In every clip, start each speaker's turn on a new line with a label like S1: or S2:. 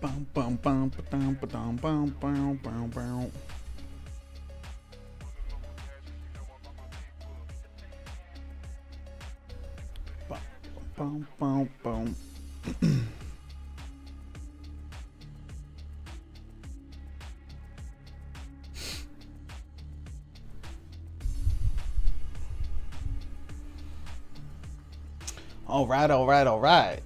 S1: Bum, bum, bum, ba-dum, ba-dum, bum, bum, bum, bum. Bum, bum, bum. All right, all right, all right.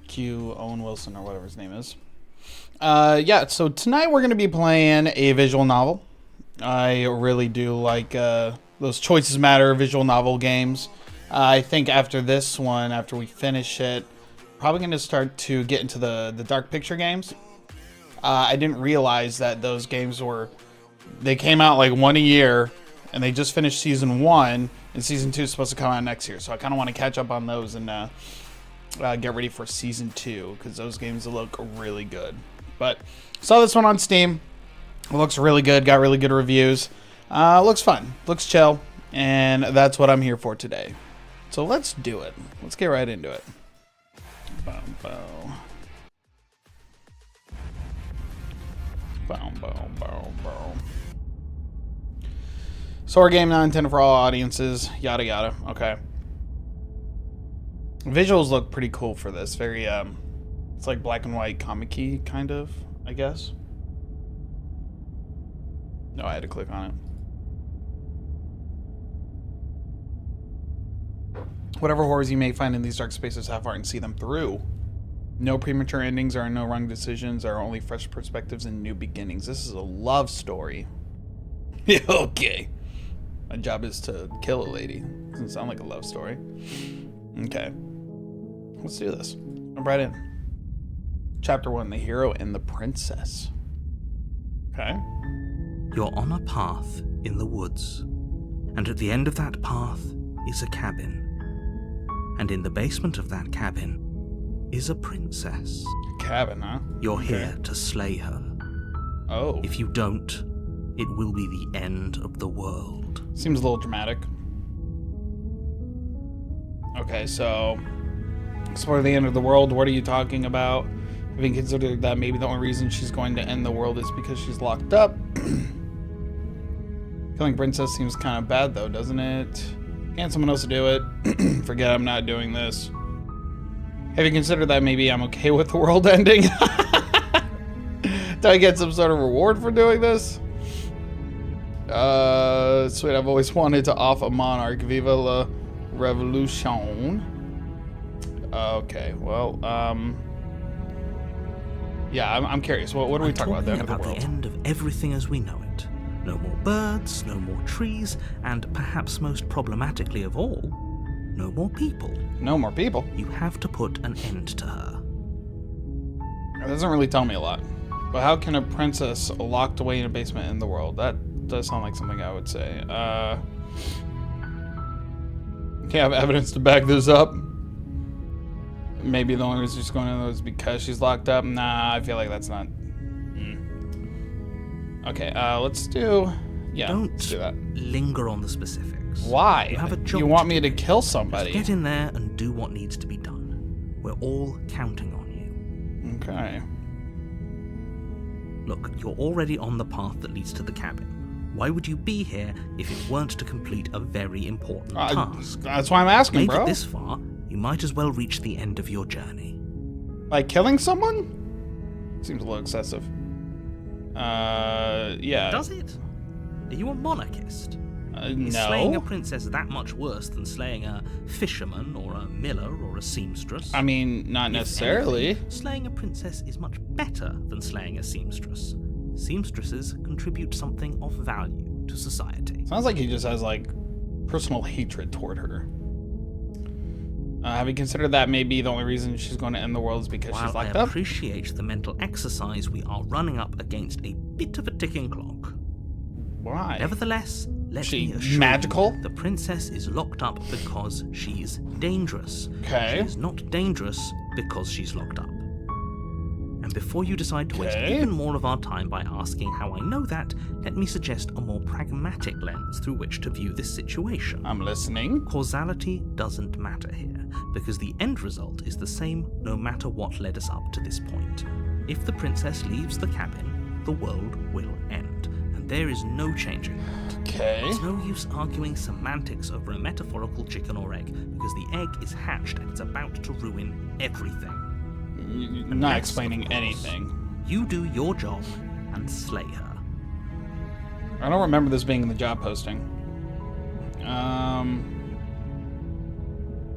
S1: Q Owen Wilson or whatever his name is. Yeah, so tonight we're going to be playing a visual novel. I really do like those Choices Matter visual novel games. I think after this one, after we finish it, probably going to start to get into the dark picture games. I didn't realize that those games they came out like one a year, and they just finished season 1, and season 2 is supposed to come out next year. So I kind of want to catch up on those and get ready for season 2, because those games look really good. But saw this one on Steam. It looks really good. Got really good reviews. Looks fun. Looks chill. And that's what I'm here for today. So let's do it. Let's get right into it. Boom, boom. Boom, boom, boom, boom. Sword game not intended for all audiences. Yada, yada. Okay. Visuals look pretty cool for this. Very, it's like black and white comic-y, kind of, I guess. No, I had to click on it. Whatever horrors you may find in these dark spaces, have heart and see them through. No premature endings, there are no wrong decisions, there are only fresh perspectives and new beginnings. This is a love story. Okay. My job is to kill a lady. Doesn't sound like a love story. Okay. Let's do this. Jump right in. Chapter 1, The Hero and the Princess. Okay.
S2: You're on a path in the woods, and at the end of that path is a cabin. And in the basement of that cabin is a princess.
S1: Cabin, huh?
S2: You're here to slay her.
S1: Oh.
S2: If you don't, it will be the end of the world.
S1: Seems a little dramatic. Okay, so explore the end of the world. What are you talking about? Having considered that maybe the only reason she's going to end the world is because she's locked up. Killing princess seems kind of bad though, doesn't it? Can't someone else do it? Forget I'm not doing this. Have you considered that maybe I'm okay with the world ending? Do I get some sort of reward for doing this? Sweet, I've always wanted to off a monarch. Viva la revolution. Okay, well, yeah, I'm curious. What are we talking about? The end of the world.
S2: The end of everything as we know it. No more birds, no more trees, and perhaps most problematically of all, no more people.
S1: No more people?
S2: You have to put an end to her.
S1: That doesn't really tell me a lot. But how can a princess locked away in a basement in the world? That does sound like something I would say. Can't have evidence to back this up. Maybe the only reason she's going in there is because she's locked up. Nah, I feel like that's not. Okay, let's do. Yeah, let's do that.
S2: Linger on the specifics.
S1: Why?
S2: You have a job.
S1: You want me to kill somebody?
S2: Just get in there and do what needs to be done. We're all counting on you.
S1: Okay.
S2: Look, you're already on the path that leads to the cabin. Why would you be here if it weren't to complete a very important task?
S1: That's why I'm asking, bro.
S2: Make it this far, you might as well reach the end of your journey.
S1: By killing someone? Seems a little excessive. Yeah.
S2: Does it? Are you a monarchist?
S1: No.
S2: Is slaying a princess that much worse than slaying a fisherman or a miller or a seamstress?
S1: I mean, not necessarily.
S2: Anything, slaying a princess is much better than slaying a seamstress. Seamstresses contribute something of value to society.
S1: Sounds like he just has, like, personal hatred toward her. Have you considered that maybe the only reason she's going to end the world is because she's locked up?
S2: While I appreciate the mental exercise, we are running up against a bit of a ticking clock.
S1: Why?
S2: Nevertheless, let me assure
S1: magical?
S2: you, the princess is locked up because she's dangerous.
S1: Okay.
S2: She's not dangerous because she's locked up. And Before you decide to waste even more of our time by asking how I know that, let me suggest a more pragmatic lens through which to view this situation.
S1: I'm listening.
S2: Causality doesn't matter here, because the end result is the same no matter what led us up to this point. If the princess leaves the cabin, the world will end, and there is no changing that.
S1: Okay.
S2: There's no use arguing semantics over a metaphorical chicken or egg, because the egg is hatched and it's about to ruin everything.
S1: You're not explaining anything.
S2: You do your job and slay her.
S1: I don't remember this being in the job posting.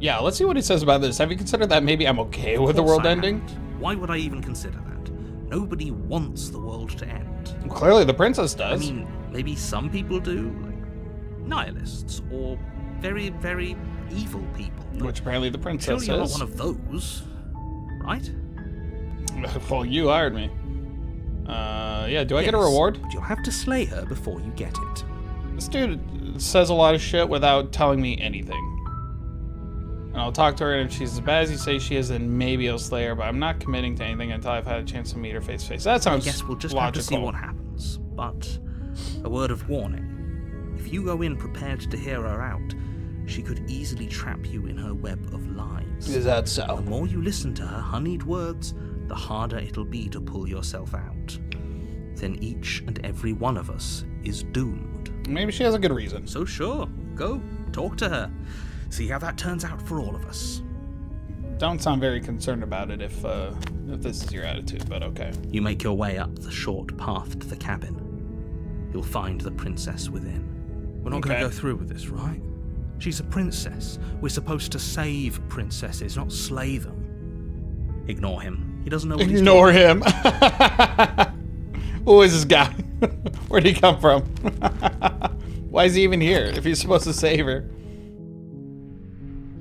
S1: Yeah, let's see what he says about this. Have you considered that maybe I'm okay with the world ending?
S2: Why would I even consider that? Nobody wants the world to end.
S1: Well, clearly the princess does.
S2: I mean, maybe some people do, like nihilists or very, very evil people.
S1: Which apparently the princess
S2: Surely you're
S1: is.
S2: not one of those, right?
S1: Well, you hired me. Yeah, do I get a reward?
S2: But you'll have to slay her before you get it.
S1: This dude says a lot of shit without telling me anything. And I'll talk to her, and if she's as bad as you say she is, then maybe I'll slay her, but I'm not committing to anything until I've had a chance to meet her face to face. That sounds
S2: I guess we'll just
S1: logical.
S2: have to see what happens. But a word of warning. If you go in prepared to hear her out, she could easily trap you in her web of lies.
S1: Is that so?
S2: The more you listen to her honeyed words, the harder it'll be to pull yourself out. Then each and every one of us is doomed.
S1: Maybe she has a good reason.
S2: So sure, go, talk to her. See how that turns out for all of us.
S1: Don't sound very concerned about it if this is your attitude, but okay.
S2: You make your way up the short path to the cabin. You'll find the princess within. We're not going to go through with this, right? She's a princess. We're supposed to save princesses, not slay them. Ignore him. He doesn't know what he's doing.
S1: Ignore him. Who is this guy? Where'd he come from? Why is he even here if he's supposed to save her?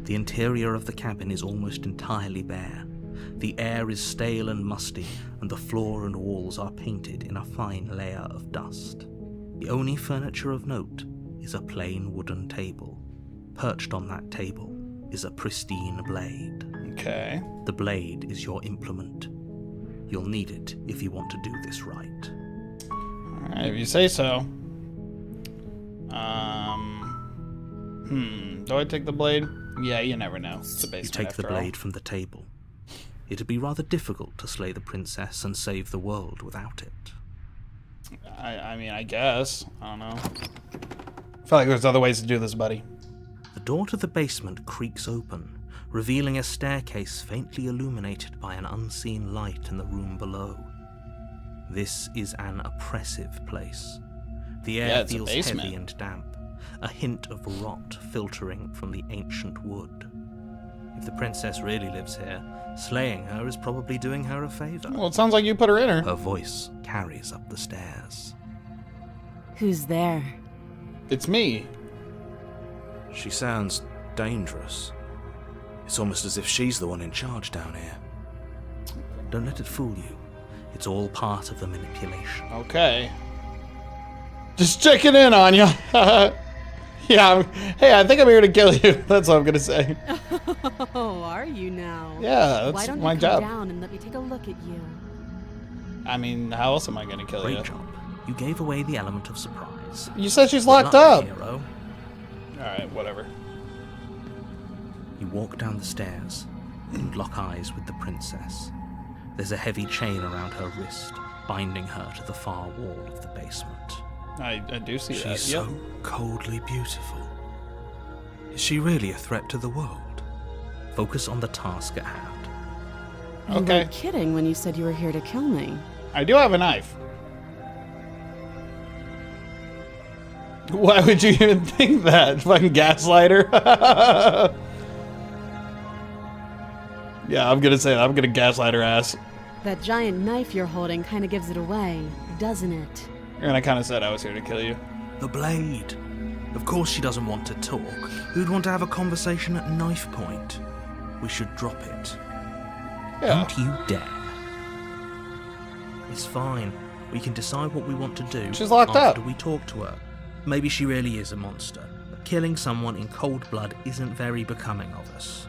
S2: The interior of the cabin is almost entirely bare. The air is stale and musty, and the floor and walls are painted in a fine layer of dust. The only furniture of note is a plain wooden table. Perched on that table is a pristine blade.
S1: Okay.
S2: The blade is your implement. You'll need it if you want to do this right.
S1: Alright, if you say so. Do I take the blade? Yeah, you never know. It's a basement.
S2: You take the blade from the table. It'd be rather difficult to slay the princess and save the world without it.
S1: I mean, I guess. I don't know. I feel like there's other ways to do this, buddy.
S2: The door to the basement creaks open, revealing a staircase faintly illuminated by an unseen light in the room below. This is an oppressive place. The air feels heavy and damp, a hint of rot filtering from the ancient wood. If the princess really lives here, slaying her is probably doing her a favor.
S1: Well, it sounds like you put her in her.
S2: Her voice carries up the stairs.
S3: Who's there?
S1: It's me.
S4: She sounds dangerous. It's almost as if she's the one in charge down here.
S2: Don't let it fool you. It's all part of the manipulation.
S1: Okay. Just checking in on you. Yeah, hey, I think I'm here to kill you. That's what I'm gonna say.
S3: Oh, are you now?
S1: Yeah,
S3: Why
S1: that's
S3: don't
S1: my
S3: you
S1: job.
S3: come down and let me take a look at you?
S1: I mean, how else am I gonna kill you?
S2: Great job. You gave away the element of surprise.
S1: You said she's
S2: Good
S1: locked
S2: luck,
S1: up.
S2: hero.
S1: Alright, whatever.
S2: You walk down the stairs and lock eyes with the princess. There's a heavy chain around her wrist, binding her to the far wall of the basement.
S1: I do see that.
S4: She's so coldly beautiful. Is she really a threat to the world?
S2: Focus on the task at hand.
S3: You
S1: Okay.
S3: weren't kidding when you said you were here to kill me.
S1: I do have a knife. Why would you even think that? Fucking gaslighter. Yeah, I'm gonna say that. I'm gonna gaslight her ass.
S3: That giant knife you're holding kind of gives it away, doesn't it?
S1: And I kind of said I was here to kill you.
S4: The blade. Of course she doesn't want to talk. Who'd want to have a conversation at knife point? We should drop it.
S1: Yeah.
S2: Don't you dare. It's fine. We can decide what we want to do
S1: She's locked up.
S2: after we talk to her. Maybe she really is a monster, but killing someone in cold blood isn't very becoming of us.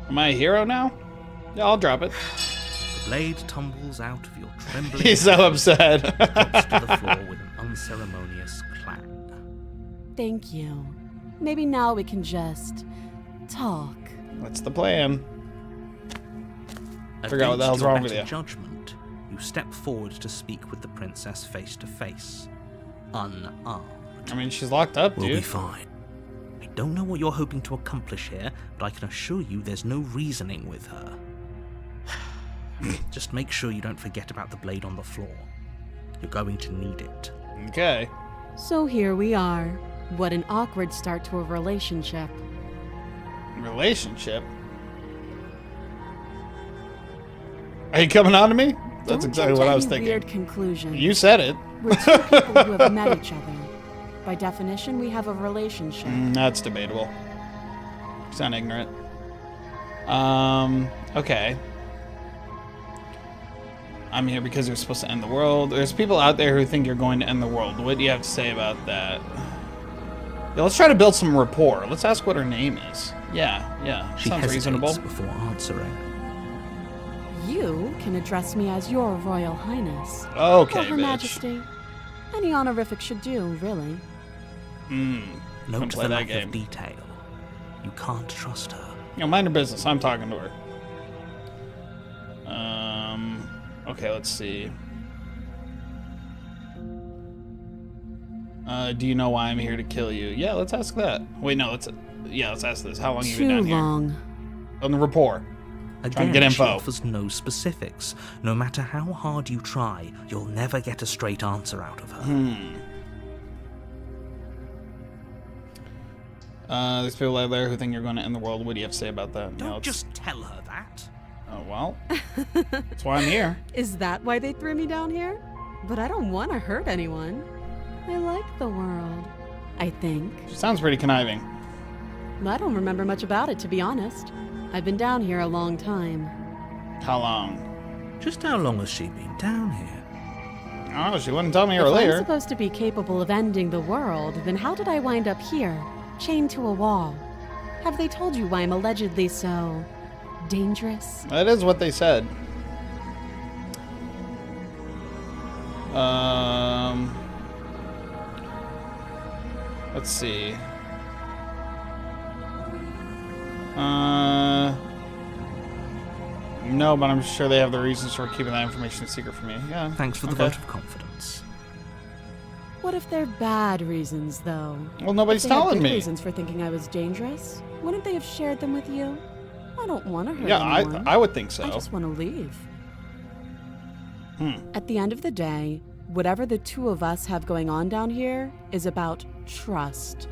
S1: Am I a hero now? Yeah, I'll drop it.
S2: The blade tumbles out of your trembling
S1: He's so
S2: hands
S1: upset.
S2: and drops to the floor with an unceremonious clang.
S3: Thank you. Maybe now we can just talk.
S1: What's the plan?
S2: Against
S1: Figure out what the hell's
S2: your
S1: wrong with
S2: better
S1: you.
S2: Judgment, you step forward to speak with the princess face to face, unarmed.
S1: I mean, she's locked up,
S2: We'll be
S1: dude.
S2: fine. I don't know what you're hoping to accomplish here, but I can assure you there's no reasoning with her. Just make sure you don't forget about the blade on the floor. You're going to need it.
S1: Okay.
S3: So here we are. What an awkward start to a relationship.
S1: Relationship? Are you coming on to me? That's
S3: Don't
S1: exactly
S3: jump
S1: what
S3: to
S1: I was
S3: any
S1: thinking.
S3: Weird conclusion.
S1: You said it.
S3: We're two people who have met each other. By definition, we have a relationship.
S1: That's debatable. You sound ignorant. Okay. I'm here because you're supposed to end the world. There's people out there who think you're going to end the world. What do you have to say about that? Yeah, let's try to build some rapport. Let's ask what her name is. Yeah.
S2: She
S1: Sounds
S2: hesitates
S1: reasonable.
S2: before answering.
S3: You can address me as Your Royal Highness.
S1: Okay,
S3: Or Her
S1: bitch.
S3: Majesty. Any honorific should do, really.
S2: Note
S1: play
S2: the
S1: that
S2: lack
S1: game.
S2: of detail. You can't trust her.
S1: You know, mind her business. I'm talking to her. Okay, let's see. Do you know why I'm here to kill you? Yeah, let's ask that. Wait, no, let's ask this. How long have you been
S3: Too
S1: down here?
S3: long.
S1: On the rapport.
S2: Again,
S1: get
S2: she
S1: info.
S2: offers no specifics. No matter how hard you try, you'll never get a straight answer out of her.
S1: There's people out there who think you're going to end the world. What do you have to say about that? Yeah,
S2: Don't
S1: let's-
S2: just tell her that.
S1: Oh, well. That's why I'm here.
S3: Is that why they threw me down here? But I don't want to hurt anyone. I like the world, I think.
S1: She sounds pretty conniving.
S3: I don't remember much about it, to be honest. I've been down here a long time.
S1: How long?
S2: Just how long has she been down here?
S1: Oh, she wouldn't tell me
S3: If I'm
S1: earlier.
S3: supposed to be capable of ending the world, then how did I wind up here, chained to a wall? Have they told you why I'm allegedly so dangerous?
S1: That is what they said. Let's see. No, but I'm sure they have the reasons for keeping that information secret from me. Yeah.
S2: Thanks for the
S1: okay.
S2: vote of confidence.
S3: What if they're bad reasons, though?
S1: Well, nobody's
S3: If they had
S1: telling
S3: good
S1: me.
S3: reasons for thinking I was dangerous, wouldn't they have shared them with you? I don't want to hurt
S1: Yeah,
S3: anyone.
S1: I would think so.
S3: I just want to leave. At the end of the day, whatever the two of us have going on down here is about trust.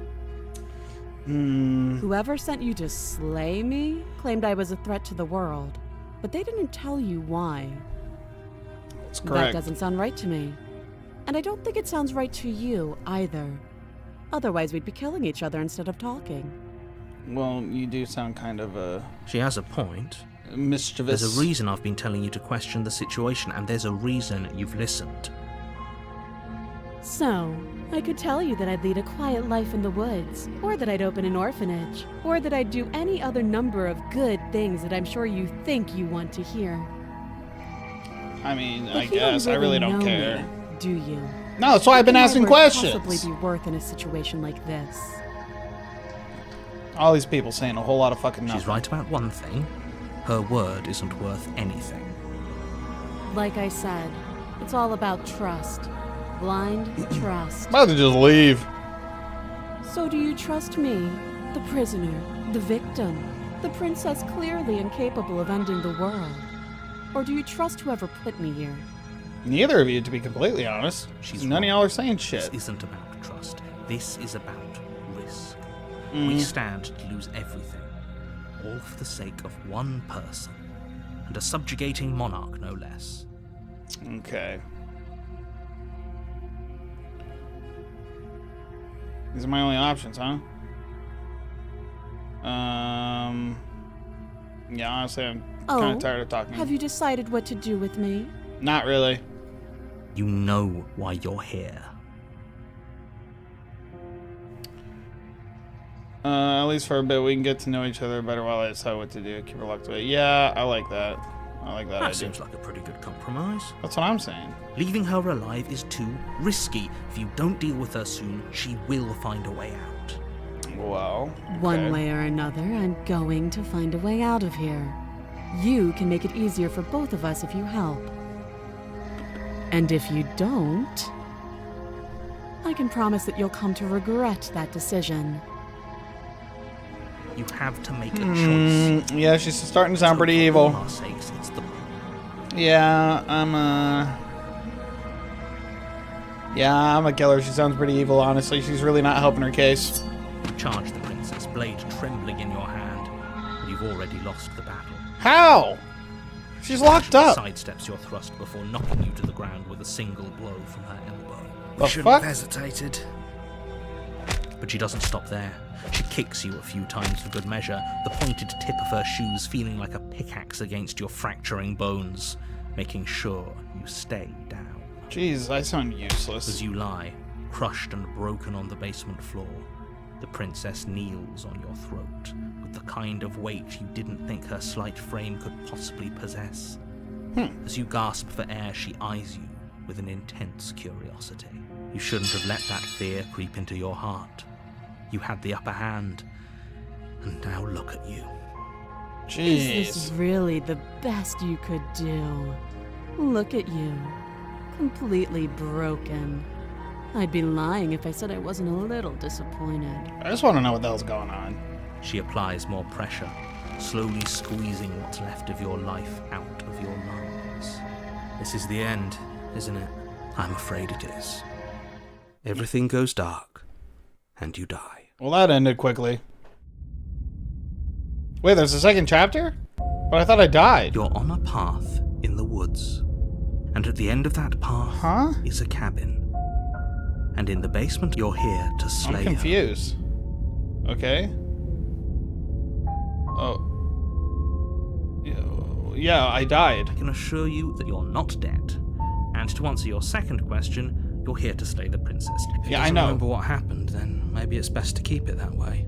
S3: Whoever sent you to slay me claimed I was a threat to the world, but they didn't tell you why.
S1: That's
S3: That
S1: correct.
S3: doesn't sound right to me. And I don't think it sounds right to you either. Otherwise, we'd be killing each other instead of talking.
S1: Well, you do sound kind of
S2: She has a point.
S1: mischievous.
S2: There's a reason I've been telling you to question the situation, and there's a reason you've listened.
S3: So, I could tell you that I'd lead a quiet life in the woods, or that I'd open an orphanage, or that I'd do any other number of good things that I'm sure you think you want to hear.
S1: I mean,
S3: But
S1: I
S3: you don't
S1: guess. I really don't
S3: know
S1: care.
S3: me, do you?
S1: No, that's why I've been
S3: What
S1: asking
S3: could my word
S1: questions.
S3: possibly be worth in a situation like this?
S1: All these people saying a whole lot of fucking nothing.
S2: She's right about one thing. Her word isn't worth anything.
S3: Like I said, it's all about trust. Blind trust.
S1: I'm about to just leave.
S3: So do you trust me, the prisoner, the victim, the princess clearly incapable of ending the world? Or do you trust whoever put me here?
S1: Neither of you, to be completely honest.
S2: She's
S1: None of
S2: wrong.
S1: y'all are saying
S2: This
S1: shit.
S2: isn't about trust. This is about risk.
S1: Mm-hmm.
S2: We stand to lose everything, all for the sake of one person, and a subjugating monarch, no less.
S1: Okay. These are my only options, huh? Yeah, honestly, I'm kind of tired of talking.
S3: Have you decided what to do with me?
S1: Not really.
S2: You know why you're here.
S1: At least for a bit, we can get to know each other better while I decide what to do. Keep her locked away. Yeah, I like that. I like that
S2: That
S1: idea.
S2: seems like a pretty good compromise.
S1: That's what I'm saying.
S2: Leaving her alive is too risky. If you don't deal with her soon, she will find a way out.
S1: Well, okay.
S3: One way or another, I'm going to find a way out of here. You can make it easier for both of us if you help. And if you don't, I can promise that you'll come to regret that decision.
S2: You have to make a choice.
S1: Yeah, she's starting to sound pretty
S2: For
S1: evil.
S2: all our sakes, it's the
S1: Yeah, I'm a killer. She sounds pretty evil, honestly. She's really not helping her case.
S2: You charge the princess, blade trembling in your hand. But you've already lost the battle.
S1: How? She's locked up.
S2: Sidesteps your thrust before knocking you to the ground with a single blow from her elbow.
S1: The
S2: Shouldn't
S1: fuck?
S2: have hesitated. But she doesn't stop there. She kicks you a few times for good measure, the pointed tip of her shoes feeling like a pickaxe against your fracturing bones, making sure you stay down.
S1: Jeez, I sound useless.
S2: As you lie, crushed and broken on the basement floor, the princess kneels on your throat with the kind of weight you didn't think her slight frame could possibly possess. As you gasp for air, she eyes you with an intense curiosity. You shouldn't have let that fear creep into your heart. You had the upper hand, and now look at you.
S1: Jeez.
S3: Is this really the best you could do? Look at you. Completely broken. I'd be lying if I said I wasn't a little disappointed.
S1: I just want to know what the hell's going on.
S2: She applies more pressure, slowly squeezing what's left of your life out of your lungs. This is the end, isn't it? I'm afraid it is. Everything goes dark, and you die.
S1: Well, that ended quickly. Wait, there's a second chapter? But I thought I died.
S2: You're on a path in the woods, and at the end of that path
S1: Huh?
S2: is a cabin. And in the basement, you're here to slay
S1: I'm
S2: her.
S1: confused. Okay. Oh. Yeah, I died.
S2: I can assure you that you're not dead. And to answer your second question, you're here to slay the princess. If you
S1: Yeah, I
S2: doesn't
S1: know.
S2: remember what happened, then maybe it's best to keep it that way.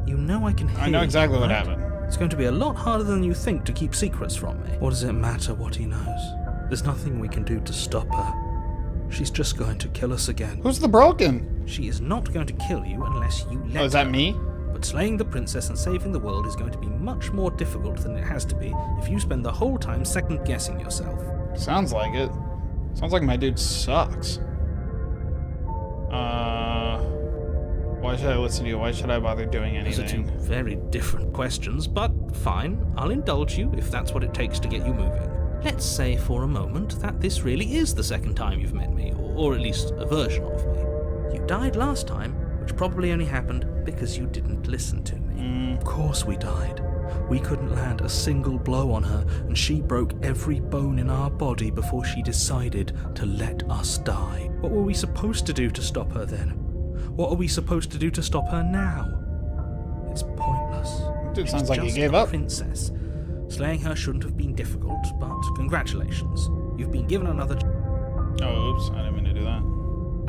S2: You know I can hear
S1: I know exactly
S2: you,
S1: what
S2: right?
S1: happened.
S2: It's going to be a lot harder than you think to keep secrets from me. What does it matter what he knows? There's nothing we can do to stop her. She's just going to kill us again.
S1: Who's the broken?
S2: She is not going to kill you unless you let
S1: Oh, is that
S2: her.
S1: me?
S2: But slaying the princess and saving the world is going to be much more difficult than it has to be if you spend the whole time second-guessing yourself.
S1: Sounds like it. Sounds like my dude sucks. Why should I listen to you? Why should I bother doing
S2: Those are two
S1: anything?
S2: very different questions, but fine, I'll indulge you if that's what it takes to get you moving. Let's say for a moment that this really is the second time you've met me, or at least a version of me. You died last time, which probably only happened because you didn't listen to me. Of course we died. We couldn't land a single blow on her, and she broke every bone in our body before she decided to let us die. What were we supposed to do to stop her then? What are we supposed to do to stop her now? It's pointless.
S1: Dude,
S2: She's
S1: sounds like you
S2: just
S1: gave
S2: a
S1: up.
S2: princess. Slaying her shouldn't have been difficult, but congratulations. You've been given another
S1: Oh, oops. I didn't mean to do that.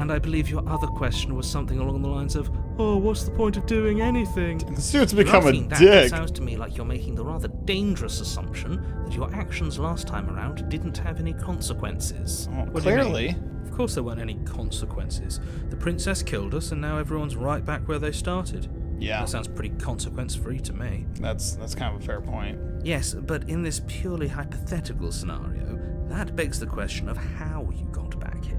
S2: And I believe your other question was something along the lines of, oh, what's the point of doing anything?
S1: This dude's become a
S2: Roughing that,
S1: dick.
S2: It sounds to me like you're making the rather dangerous assumption that your actions last time around didn't have any consequences.
S1: Well,
S2: What do you mean?
S1: clearly.
S2: Of course there weren't any consequences. The princess killed us and now everyone's right back where they started.
S1: Yeah,
S2: That sounds pretty consequence-free to me.
S1: that's kind of a fair point.
S2: Yes, but in this purely hypothetical scenario, that begs the question of how you got back here.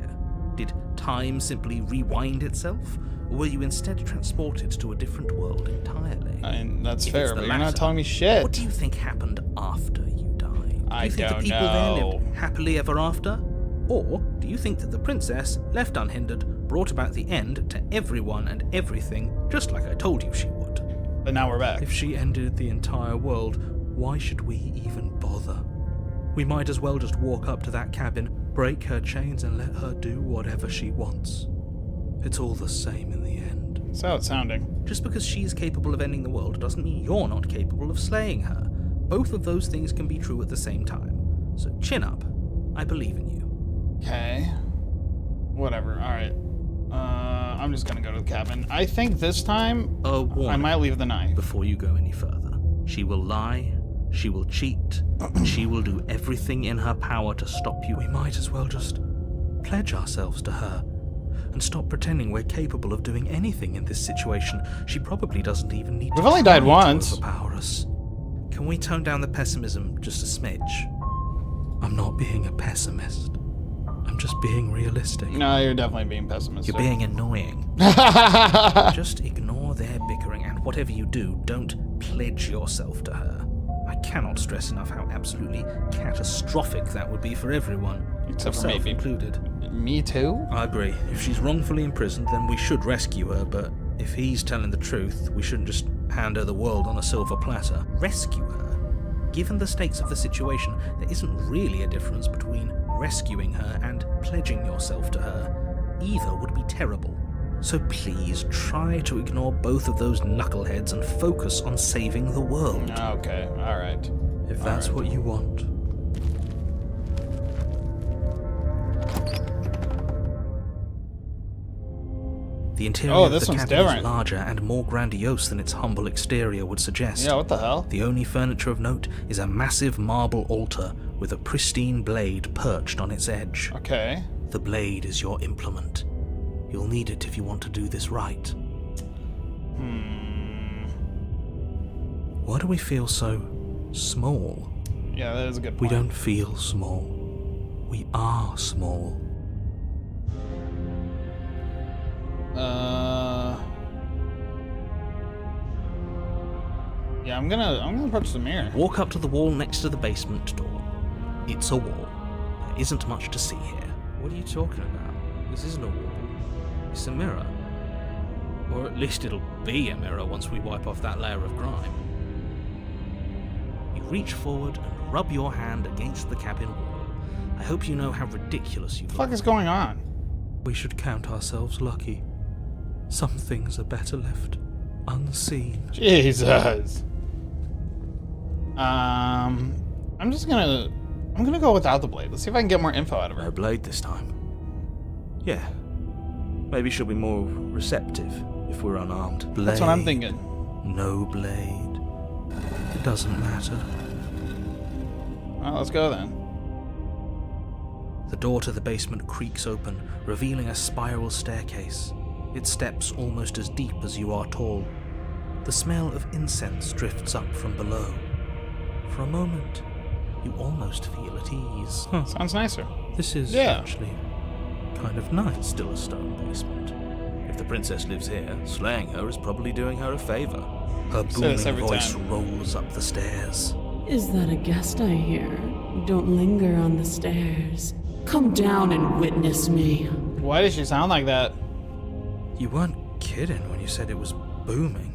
S2: Did time simply rewind itself? Or were you instead transported to a different world entirely?
S1: I mean, that's
S2: If
S1: fair,
S2: it's the
S1: but you're not
S2: latter,
S1: telling me shit.
S2: What do you think happened after you died?
S1: I
S2: Do you think
S1: don't
S2: the people there
S1: know.
S2: lived happily ever after? Or do you think that the princess, left unhindered, brought about the end to everyone and everything, just like I told you she would?
S1: But now we're back.
S2: If she ended the entire world, why should we even bother? We might as well just walk up to that cabin, break her chains, and let her do whatever she wants. It's all the same in the end.
S1: That's how it's sounding.
S2: Just because she's capable of ending the world doesn't mean you're not capable of slaying her. Both of those things can be true at the same time. So chin up. I believe in you.
S1: Okay. Whatever. Alright. I'm just gonna go to the cabin. I think this time
S2: A warning.
S1: I might leave the knife.
S2: Before you go any further, she will lie, She will cheat, and she will do everything in her power to stop you. We might as well just pledge ourselves to her and stop pretending we're capable of doing anything in this situation. She probably doesn't even need
S1: We've only died once.
S2: Overpower us. Can we tone down the pessimism just a smidge? I'm not being a pessimist. I'm just being realistic.
S1: No, you're definitely being pessimistic.
S2: You're being annoying. Just ignore their bickering, and whatever you do, don't pledge yourself to her. I cannot stress enough how absolutely catastrophic that would be for everyone,
S1: Except for
S2: yourself
S1: me.
S2: included.
S1: Me too?
S2: I agree. If she's wrongfully imprisoned, then we should rescue her, but if he's telling the truth, we shouldn't just hand her the world on a silver platter. Rescue her. Given the stakes of the situation, there isn't really a difference between rescuing her and pledging yourself to her. Either would be terrible. So please try to ignore both of those knuckleheads and focus on saving the world.
S1: Okay, alright.
S2: If that's what you want. The interior of
S1: this
S2: the
S1: one's
S2: cabin
S1: different.
S2: is larger and more grandiose than its humble exterior would suggest.
S1: Yeah, what the hell?
S2: The only furniture of note is a massive marble altar with a pristine blade perched on its edge.
S1: Okay.
S2: The blade is your implement. You'll need it if you want to do this right. Why do we feel so small?
S1: Yeah, that is a good
S2: We
S1: point.
S2: don't feel small. We are small.
S1: Yeah, I'm gonna approach the mirror.
S2: Walk up to the wall next to the basement door. It's a wall. There isn't much to see here. What are you talking about? This isn't a wall. It's a mirror. Or at least it'll be a mirror once we wipe off that layer of grime. You reach forward and rub your hand against the cabin wall. I hope you know how ridiculous you
S1: What the
S2: look.
S1: fuck is going on?
S2: We should count ourselves lucky. Some things are better left unseen.
S1: Jesus. I'm gonna go without the blade. Let's see if I can get more info out of
S2: No
S1: her.
S2: blade this time. Yeah. Maybe she'll be more receptive if we're unarmed. Blade.
S1: That's what I'm thinking.
S2: No blade. It doesn't matter.
S1: Well, let's go then.
S2: The door to the basement creaks open, revealing a spiral staircase. Its steps almost as deep as you are tall. The smell of incense drifts up from below. For a moment, you almost feel at ease.
S1: Sounds nicer.
S2: This is actually kind of nice. Still a stone basement. If the princess lives here, slaying her is probably doing her a favor. Her
S1: Say this
S2: booming
S1: every
S2: voice
S1: time.
S2: rolls up the stairs.
S3: Is that a guest I hear? Don't linger on the stairs. Come down and witness me.
S1: Why does she sound like that?
S2: You weren't kidding when you said it was booming.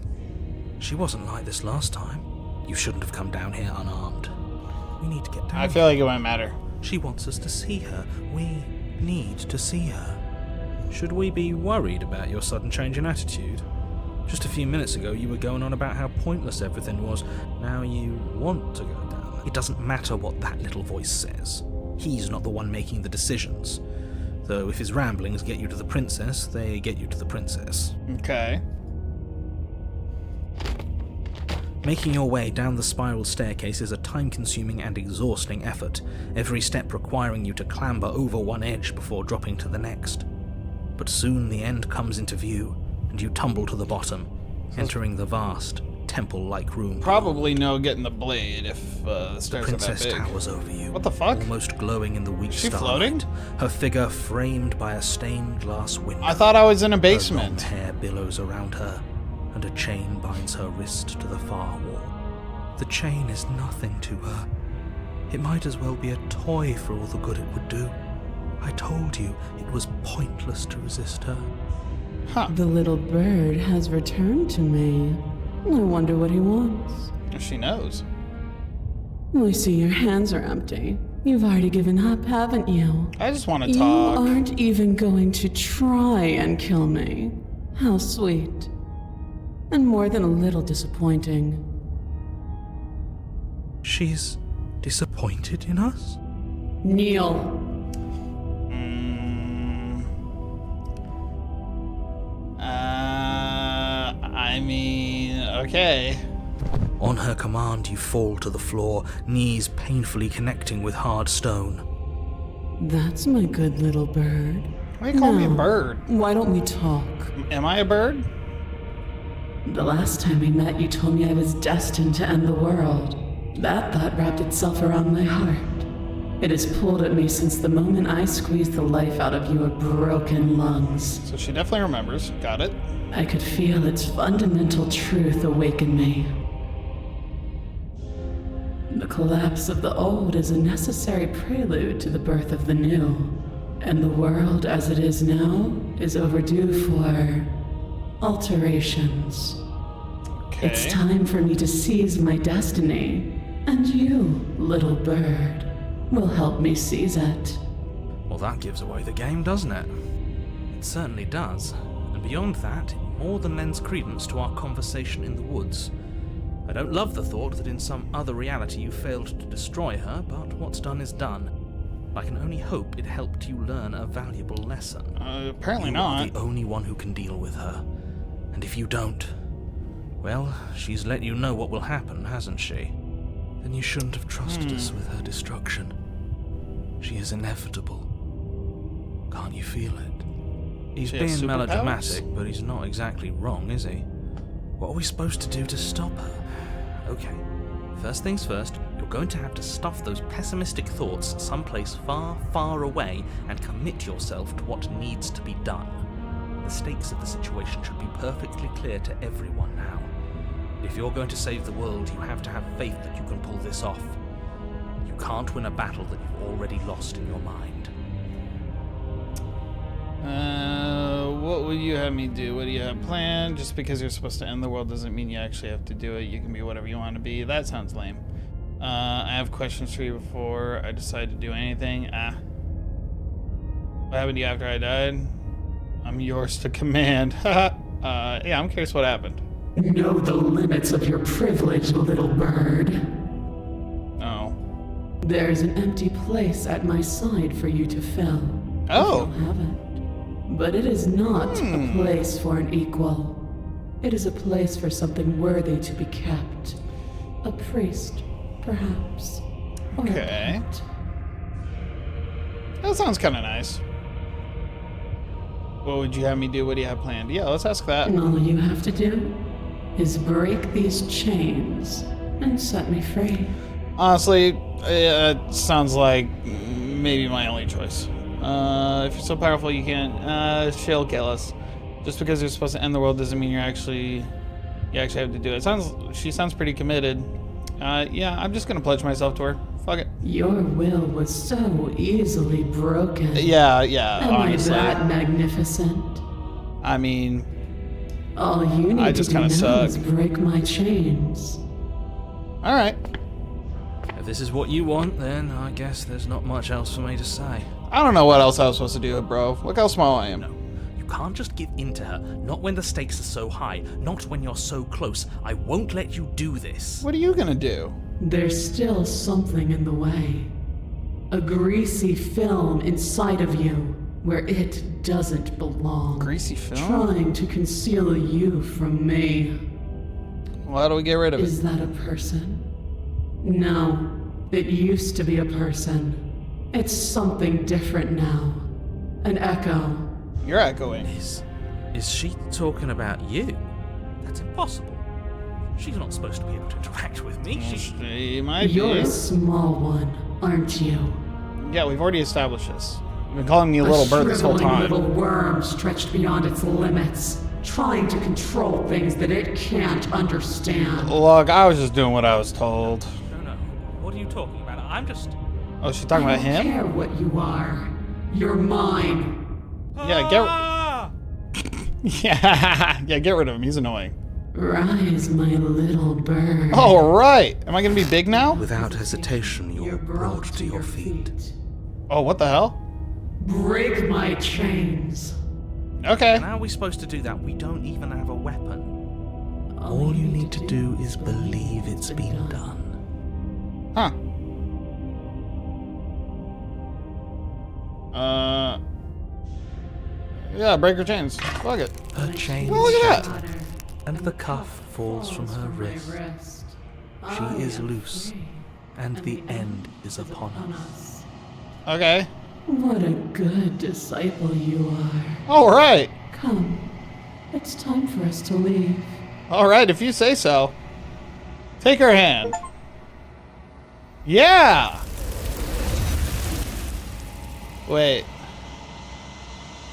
S2: She wasn't like this last time. You shouldn't have come down here unarmed. We need to get down
S1: I feel like it wouldn't matter.
S2: She wants us to see her. We need to see her. Should we be worried about your sudden change in attitude? Just a few minutes ago, you were going on about how pointless everything was. Now you want to go down there. It doesn't matter what that little voice says. He's not the one making the decisions. Though if his ramblings get you to the princess, they get you to the princess.
S1: Okay.
S2: Making your way down the spiral staircase is a time-consuming and exhausting effort, every step requiring you to clamber over one edge before dropping to the next. But soon the end comes into view, and you tumble to the bottom, entering the vast, temple-like room.
S1: Probably no getting the blade if the stairs are that
S2: Princess
S1: big.
S2: towers over you.
S1: What the fuck?
S2: Almost glowing in the weak
S1: Is she
S2: starlight.
S1: floating?
S2: Her figure framed by a stained glass window.
S1: I thought I was in a
S2: Her long
S1: basement.
S2: hair billows around her, and a chain binds her wrist to the far wall. The chain is nothing to her. It might as well be a toy for all the good it would do. I told you it was pointless to resist her.
S1: Huh.
S3: The little bird has returned to me. I wonder what he wants.
S1: She knows.
S3: I see your hands are empty. You've already given up, haven't you?
S1: I just want to
S3: You
S1: talk.
S3: aren't even going to try and kill me. How sweet. And more than a little disappointing.
S2: She's disappointed in us?
S3: Kneel.
S1: I mean, okay.
S2: On her command, you fall to the floor, knees painfully connecting with hard stone.
S3: That's my good little bird.
S1: Why you call me a
S3: Now,
S1: bird?
S3: Why don't we talk?
S1: Am I a bird?
S3: The last time we met, you told me I was destined to end the world. That thought wrapped itself around my heart. It has pulled at me since the moment I squeezed the life out of your broken lungs.
S1: So she definitely remembers. Got it.
S3: I could feel its fundamental truth awaken me. The collapse of the old is a necessary prelude to the birth of the new. And the world as it is now is overdue for alterations.
S1: Okay.
S3: It's time for me to seize my destiny. And you, little bird, will help me seize it.
S2: Well, that gives away the game, doesn't it? It certainly does. And beyond that, it more than lends credence to our conversation in the woods. I don't love the thought that in some other reality you failed to destroy her, but what's done is done. I can only hope it helped you learn a valuable lesson.
S1: Apparently
S2: You
S1: not.
S2: are the only one who can deal with her. And if you don't, well, she's let you know what will happen, hasn't she? Then you shouldn't have trusted us with her destruction. She is inevitable. Can't you feel it? He's
S1: She has
S2: being
S1: superpowers?
S2: melodramatic, but he's not exactly wrong, is he? What are we supposed to do to stop her? Okay, first things first, you're going to have to stuff those pessimistic thoughts someplace far, far away and commit yourself to what needs to be done. The stakes of the situation should be perfectly clear to everyone now. If you're going to save the world, you have to have faith that you can pull this off. You can't win a battle that you've already lost in your mind.
S1: What would you have me do? What do you have planned? Just because you're supposed to end the world doesn't mean you actually have to do it. You can be whatever you want to be. That sounds lame. I have questions for you before I decide to do anything. What happened to you after I died? I'm yours to command. Yeah, I'm curious what happened.
S3: Know the limits of your privilege, little bird.
S1: Oh.
S3: There's an empty place at my side for you to fill.
S1: Oh.
S3: If you'll have it. But it is not a place for an equal. It is a place for something worthy to be kept. A priest, perhaps. Or a
S1: Okay.
S3: pet.
S1: That sounds kind of nice. What would you have me do? What do you have planned? Yeah, let's ask that.
S3: And all you have to do is break these chains and set me free.
S1: Honestly, it sounds like maybe my only choice. If you're so powerful you can't, she'll kill us. Just because you're supposed to end the world doesn't mean you actually have to do it. She sounds pretty committed. Yeah, I'm just gonna pledge myself to her. Fuck it.
S3: Your will was so easily broken.
S1: Yeah,
S3: Am
S1: honestly.
S3: I that magnificent?
S1: I mean,
S3: All you need
S1: I
S3: to
S1: just
S3: do now
S1: kinda suck.
S3: is break my chains.
S1: alright.
S2: If this is what you want, then I guess there's not much else for me to say.
S1: I don't know what else I was supposed to do, bro. Look how small I am.
S2: No, you can't just give in to her. Not when the stakes are so high. Not when you're so close. I won't let you do this.
S1: What are you gonna do?
S3: There's still something in the way. A greasy film inside of you where it doesn't belong.
S1: Greasy film?
S3: Trying to conceal you from me.
S1: Well, how do we get rid of it?
S3: Is that a person? No, it used to be a person. It's something different now. An echo.
S1: You're echoing.
S2: Is she talking about you? That's impossible. She's not supposed to be able to interact with me.
S1: She might
S3: You're
S1: be.
S3: a small one, aren't you?
S1: Yeah, we've already established this. You've been calling me a little bird this whole
S3: shriveling
S1: time.
S3: little worm stretched beyond its limits, trying to control things that it can't understand.
S1: Look, I was just doing what I was told.
S2: No. What are you talking about? I'm just...
S1: Oh, she's talking about
S3: I don't
S1: him?
S3: care what you are. You're mine.
S1: Yeah, yeah, get rid of him. He's annoying.
S3: Rise, my little bird.
S1: Oh, right. Am I gonna be big now?
S2: Without hesitation, you're brought to your feet.
S1: Oh, what the hell?
S3: Break my chains.
S1: Okay.
S2: And how are we supposed to do that? We don't even have a weapon. All you need to do is believe it's been done.
S1: Huh. Yeah, break her chains. Fuck it.
S2: Her chain
S1: Oh, look at that.
S2: shatters, and the cuff falls from her wrist. She is loose, and the end is upon us.
S1: Okay.
S3: What a good disciple you are.
S1: All right.
S3: Come, it's time for us to leave.
S1: All right, if you say so. Take her hand. Yeah. Wait.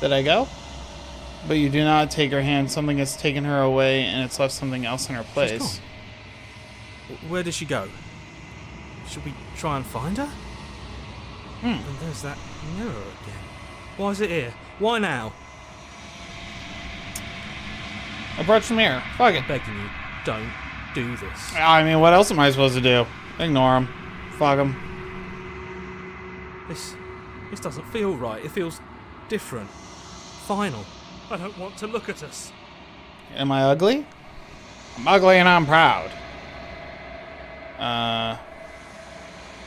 S1: Did I go? But you do not take her hand. Something has taken her away, and it's left something else in her place.
S2: Where did she go? Should we try and find her? And there's that mirror again. Why is it here? Why now?
S1: I brought your mirror. Fuck it.
S2: I'm begging you, don't do this.
S1: I mean, what else am I supposed to do? Ignore him. Fuck him.
S2: This doesn't feel right. It feels different. Final. I don't want to look at us.
S1: Am I ugly? I'm ugly and I'm proud.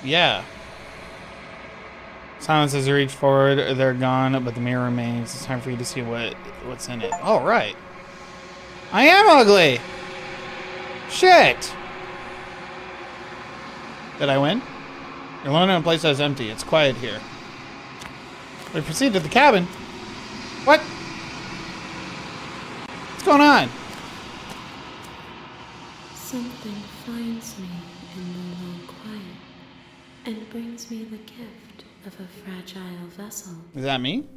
S1: Yeah. Silence as you reach forward, they're gone, but the mirror remains. It's time for you to see what's in it. Oh, right. I am ugly! Shit! Did I win? You're alone in a place that is empty. It's quiet here. We proceed to the cabin. What? What's going on?
S5: Something finds me in the low quiet and brings me the gift of a fragile vessel.
S1: Is that me?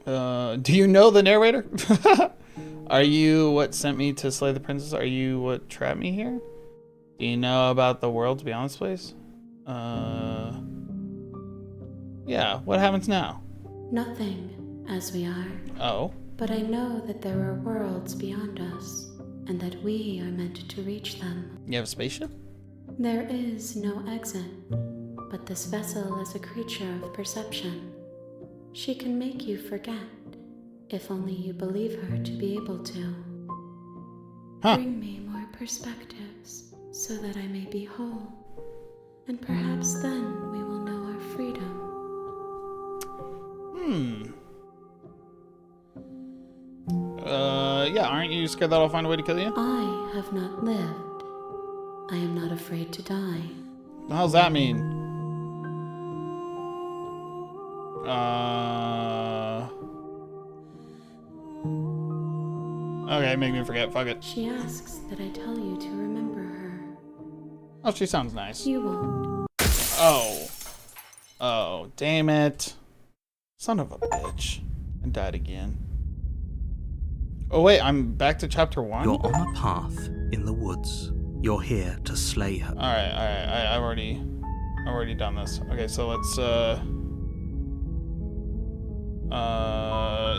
S1: Do you know the narrator? Are you what sent me to slay the princess? Are you what trapped me here? Do you know about the worlds beyond this place? Yeah, what happens now?
S5: Nothing, as we are.
S1: Oh.
S5: But I know that there are worlds beyond us, and that we are meant to reach them.
S1: You have a spaceship?
S5: There is no exit, but this vessel is a creature of perception. She can make you forget, if only you believe her to be able to.
S1: Huh.
S5: Bring me more perspectives, so that I may be whole, and perhaps then we will know our freedom.
S1: Yeah, aren't you scared that I'll find a way to kill you?
S5: I have not lived. I am not afraid to die.
S1: What the hell's that mean? Okay, make me forget. Fuck it.
S5: She asks that I tell you to remember her.
S1: Oh, she sounds nice.
S5: You won't.
S1: Oh. Oh, damn it. Son of a bitch. And died again. Oh, wait, I'm back to chapter 1?
S2: You're on a path in the woods. You're here to slay her.
S1: Alright. I've already done this. Okay, so let's,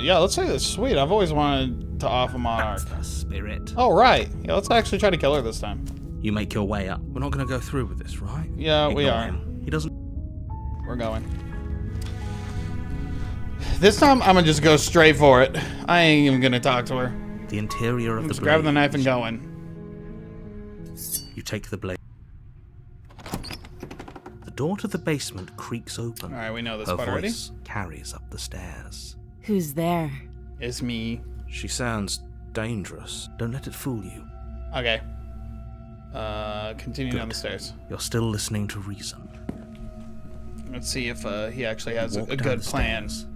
S1: yeah, let's say this. Sweet, I've always wanted to off a monarch.
S2: That's the spirit.
S1: Oh, right. Yeah, let's actually try to kill her this time.
S2: You make your way up. We're not going to go through with this, right?
S1: Yeah, we
S2: Ignore
S1: are.
S2: him. He doesn't...
S1: We're going. This time, I'm gonna just go straight for it. I ain't even gonna talk to her.
S2: The interior of
S1: I'm
S2: the
S1: just
S2: blade.
S1: grabbing the knife and going.
S2: You take the blade. The door to the basement creaks open.
S1: Alright, we know this
S2: Her
S1: part already.
S2: voice carries up the stairs.
S3: Who's there?
S1: It's me.
S2: She sounds dangerous. Don't let it fool you.
S1: Okay. Continue
S2: Good.
S1: down the stairs.
S2: You're still listening to reason.
S1: Let's see if he actually has a
S2: Walk down
S1: good
S2: the
S1: plan.
S2: stairs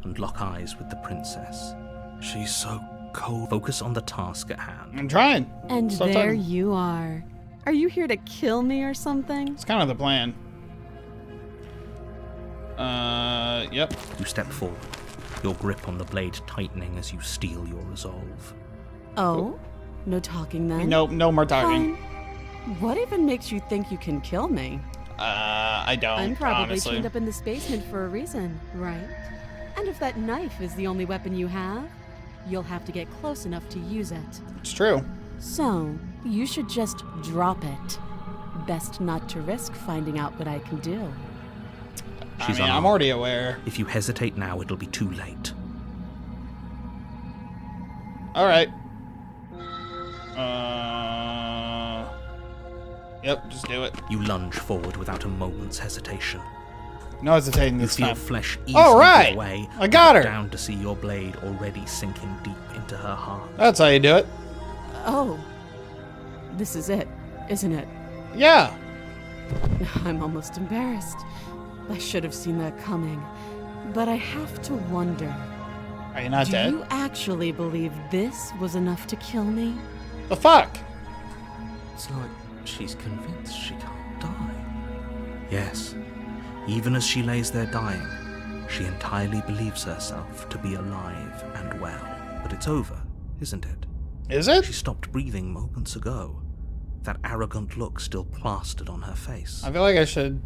S2: and lock eyes with the princess. She's so cold. Focus on the task at hand.
S1: I'm trying.
S3: And
S1: Stop
S3: there
S1: talking.
S3: you are. Are you here to kill me or something?
S1: It's kind of the plan. Yep.
S2: You step forward, your grip on the blade tightening as you steel your resolve.
S3: Oh? No talking then?
S1: Nope, no more talking.
S3: Fine. What even makes you think you can kill me?
S1: I don't,
S3: I'm probably
S1: honestly.
S3: chained up in this basement for a reason, right? And if that knife is the only weapon you have, you'll have to get close enough to use it.
S1: It's true.
S3: So, you should just drop it. Best not to risk finding out what I can do.
S2: She's
S1: I'm
S2: unarmed.
S1: already aware.
S2: If you hesitate now, it'll be too late.
S1: Alright. Yep, just do it.
S2: You lunge forward without a moment's hesitation.
S1: No hesitating
S2: You
S1: this
S2: feel
S1: time.
S2: flesh easily
S1: All right.
S2: give way.
S1: I got her.
S2: Down to see your blade already sinking deep into her heart.
S1: That's how you do it.
S3: Oh. This is it, isn't it?
S1: Yeah.
S3: I'm almost embarrassed. I should have seen that coming. But I have to wonder.
S1: Are you not
S3: Do
S1: dead?
S3: you actually believe this was enough to kill me?
S1: The fuck?
S2: It's like she's convinced she can't die. Yes, even as she lays there dying, she entirely believes herself to be alive and well. But it's over, isn't it?
S1: Is it?
S2: She stopped breathing moments ago. That arrogant look still plastered on her face.
S1: I feel like I should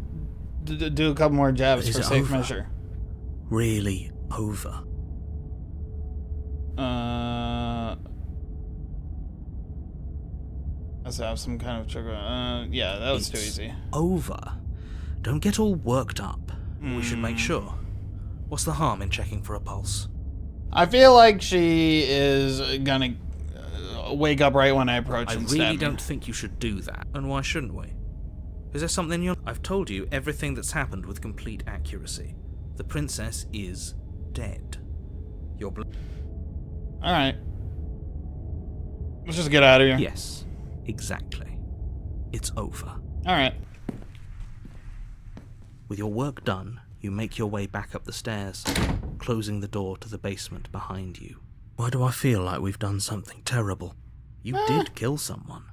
S1: do a couple more jabs
S2: Is
S1: for
S2: it
S1: safe
S2: over?
S1: measure.
S2: Really over.
S1: Let's have some kind of trigger. Yeah, that was too
S2: It's
S1: easy.
S2: over. Don't get all worked up. We should make sure. What's the harm in checking for a pulse?
S1: I feel like she is gonna wake up right when I approach
S2: I
S1: and
S2: really
S1: stab me.
S2: don't think you should do that. And why shouldn't we? Is there something you're... I've told you everything that's happened with complete accuracy. The princess is dead. Your
S1: Alright. Let's just get out of here.
S2: Yes, exactly. It's over.
S1: Alright.
S2: With your work done, you make your way back up the stairs, closing the door to the basement behind you. Why do I feel like we've done something terrible? You did kill someone.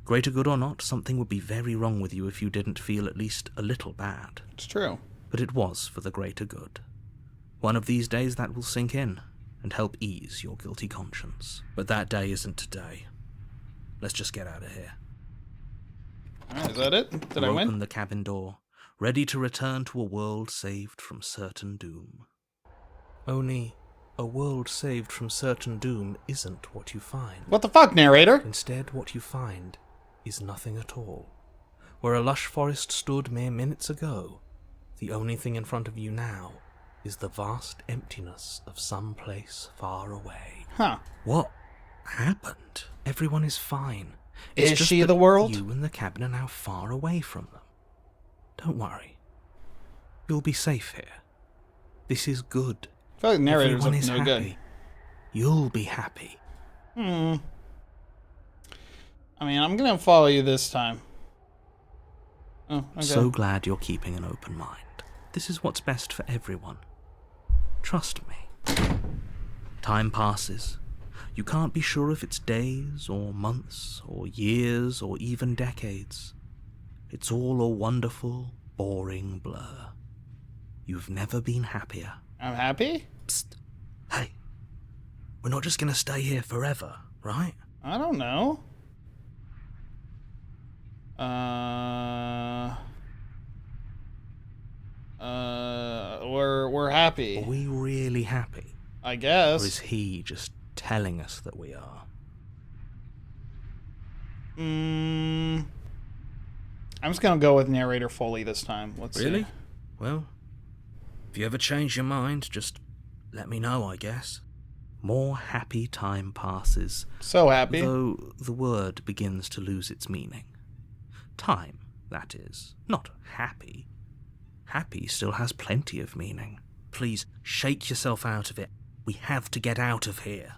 S2: Greater good or not, something would be very wrong with you if you didn't feel at least a little bad.
S1: It's true.
S2: But it was for the greater good. One of these days that will sink in and help ease your guilty conscience. But that day isn't today. Let's just get out of here.
S1: Alright, is that it? Did I
S2: You
S1: win?
S2: open the cabin door, ready to return to a world saved from certain doom. Only, a world saved from certain doom isn't what you find.
S1: What the fuck, narrator?
S2: Instead, what you find is nothing at all. Where a lush forest stood mere minutes ago, the only thing in front of you now is the vast emptiness of some place far away.
S1: Huh.
S2: What happened? Everyone is fine.
S1: Is
S2: just
S1: she
S2: that
S1: the world?
S2: You and the cabin are now far away from them. Don't worry. You'll be safe here. This is good.
S1: I feel like the narrator's
S2: Everyone
S1: up
S2: is
S1: no
S2: happy.
S1: good.
S2: You'll be happy.
S1: I mean, I'm gonna follow you this time. Oh, okay.
S2: So glad you're keeping an open mind. This is what's best for everyone. Trust me. Time passes. You can't be sure if it's days, or months, or years, or even decades. It's all a wonderful, boring blur. You've never been happier.
S1: I'm happy?
S2: Psst. Hey. We're not just gonna stay here forever, right?
S1: I don't know. We're happy.
S2: Are we really happy?
S1: I
S2: Or
S1: guess.
S2: is he just telling us that we are?
S1: I'm just gonna go with narrator fully this time. Let's
S2: Really?
S1: see.
S2: Well, if you ever change your mind, just let me know, I guess. More happy time passes,
S1: So happy.
S2: though the word begins to lose its meaning. Time, that is, not happy. Happy still has plenty of meaning. Please, shake yourself out of it. We have to get out of here.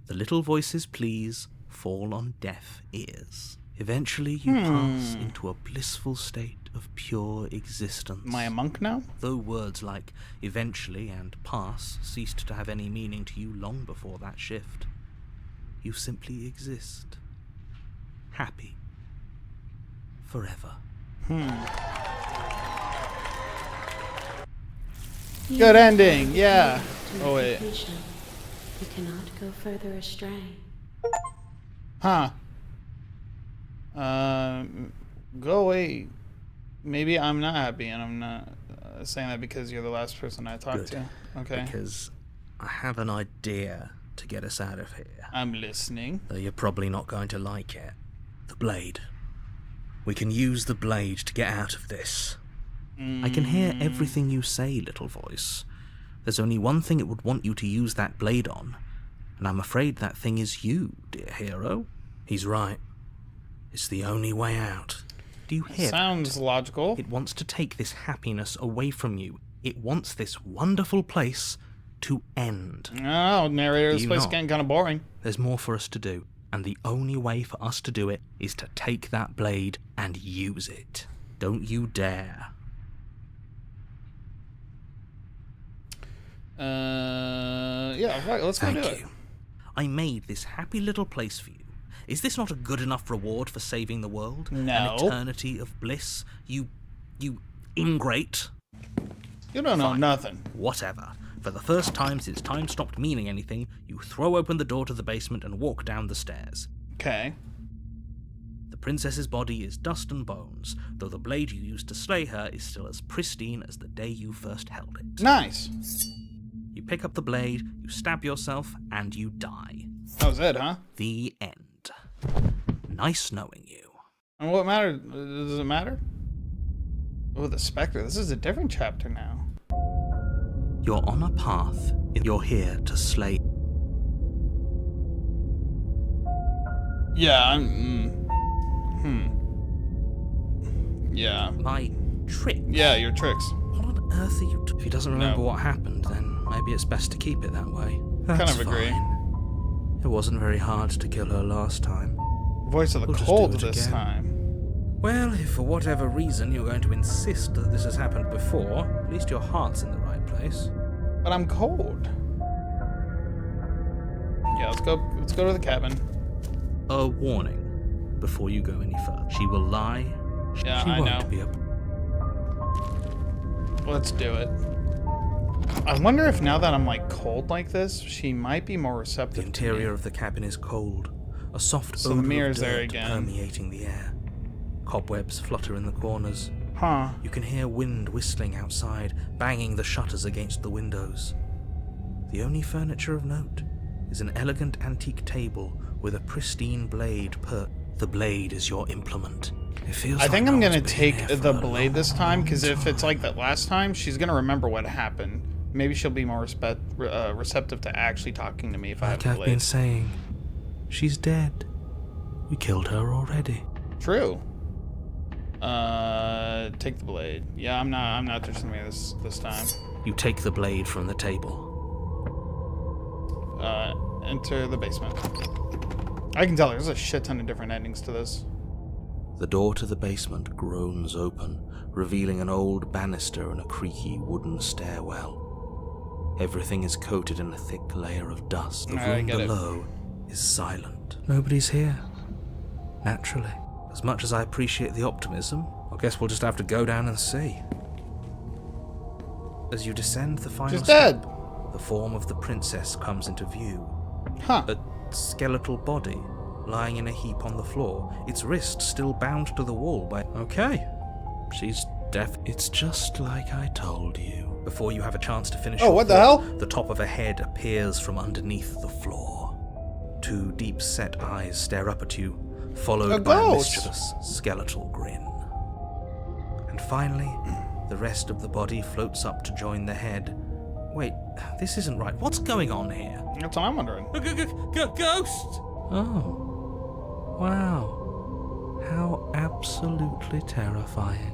S2: The little voices, please, fall on deaf ears. Eventually you pass into a blissful state of pure existence.
S1: Am I a monk now?
S2: Though words like eventually and pass ceased to have any meaning to you long before that shift, you simply exist. Happy. Forever.
S1: Good ending, yeah. Oh, wait.
S5: You cannot go further astray.
S1: Huh. Go away. Maybe I'm not happy, and I'm not saying that because you're the last person I talked
S2: Good.
S1: to. Okay.
S2: Because I have an idea to get us out of here.
S1: I'm listening.
S2: Though you're probably not going to like it. The blade. We can use the blade to get out of this. I can hear everything you say, little voice. There's only one thing it would want you to use that blade on, and I'm afraid that thing is you, dear hero. He's right. It's the only way out. Do you hear
S1: Sounds
S2: that?
S1: logical.
S2: It wants to take this happiness away from you. It wants this wonderful place to end.
S1: Oh, narrator, this
S2: Do you
S1: place is
S2: not?
S1: getting kind of boring.
S2: There's more for us to do, and the only way for us to do it is to take that blade and use it. Don't you dare.
S1: Yeah, right, let's go do
S2: Thank
S1: it.
S2: you. I made this happy little place for you. Is this not a good enough reward for saving the world?
S1: No.
S2: An eternity of bliss? You ingrate?
S1: You don't know
S2: Fine.
S1: nothing.
S2: Whatever. For the first time since time stopped meaning anything, you throw open the door to the basement and walk down the stairs.
S1: Okay.
S2: The princess's body is dust and bones, though the blade you used to slay her is still as pristine as the day you first held it.
S1: Nice.
S2: You pick up the blade, you stab yourself, and you die.
S1: That was it, huh?
S2: The end. Nice knowing you.
S1: And what matter? Does it matter? Oh, the Spectre. This is a different chapter now.
S2: You're on a path. You're here to slay.
S1: Yeah, Yeah.
S2: My trick.
S1: Yeah, your tricks.
S2: What on earth are you... If he doesn't remember
S1: No.
S2: what happened, then maybe it's best to keep it that way.
S1: Kind
S2: That's
S1: of agree.
S2: fine. It wasn't very hard to kill her last time.
S1: Voice of the
S2: We'll just
S1: cold
S2: do it
S1: this
S2: again.
S1: time.
S2: Well, if for whatever reason you're going to insist that this has happened before, at least your heart's in the right place.
S1: But I'm cold. Yeah, let's go to the cabin.
S2: A warning before you go any further. She will lie.
S1: Yeah,
S2: she
S1: I
S2: won't
S1: know.
S2: be a...
S1: Let's do it. I wonder if now that I'm like cold like this, she might be more receptive.
S2: The interior of the cabin is cold. A soft
S1: So the
S2: odor of
S1: mirror's there
S2: dirt
S1: again.
S2: permeating the air. Cobwebs flutter in the corners.
S1: Huh.
S2: You can hear wind whistling outside, banging the shutters against the windows. The only furniture of note is an elegant antique table with a pristine blade The blade is your implement. It feels
S1: I think
S2: like
S1: I'm
S2: no
S1: gonna
S2: one's been
S1: take
S2: here for
S1: the
S2: a
S1: blade this
S2: long,
S1: time, because if it's
S2: long
S1: like that last time, she's gonna remember what happened. Maybe she'll be more receptive to actually talking to me if I have
S2: Like
S1: the
S2: I've
S1: blade.
S2: been saying, she's dead. We killed her already.
S1: True. Take the blade. Yeah, I'm not touching me this time.
S2: You take the blade from the table.
S1: Enter the basement. I can tell there's a shit ton of different endings to this.
S2: The door to the basement groans open, revealing an old banister and a creaky wooden stairwell. Everything is coated in a thick layer of dust. The
S1: I
S2: room
S1: get it.
S2: below is silent. Nobody's here. Naturally. As much as I appreciate the optimism, I guess we'll just have to go down and see. As you descend the final
S1: She's
S2: step,
S1: dead.
S2: the form of the princess comes into view.
S1: Huh.
S2: A skeletal body lying in a heap on the floor, its wrist still bound to the wall by... Okay. She's deaf. It's just like I told you. Before you have a chance to finish
S1: Oh,
S2: your
S1: what the
S2: thought,
S1: hell?
S2: the top of a head appears from underneath the floor. Two deep-set eyes stare up at you, followed
S1: A
S2: by a
S1: ghost.
S2: mischievous skeletal grin. And finally, the rest of the body floats up to join the head. Wait, this isn't right. What's going on here?
S1: That's what I'm wondering.
S2: Ghost! Oh. Wow. How absolutely terrifying.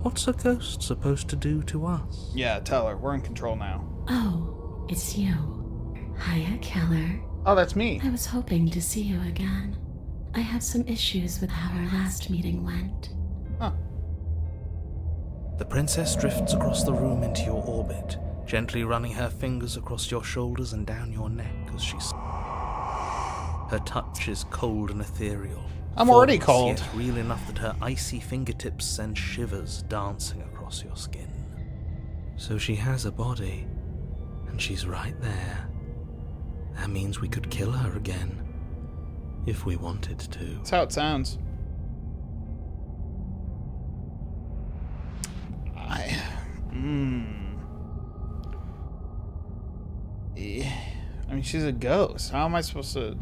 S2: What's a ghost supposed to do to us?
S1: Yeah, tell her. We're in control now.
S5: Oh, it's you. Hiya, Keller.
S1: Oh, that's me.
S5: I was hoping to see you again. I have some issues with how our last meeting went.
S1: Huh.
S2: The princess drifts across the room into your orbit, gently running her fingers across your shoulders and down your neck as she... Her touch is cold and ethereal.
S1: I'm already
S2: formless,
S1: cold.
S2: Yet real enough that her icy fingertips send shivers dancing across your skin. So she has a body, and she's right there. That means we could kill her again, if we wanted to.
S1: That's how it sounds. I mean, she's a ghost. How am I supposed to...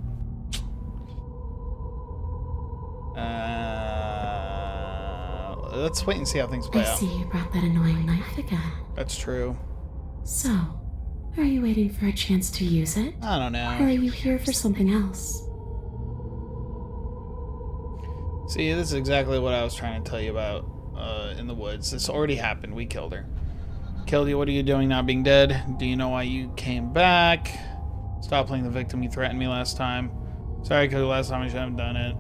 S1: let's wait and see how things play
S5: I
S1: out.
S5: see you brought that annoying knife again.
S1: That's true.
S5: So, are you waiting for a chance to use it?
S1: I don't
S5: Or are
S1: know.
S5: you here for something else?
S1: See, this is exactly what I was trying to tell you about in the woods. This already happened. We killed her. Killed you. What are you doing not being dead? Do you know why you came back? Stop playing the victim. You threatened me last time. Sorry, because last time I should have done it.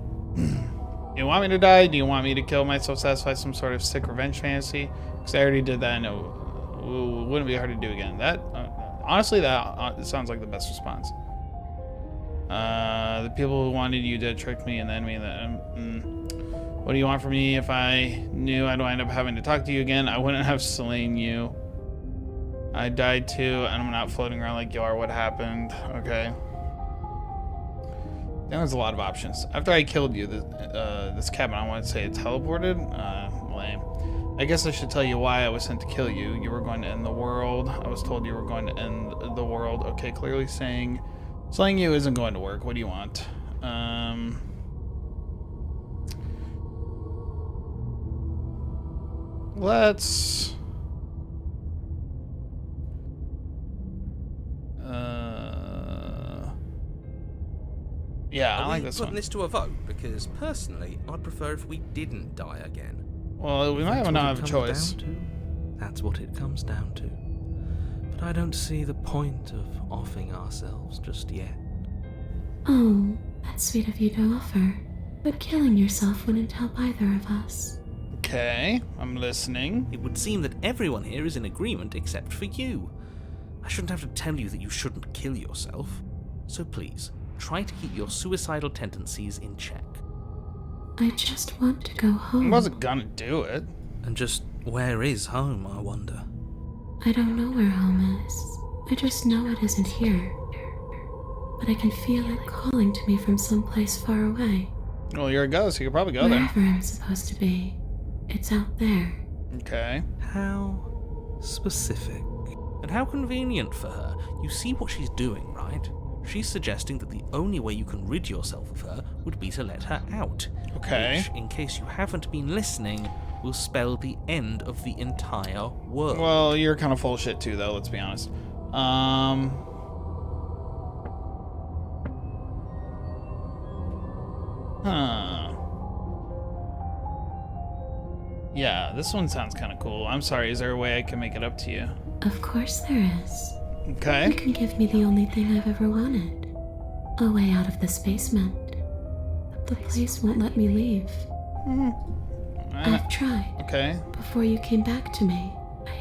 S1: You want me to die? Do you want me to kill myself, satisfy some sort of sick revenge fantasy? Because I already did that and it wouldn't be hard to do again. That, honestly, that sounds like the best response. The people who wanted you dead tricked me and then me. What do you want from me? If I knew I'd wind up having to talk to you again, I wouldn't have slain you. I died too, and I'm not floating around like you are. What happened? Okay. There was a lot of options. After I killed you, this cabin, I want to say it teleported? Lame. I guess I should tell you why I was sent to kill you. You were going to end the world. I was told you were going to end the world. Okay, clearly saying slaying you isn't going to work. What do you want? Let's... yeah, I like this one.
S2: Putting this to a vote because personally, I'd prefer if we didn't die again.
S1: Well, we might not have a choice.
S2: That's what it comes down to. But I don't see the point of offing ourselves just yet.
S5: Oh, that's sweet of you to offer. But killing yourself wouldn't help either of us.
S1: Okay, I'm listening.
S2: It would seem that everyone here is in agreement except for you. I shouldn't have to tell you that you shouldn't kill yourself. So please, try to keep your suicidal tendencies in check.
S5: I just want to go home.
S1: I wasn't gonna do it.
S2: And just where is home, I wonder?
S5: I don't know where home is. I just know it isn't here. But I can feel it calling to me from someplace far away.
S1: Well, you're a ghost, so you could probably go there.
S5: Wherever I'm supposed to be. It's out there.
S1: Okay.
S2: How specific. And how convenient for her. You see what she's doing, right? She's suggesting that the only way you can rid yourself of her would be to let her out.
S1: Okay.
S2: Which, in case you haven't been listening, will spell the end of the entire world.
S1: Well, you're kind of full of shit too, though, let's be honest. Yeah, this one sounds kind of cool. I'm sorry, is there a way I can make it up to you?
S5: Of course there is.
S1: Okay.
S5: You can give me the only thing I've ever wanted. A way out of this basement. The place won't let me leave. I've tried.
S1: Okay.
S5: Before you came back to me,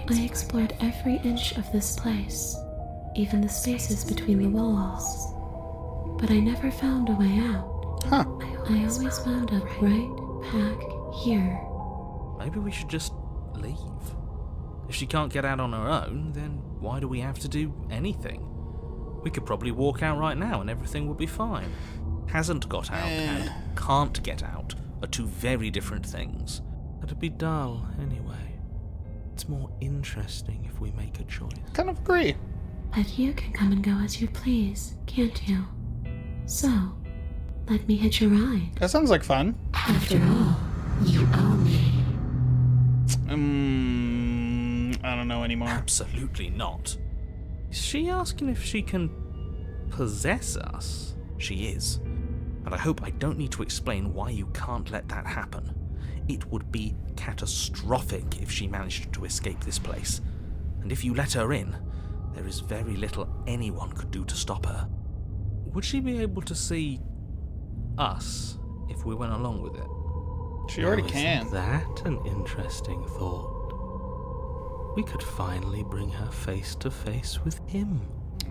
S5: I explored every inch of this place, even the spaces between the walls. But I never found a way out.
S1: Huh.
S5: I always wound up right back here.
S2: Maybe we should just leave. If she can't get out on her own, then why do we have to do anything? We could probably walk out right now and everything would be fine. Hasn't got out and can't get out are two very different things. It'd be dull anyway. It's more interesting if we make a choice.
S1: Kind of agree.
S5: But you can come and go as you please, can't you? So, let me hitch a ride.
S1: That sounds like fun.
S5: After all, you own me.
S1: I don't know anymore.
S2: Absolutely not. Is she asking if she can possess us? She is. And I hope I don't need to explain why you can't let that happen. It would be catastrophic if she managed to escape this place. And if you let her in, there is very little anyone could do to stop her. Would she be able to see us if we went along with it?
S1: She already
S2: Isn't
S1: can.
S2: that an interesting thought? We could finally bring her face to face with him.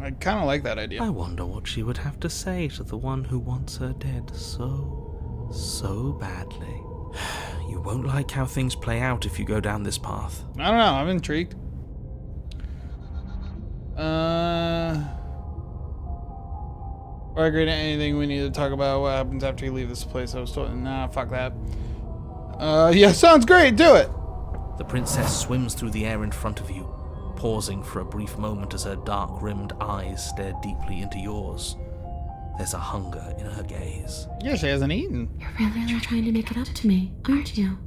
S1: I kind of like that idea.
S2: I wonder what she would have to say to the one who wants her dead so badly. You won't like how things play out if you go down this path.
S1: I don't know. I'm intrigued. Or agree to anything we need to talk about. What happens after you leave this place? I was told. Nah, fuck that. Yeah, sounds great. Do it.
S2: The princess swims through the air in front of you, pausing for a brief moment as her dark-rimmed eyes stare deeply into yours. There's a hunger in her gaze.
S1: Yeah, she hasn't eaten.
S5: You're really trying to make it up to me, aren't you?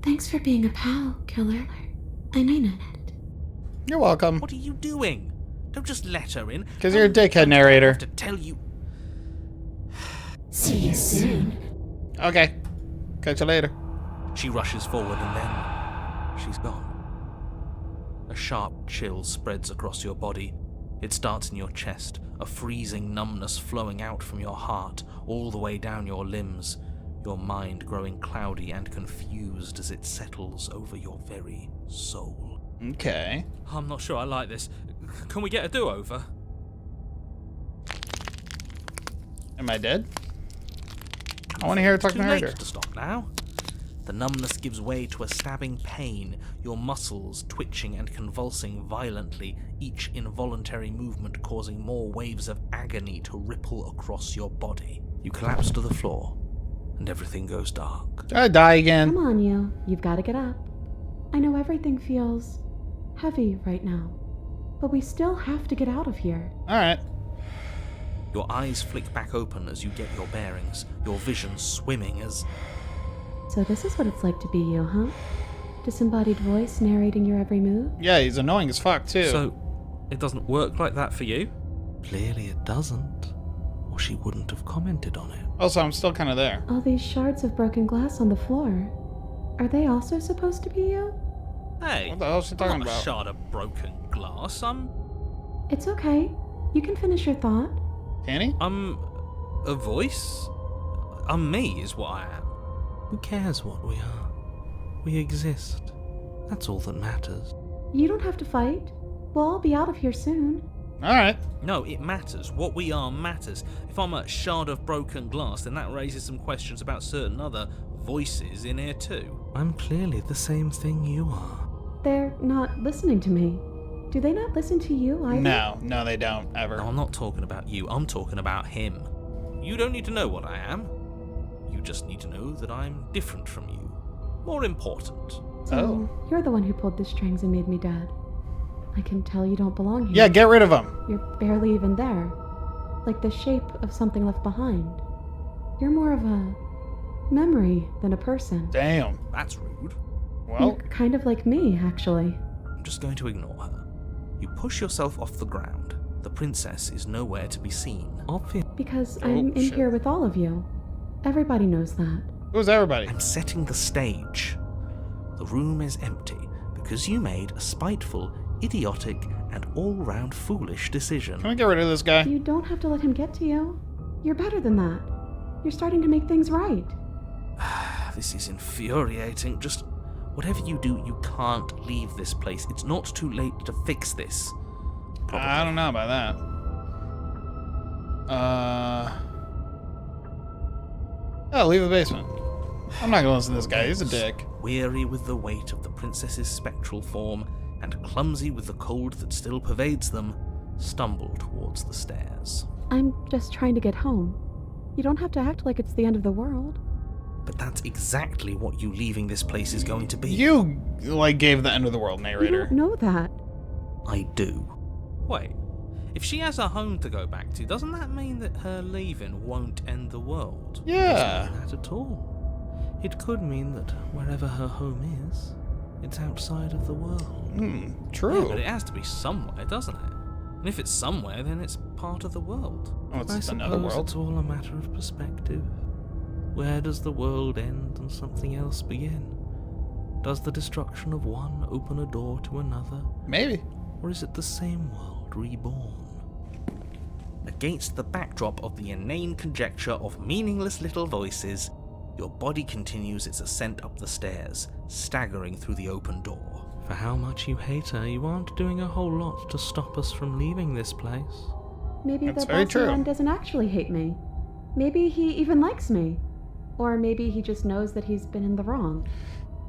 S5: Thanks for being a pal, killer. I mean it.
S1: You're welcome.
S2: What are you doing? Don't just let her in.
S1: Because you're a dickhead narrator.
S2: I have to tell you.
S5: See you soon.
S1: Okay. Catch you later.
S2: She rushes forward and then she's gone. A sharp chill spreads across your body. It starts in your chest, a freezing numbness flowing out from your heart all the way down your limbs, your mind growing cloudy and confused as it settles over your very soul.
S1: Okay.
S2: I'm not sure I like this. Can we get a do-over?
S1: Am I dead? I want to hear her talk to
S2: Too
S1: the
S2: late
S1: narrator.
S2: to stop now. The numbness gives way to a stabbing pain, your muscles twitching and convulsing violently, each involuntary movement causing more waves of agony to ripple across your body. You collapse to the floor, and everything goes dark.
S1: Did I die again?
S5: Come on, you. You've got to get up. I know everything feels heavy right now, but we still have to get out of here.
S1: Alright.
S2: Your eyes flick back open as you get your bearings, your vision swimming as...
S5: So this is what it's like to be you, huh? Disembodied voice narrating your every move?
S1: Yeah, he's annoying as fuck, too.
S2: So, it doesn't work like that for you?
S4: Clearly it doesn't, or she wouldn't have commented on it.
S1: Also, I'm still kind of there.
S5: All these shards of broken glass on the floor. Are they also supposed to be you?
S2: Hey,
S1: What the hell is she
S2: I'm
S1: talking
S2: not a
S1: about?
S2: shard of broken glass.
S5: It's okay. You can finish your thought.
S1: Can he?
S2: I'm a voice? I'm me is what I am.
S4: Who cares what we are? We exist. That's all that matters.
S5: You don't have to fight. We'll all be out of here soon.
S1: Alright.
S2: No, it matters. What we are matters. If I'm a shard of broken glass, then that raises some questions about certain other voices in here too.
S4: I'm clearly the same thing you are.
S5: They're not listening to me. Do they not listen to you either?
S1: No, they don't, ever.
S2: No, I'm not talking about you. I'm talking about him. You don't need to know what I am. You just need to know that I'm different from you. More important.
S5: So, you're the one who pulled the strings and made me dead. I can tell you don't belong here.
S1: Yeah, get rid of him.
S5: You're barely even there. Like the shape of something left behind. You're more of a memory than a person.
S1: Damn.
S2: That's rude.
S1: Well,
S5: You're kind of like me, actually.
S2: I'm just going to ignore her. You push yourself off the ground. The princess is nowhere to be seen.
S4: Obvious.
S5: Because
S1: Oh,
S5: I'm in
S1: shit.
S5: here with all of you. Everybody knows that.
S1: who's everybody?
S2: I'm setting the stage. The room is empty because you made a spiteful, idiotic, and all-round foolish decision.
S1: Can we get rid of this guy?
S5: You don't have to let him get to you. You're better than that. You're starting to make things right.
S2: This is infuriating. Just whatever you do, you can't leave this place. It's not too late to fix this. Probably.
S1: I don't know about that. Oh, leave the basement. I'm not gonna listen to this guy. He's a dick.
S2: Weary with the weight of the princess's spectral form, and clumsy with the cold that still pervades them, stumble towards the stairs.
S5: I'm just trying to get home. You don't have to act like it's the end of the world.
S2: But that's exactly what you leaving this place is going to be.
S1: You, like, gave the end of the world
S5: You
S1: narrator.
S5: don't know that.
S2: I do. Wait, if she has a home to go back to, doesn't that mean that her leaving won't end the world?
S1: Yeah.
S4: Not at all. It could mean that wherever her home is, it's outside of the world.
S2: Yeah,
S1: True.
S2: but it has to be somewhere, doesn't it? And if it's somewhere, then it's part of the world.
S1: Oh, it's
S4: I
S1: another
S4: suppose
S1: world.
S4: it's all a matter of perspective. Where does the world end and something else begin? Does the destruction of one open a door to another?
S1: Maybe.
S4: Or is it the same world reborn?
S2: Against the backdrop of the inane conjecture of meaningless little voices, your body continues its ascent up the stairs, staggering through the open door.
S4: For how much you hate her, you aren't doing a whole lot to stop us from leaving this place.
S5: Maybe
S1: That's
S5: the
S1: very
S5: bossy
S1: true.
S5: one doesn't actually hate me. Maybe he even likes me. Or maybe he just knows that he's been in the wrong.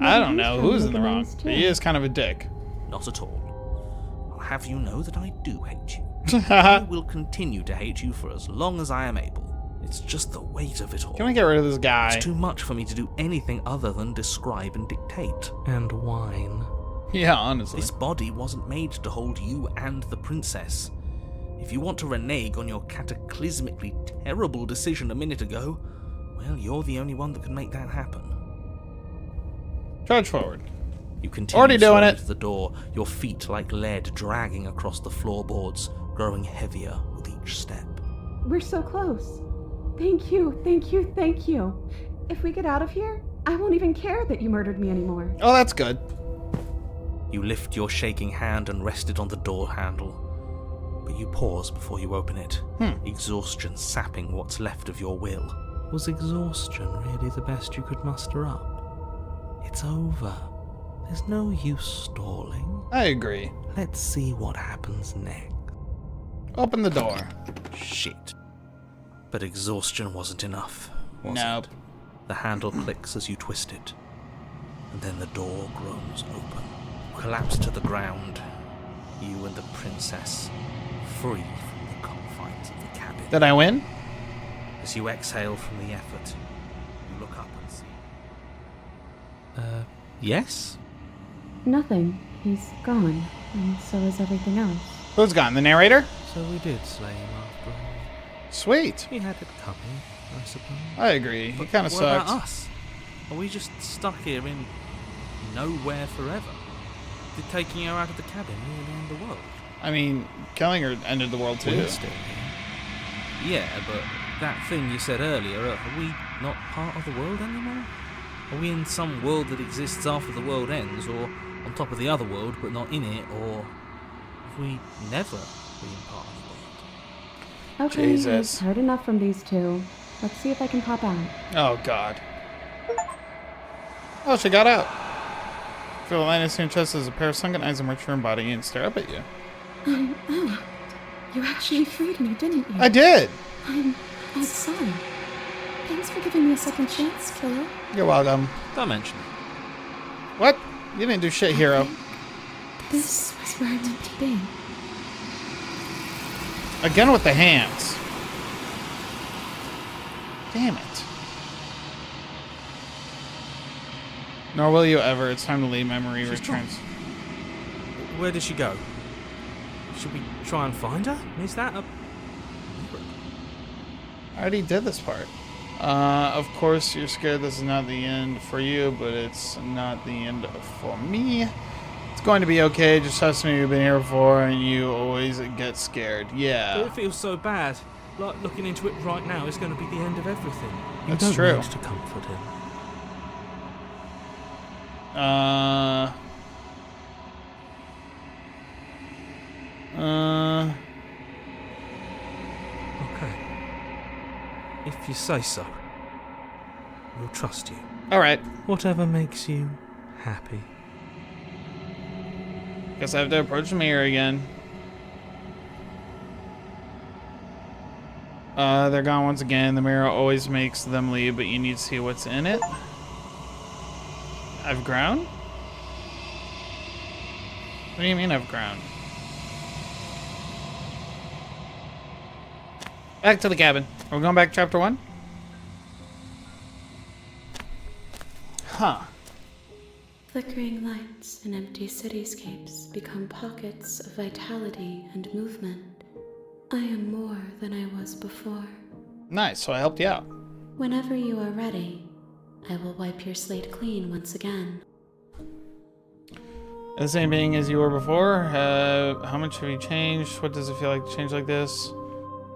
S1: I
S5: Maybe
S1: don't
S5: he's
S1: know
S5: trying to
S1: who's in
S5: make
S1: the wrong.
S5: amends,
S1: But
S5: too.
S1: he is kind of a dick.
S2: Not at all. I'll have you know that I do hate you. I will continue to hate you for as long as I am able. It's just the weight of it all.
S1: Can we get rid of this guy?
S2: It's too much for me to do anything other than describe and dictate.
S4: And whine.
S1: Yeah, honestly.
S2: This body wasn't made to hold you and the princess. If you want to renege on your cataclysmically terrible decision a minute ago, well, you're the only one that can make that happen.
S1: Trudge forward.
S2: You continue
S1: Already doing
S2: slowly
S1: it.
S2: to the door, your feet like lead dragging across the floorboards, growing heavier with each step.
S5: We're so close. Thank you, thank you, thank you. If we get out of here,
S3: I won't even care that you murdered me anymore.
S1: Oh, that's good.
S2: You lift your shaking hand and rest it on the door handle, but you pause before you open it, exhaustion sapping what's left of your will.
S4: Was exhaustion really the best you could muster up? It's over. There's no use stalling.
S1: I agree.
S2: Let's see what happens next.
S1: Open the door.
S2: Shit. But exhaustion wasn't enough, was
S1: Nope.
S2: it? The handle clicks as you twist it, and then the door groans open. You collapse to the ground, you and the princess, free from the confines of the cabin.
S1: Did I win?
S2: As you exhale from the effort, you look up and see...
S4: Yes?
S3: Nothing. He's gone, and so is everything else.
S1: Who's gone? The narrator?
S4: So we did slay him after all.
S1: Sweet.
S4: He had it coming, I suppose.
S1: I agree. He
S4: But
S1: kind of
S4: what about
S1: sucked.
S4: us? Are we just stuck here in nowhere forever? Did taking her out of the cabin really end the world?
S1: I mean, killing her ended the world too.
S4: We're still here. Yeah, but that thing you said earlier, are we not part of the world anymore? Are we in some world that exists after the world ends, or on top of the other world but not in it, or have we never been part of the world?
S3: Okay,
S1: Jesus.
S3: I've heard enough from these two. Let's see if I can pop out.
S1: Oh, God. Oh, she got out. Feel the lightness in your chest as a pair of sunken eyes emerge from her body and stare up at you.
S3: You actually freed me, didn't you?
S1: I did.
S3: I'm sorry. Thanks for giving me a second chance, killer.
S1: You're welcome.
S4: Don't mention it.
S1: What? You didn't do shit, hero.
S3: This was where I meant to be.
S1: Again with the hands. Damn it. Nor will you ever. It's time to leave. Memory
S4: She's
S1: returns.
S4: Where did she go? Should we try and find her? Is that a...
S1: I already did this part. Of course, you're scared this is not the end for you, but it's not the end for me. It's going to be okay. Just trust me, you've been here before, and you always get scared. Yeah,
S4: It feels so bad. Like, looking into it right now is going to be the end of everything.
S1: That's
S4: you don't
S1: true.
S4: need to comfort him. Okay. If you say so, we'll trust you.
S1: All right.
S4: Whatever makes you happy.
S1: Guess I have to approach the mirror again. They're gone once again. The mirror always makes them leave, but you need to see what's in it. I've ground? What do you mean I've ground? Back to the cabin. Are we going back to chapter 1? Huh.
S5: Flickering lights and empty cityscapes become pockets of vitality and movement. I am more than I was before.
S1: Nice, so I helped you out.
S5: Whenever you are ready, I will wipe your slate clean once again.
S1: The same being as you were before. How much have you changed? What does it feel like to change like this?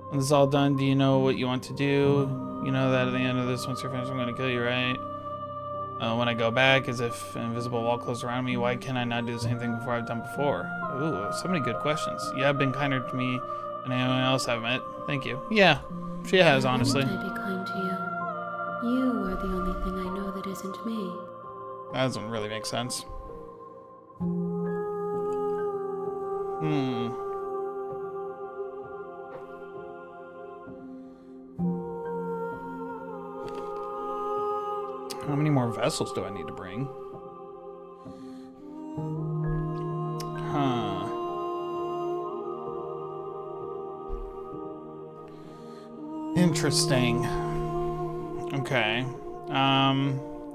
S1: When this is all done, do you know what you want to do? You know that at the end of this, once you're finished, I'm going to kill you, right? When I go back, as if an invisible wall closed around me, why can I not do the same thing before I've done before? Ooh, so many good questions. You have been kinder to me than anyone else I've met. Thank you. Yeah, she has, honestly.
S5: Why wouldn't I be kind to you? You are the only thing I know that isn't me.
S1: That doesn't really make sense. How many more vessels do I need to bring? Huh. Interesting. Okay.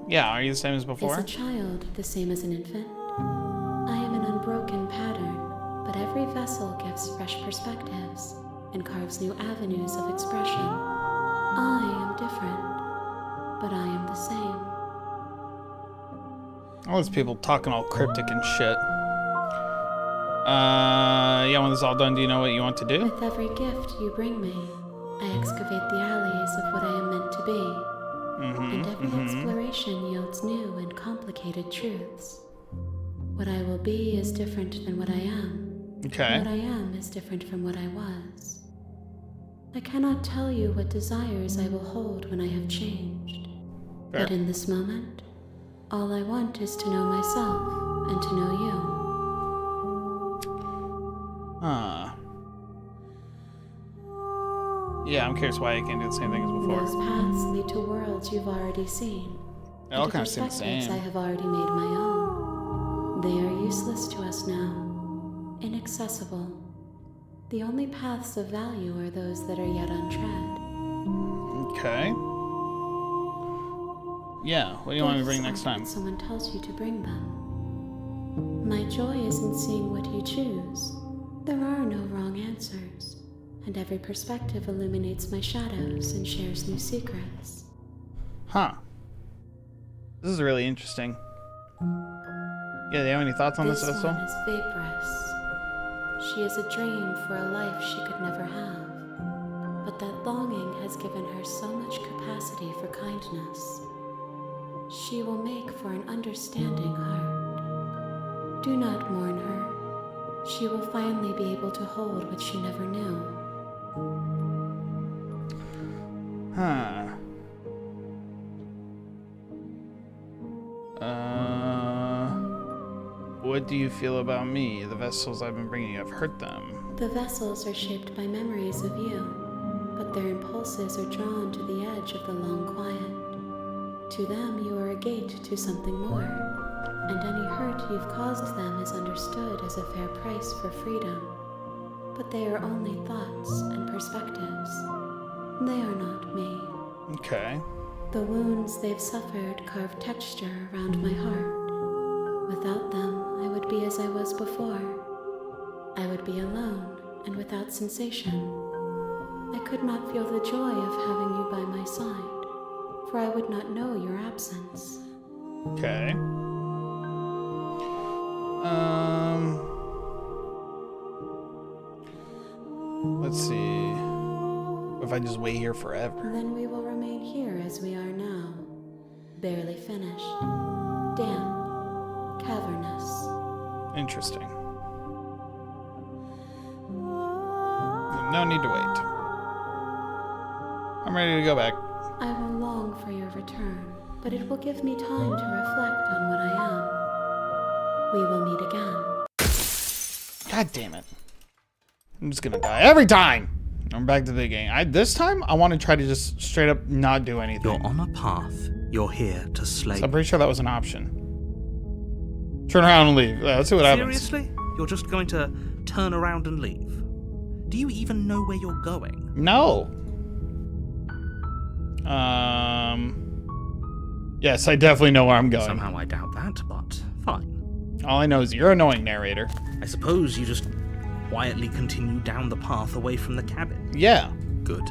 S1: Yeah, are you the same as before?
S5: Is a child the same as an infant? I am an unbroken pattern, but every vessel gives fresh perspectives and carves new avenues of expression. I am different, but I am the same.
S1: All these people talking all cryptic and shit. Yeah, when this is all done, do you know what you want to do?
S5: With every gift you bring me, I excavate the alleys of what I am meant to be. And every exploration Repetition yields new and complicated truths. What I will be is different than what I am.
S1: Okay.
S5: What I am is different from what I was. I cannot tell you what desires I will hold when I have changed.
S1: Fair.
S5: But in this moment, all I want is to know myself and to know you.
S1: Yeah, I'm curious why I can't do the same thing as before.
S5: Those paths lead to worlds you've already seen.
S1: They all
S5: and to
S1: kind of seem the
S5: perspectives
S1: same.
S5: I have already made my own. They are useless to us now, inaccessible. The only paths of value are those that are yet untread.
S1: Okay. Yeah, what do you want me to bring next
S5: Gifts are
S1: time?
S5: what someone tells you to bring them. My joy is in seeing what you choose. There are no wrong answers, and every perspective illuminates my shadows and shares new secrets.
S1: Huh. This is really interesting. Yeah, do you have any thoughts on this
S5: This
S1: vessel?
S5: one is vaporous. She is a dream for a life she could never have, but that longing has given her so much capacity for kindness. She will make for an understanding heart. Do not mourn her. She will finally be able to hold what she never knew.
S1: Huh. What do you feel about me? The vessels I've been bringing, I've hurt them.
S5: The vessels are shaped by memories of you, but their impulses are drawn to the edge of the long quiet. To them, you are a gate to something more, and any hurt you've caused them is understood as a fair price for freedom. But they are only thoughts and perspectives. They are not me.
S1: Okay.
S5: The wounds they've suffered carve texture around my heart. Without them, I would be as I was before. I would be alone and without sensation. I could not feel the joy of having you by my side, for I would not know your absence.
S1: Okay. Let's see. What if I just wait here forever?
S5: Then we will remain here as we are now, barely finished, damp, cavernous.
S1: Interesting. No need to wait. I'm ready to go back.
S5: I will long for your return, but it will give me time to reflect on what I am. We will meet again.
S1: God damn it. I'm just gonna die every time. I'm back to the game. This time, I want to try to just straight up not do anything.
S2: You're on a path. You're here to slay.
S1: So I'm pretty sure that was an option. Turn around and leave. Let's see what happens.
S2: Seriously? You're just going to turn around and leave? Do you even know where you're going?
S1: No. Yes, I definitely know where I'm going.
S2: Somehow I doubt that, but fine.
S1: All I know is you're annoying, narrator.
S2: I suppose you just quietly continue down the path away from the cabin.
S1: Yeah.
S2: Good.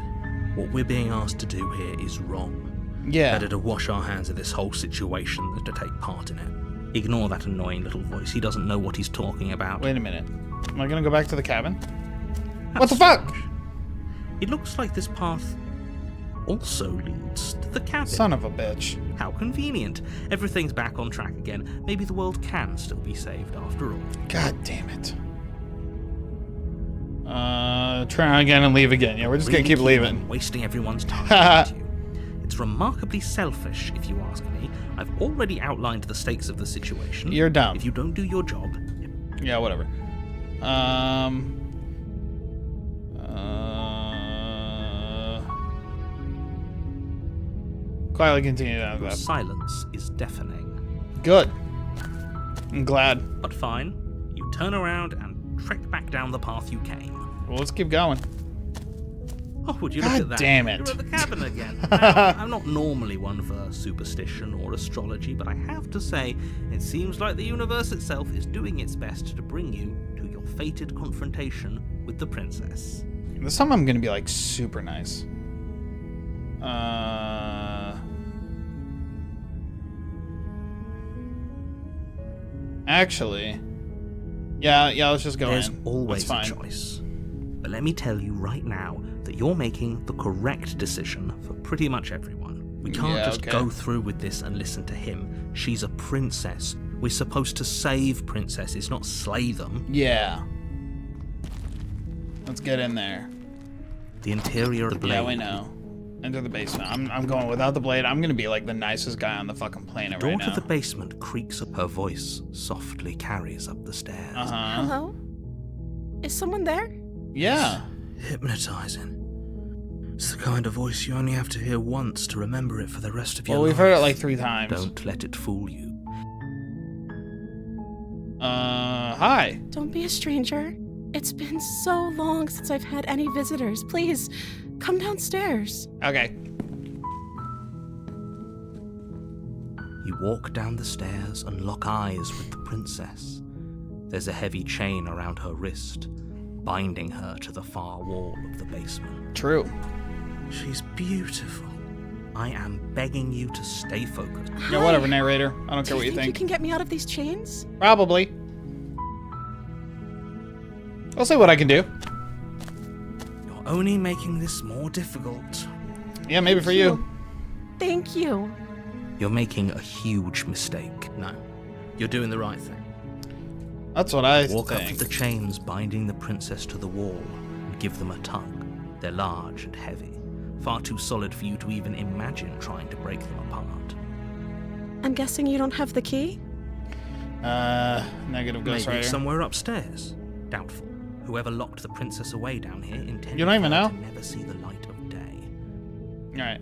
S2: What we're being asked to do here is wrong.
S1: Yeah.
S2: Better to wash our hands of this whole situation than to take part in it. Ignore that annoying little voice. He doesn't know what he's talking about.
S1: Wait a minute. Am I gonna go back to the cabin? What the fuck?
S2: It looks like this path also leads to the cabin.
S1: Son of a bitch.
S2: How convenient. Everything's back on track again. Maybe the world can still be saved after all.
S1: God damn it. Try again and leave again. Yeah, we're just gonna keep
S2: keen
S1: leaving.
S2: on wasting everyone's time, aren't you? It's remarkably selfish, if you ask me. I've already outlined the stakes of the situation.
S1: You're dumb.
S2: If you don't do your job...
S1: Yeah, whatever. Quietly continue down
S2: Your
S1: that.
S2: silence is deafening.
S1: Good. I'm glad.
S2: But fine. You turn around and trek back down the path you came.
S1: Well, let's keep going.
S2: Oh, would you
S1: God
S2: look at that?
S1: damn it.
S2: You're at the cabin again. Now, I'm not normally one for superstition or astrology, but I have to say, it seems like the universe itself is doing its best to bring you to your fated confrontation with the princess.
S1: This time I'm gonna be like super nice. Actually, yeah, let's just go
S2: There's
S1: in.
S2: always
S1: That's
S2: a
S1: fine.
S2: choice. But let me tell you right now that you're making the correct decision for pretty much everyone. We can't
S1: Yeah,
S2: just
S1: okay.
S2: go through with this and listen to him. She's a princess. We're supposed to save princesses, not slay them.
S1: Yeah. Let's get in there.
S2: The interior of the blade.
S1: Yeah, we know. Enter the basement. I'm going without the blade. I'm gonna be like the nicest guy on the fucking planet
S2: The door
S1: right
S2: to
S1: now.
S2: the basement creaks up. Her voice softly carries up the stairs.
S3: Hello? Is someone there?
S1: Yeah.
S2: Hypnotizing. It's the kind of voice you only have to hear once to remember it for the rest of your
S1: Well,
S2: life.
S1: we've heard it like 3 times.
S2: Don't let it fool you.
S1: Hi.
S3: Don't be a stranger. It's been so long since I've had any visitors. Please, come downstairs.
S1: Okay.
S2: You walk down the stairs and lock eyes with the princess. There's a heavy chain around her wrist, binding her to the far wall of the basement.
S1: True.
S2: She's beautiful. I am begging you to stay focused.
S1: Yeah, whatever, narrator. I don't
S3: Do
S1: care what you
S3: you
S1: think.
S3: you can get me out of these chains?
S1: Probably. I'll see what I can do.
S2: You're only making this more difficult.
S1: Yeah, maybe for you.
S3: Thank you.
S2: You're making a huge mistake. No, you're doing the right thing.
S1: That's what I
S2: Walk up to
S1: think.
S2: the chains binding the princess to the wall and give them a tug. They're large and heavy, far too solid for you to even imagine trying to break them apart.
S3: I'm guessing you don't have the key?
S1: Negative Ghost
S2: Maybe
S1: Rider.
S2: somewhere upstairs. Doubtful. Whoever locked the princess away down here intended
S1: You don't even
S2: her
S1: know?
S2: to never see the light of day.
S1: Alright.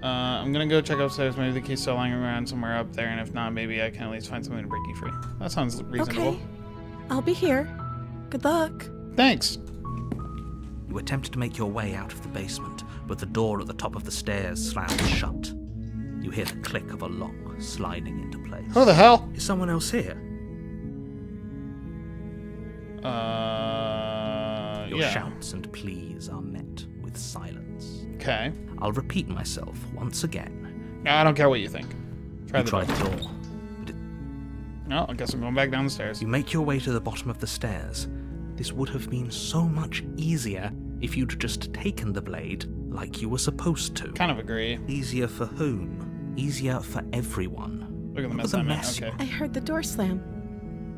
S1: I'm gonna go check upstairs. Maybe the key's still lying around somewhere up there, and if not, maybe I can at least find something to break you free. That sounds reasonable.
S3: Okay. I'll be here. Good luck.
S1: Thanks.
S2: You attempt to make your way out of the basement, but the door at the top of the stairs slams shut. You hear the click of a lock sliding into place.
S1: Who the hell?
S2: Is someone else here? Your
S1: Yeah.
S2: shouts and pleas are met with silence.
S1: Okay.
S2: I'll repeat myself once again.
S1: I don't care what you think. Try
S2: You
S1: the
S2: try
S1: door.
S2: the door.
S1: No, I guess I'm going back down the stairs.
S2: You make your way to the bottom of the stairs. This would have been so much easier if you'd just taken the blade like you were supposed to.
S1: Kind of agree.
S2: Easier for whom? Easier for everyone.
S1: Look at the
S2: Look
S1: mess
S2: at the
S1: I'm in.
S2: mess
S1: Okay.
S3: I heard the door slam.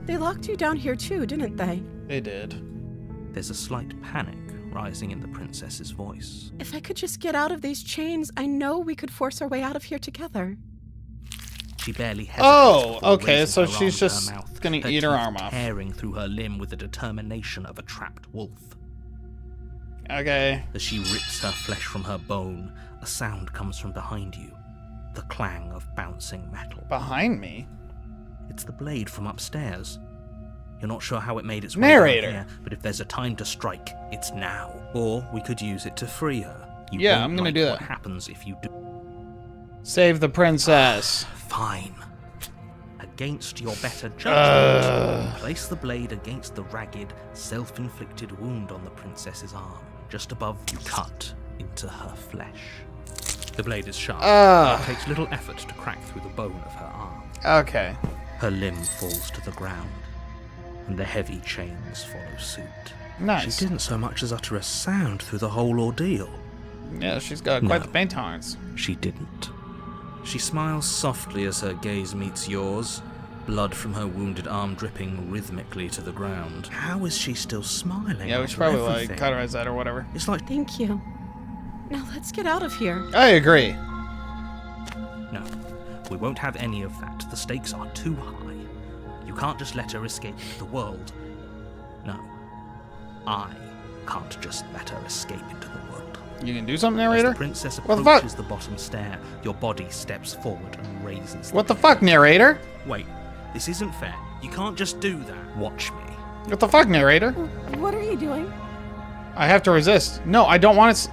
S3: They locked you down here too, didn't they?
S1: They did.
S2: There's a slight panic rising in the princess's voice.
S3: If I could just get out of these chains, I know we could force our way out of here together.
S2: She barely hesitates.
S1: Oh,
S2: before
S1: okay,
S2: raising
S1: so
S2: her
S1: she's
S2: arm to
S1: just
S2: her mouth,
S1: gonna eat her
S2: teeth
S1: arm off.
S2: tearing through her limb with the determination of a trapped wolf.
S1: Okay.
S2: As she rips her flesh from her bone, a sound comes from behind you. The clang of bouncing metal.
S1: Behind me?
S2: It's the blade from upstairs. You're not sure how it made its way
S1: Narrator.
S2: down here, but if there's a time to strike, it's now. Or we could use it to free her. You
S1: Yeah,
S2: won't
S1: I'm gonna
S2: like
S1: do
S2: what
S1: that.
S2: happens if you do.
S1: Save the princess.
S2: Fine. Against your better judgment, place the blade against the ragged, self-inflicted wound on the princess's arm. Just above, you cut into her flesh. The blade is sharp. It takes little effort to crack through the bone of her arm.
S1: Okay.
S2: Her limb falls to the ground, and the heavy chains follow suit.
S1: Nice.
S2: She didn't so much as utter a sound through the whole ordeal.
S1: Yeah, she's got quite
S2: No.
S1: the pain tolerance.
S2: She didn't. She smiles softly as her gaze meets yours, blood from her wounded arm dripping rhythmically to the ground. How is she still smiling?
S1: Yeah, we should
S2: after
S1: probably like
S2: everything?
S1: cauterize that or whatever.
S2: It's like,
S3: Thank you. Now let's get out of here.
S1: I agree.
S2: no, we won't have any of that. The stakes are too high. You can't just let her escape into the world. No, I can't just let her escape into the world.
S1: You can do something,
S2: As
S1: narrator?
S2: the princess
S1: What the fuck?
S2: approaches the bottom stair, your body steps forward and raises.
S1: What the fuck, narrator?
S2: Wait, this isn't fair. You can't just do that. Watch me.
S1: What the fuck, narrator?
S3: What are you doing?
S1: I have to resist. No, I don't want to.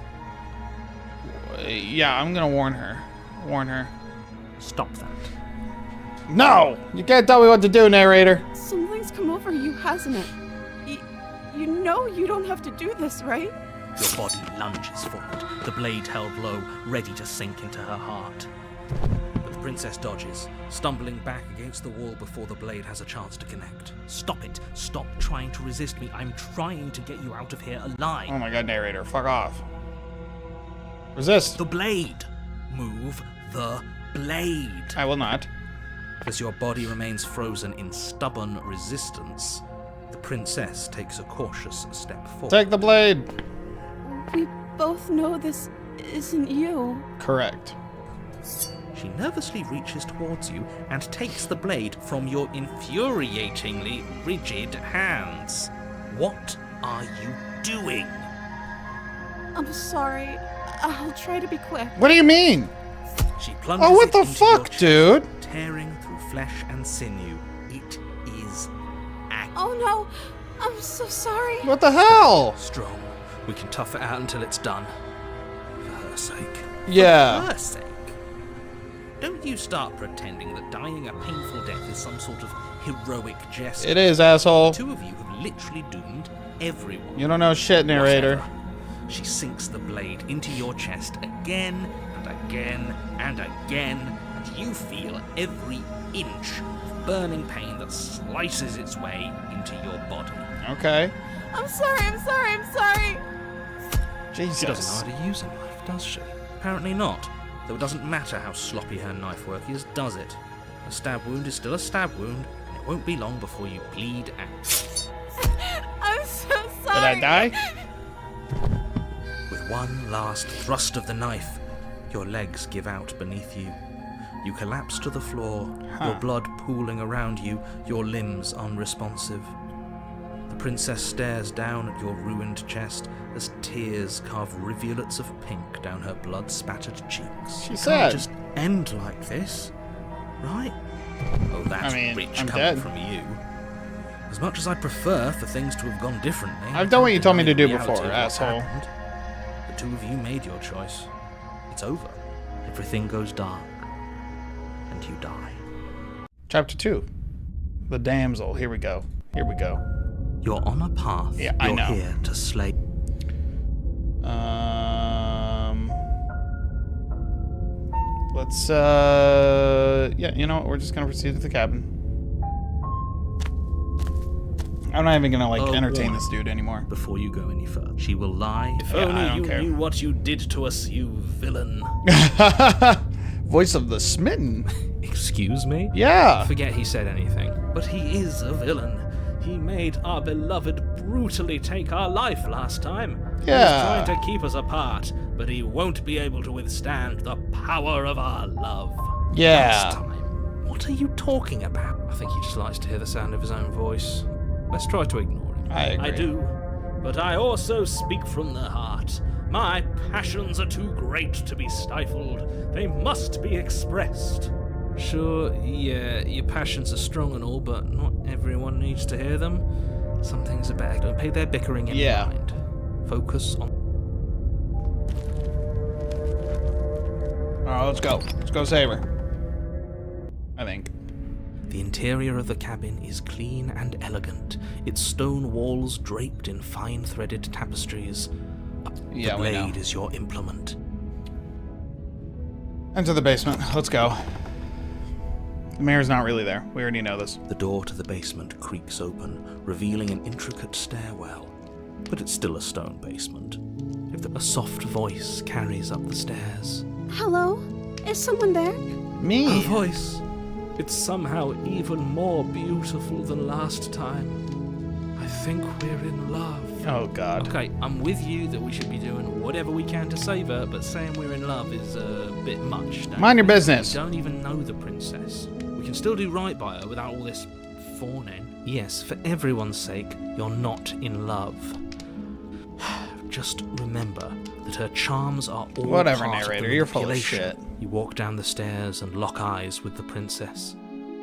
S1: Yeah, I'm gonna warn her. Warn her.
S2: Stop that.
S1: No! You can't tell me what to do, narrator.
S3: Something's come over you, hasn't it? You know you don't have to do this, right?
S2: Your body lunges forward, the blade held low, ready to sink into her heart. But the princess dodges, stumbling back against the wall before the blade has a chance to connect. Stop it. Stop trying to resist me. I'm trying to get you out of here alive.
S1: Oh my god, narrator, fuck off. Resist.
S2: The blade! move the blade.
S1: I will not.
S2: As your body remains frozen in stubborn resistance, the princess takes a cautious step forward.
S1: Take the blade.
S3: We both know this isn't you.
S1: Correct.
S2: She nervously reaches towards you and takes the blade from your infuriatingly rigid hands. What are you doing?
S3: I'm sorry. I'll try to be quick.
S1: What do you mean?
S2: She plunges
S1: Oh, what
S2: it
S1: the
S2: into your
S1: fuck,
S2: chest,
S1: dude?
S2: tearing through flesh and sinew. It is
S3: Oh no, I'm so sorry.
S1: What the hell?
S2: strong. We can tough it out until it's done. For her sake.
S1: Yeah.
S2: For her sake. Don't you start pretending that dying a painful death is some sort of heroic gesture.
S1: It is, asshole.
S2: The two of you have literally doomed everyone.
S1: You don't know shit, narrator.
S2: Whatever. She sinks the blade into your chest again and again and again, and you feel every inch of burning pain that slices its way into your body.
S1: Okay.
S3: I'm sorry.
S1: Jesus.
S2: She doesn't know how to use a knife, does she? Apparently not. Though it doesn't matter how sloppy her knife work is, does it? A stab wound is still a stab wound, and it won't be long before you bleed out.
S3: I'm so
S1: Did
S3: sorry.
S1: I die?
S2: With one last thrust of the knife, your legs give out beneath you. You collapse to the floor, your blood pooling around you, your limbs unresponsive. The princess stares down at your ruined chest as tears carve rivulets of pink down her blood-spattered cheeks.
S1: She
S2: It
S1: said.
S2: can't just end like this, right? Oh, that's
S1: I mean,
S2: rich
S1: I'm
S2: coming
S1: dead.
S2: from you. As much as I'd prefer for things to have gone differently,
S1: I've done what you told me to do
S2: reality
S1: before,
S2: of what's
S1: asshole.
S2: happened. The two of you made your choice. It's over. Everything goes dark, and you die.
S1: Chapter 2. The damsel. Here we go.
S2: You're on a path.
S1: Yeah, I
S2: You're
S1: know.
S2: here to slay.
S1: Let's, yeah, you know what? We're just gonna proceed to the cabin. I'm not even gonna, like,
S2: Oh,
S1: entertain
S2: boy.
S1: this dude anymore.
S2: Before you go any further, she will lie. If
S1: Yeah, I
S2: only
S1: don't
S2: you
S1: care.
S2: knew what you did to us, you villain.
S1: Voice of the smitten.
S2: Excuse me?
S1: Yeah.
S4: Forget he said anything.
S2: But he is a villain. He made our beloved brutally take our life last time.
S1: Yeah.
S2: He's trying to keep us apart, but he won't be able to withstand the power of our love. Last
S1: Yeah.
S2: time. What are you talking about?
S4: I think he just likes to hear the sound of his own voice. Let's try to ignore him.
S1: I agree.
S2: I do, but I also speak from the heart. My passions are too great to be stifled. They must be expressed.
S4: Sure, yeah, your passions are strong and all, but not everyone needs to hear them. Some things are better. Don't pay their bickering any
S1: Yeah.
S4: mind. Focus on...
S1: Alright, let's go. Let's go save her. I think.
S2: The interior of the cabin is clean and elegant, its stone walls draped in fine-threaded tapestries.
S1: Yeah,
S2: the
S1: we know.
S2: blade is your implement.
S1: Enter the basement. Let's go. The mayor's not really there. We already know this.
S2: The door to the basement creaks open, revealing an intricate stairwell. But it's still a stone basement. A soft voice carries up the stairs.
S3: Hello? Is someone there?
S2: Her
S1: Me.
S2: voice. It's somehow even more beautiful than last time. I think we're in love.
S1: Oh, God.
S4: Okay, I'm with you that we should be doing whatever we can to save her, but saying we're in love is a bit much. don't
S1: Mind your
S4: you think?
S1: business.
S4: We don't even know the princess. We can still do right by her without all this fawning.
S2: Yes, for everyone's sake, you're not in love. Just remember that her charms are all
S1: Whatever,
S2: part of
S1: narrator,
S2: the
S1: you're full of
S2: manipulation.
S1: shit.
S2: You walk down the stairs and lock eyes with the princess.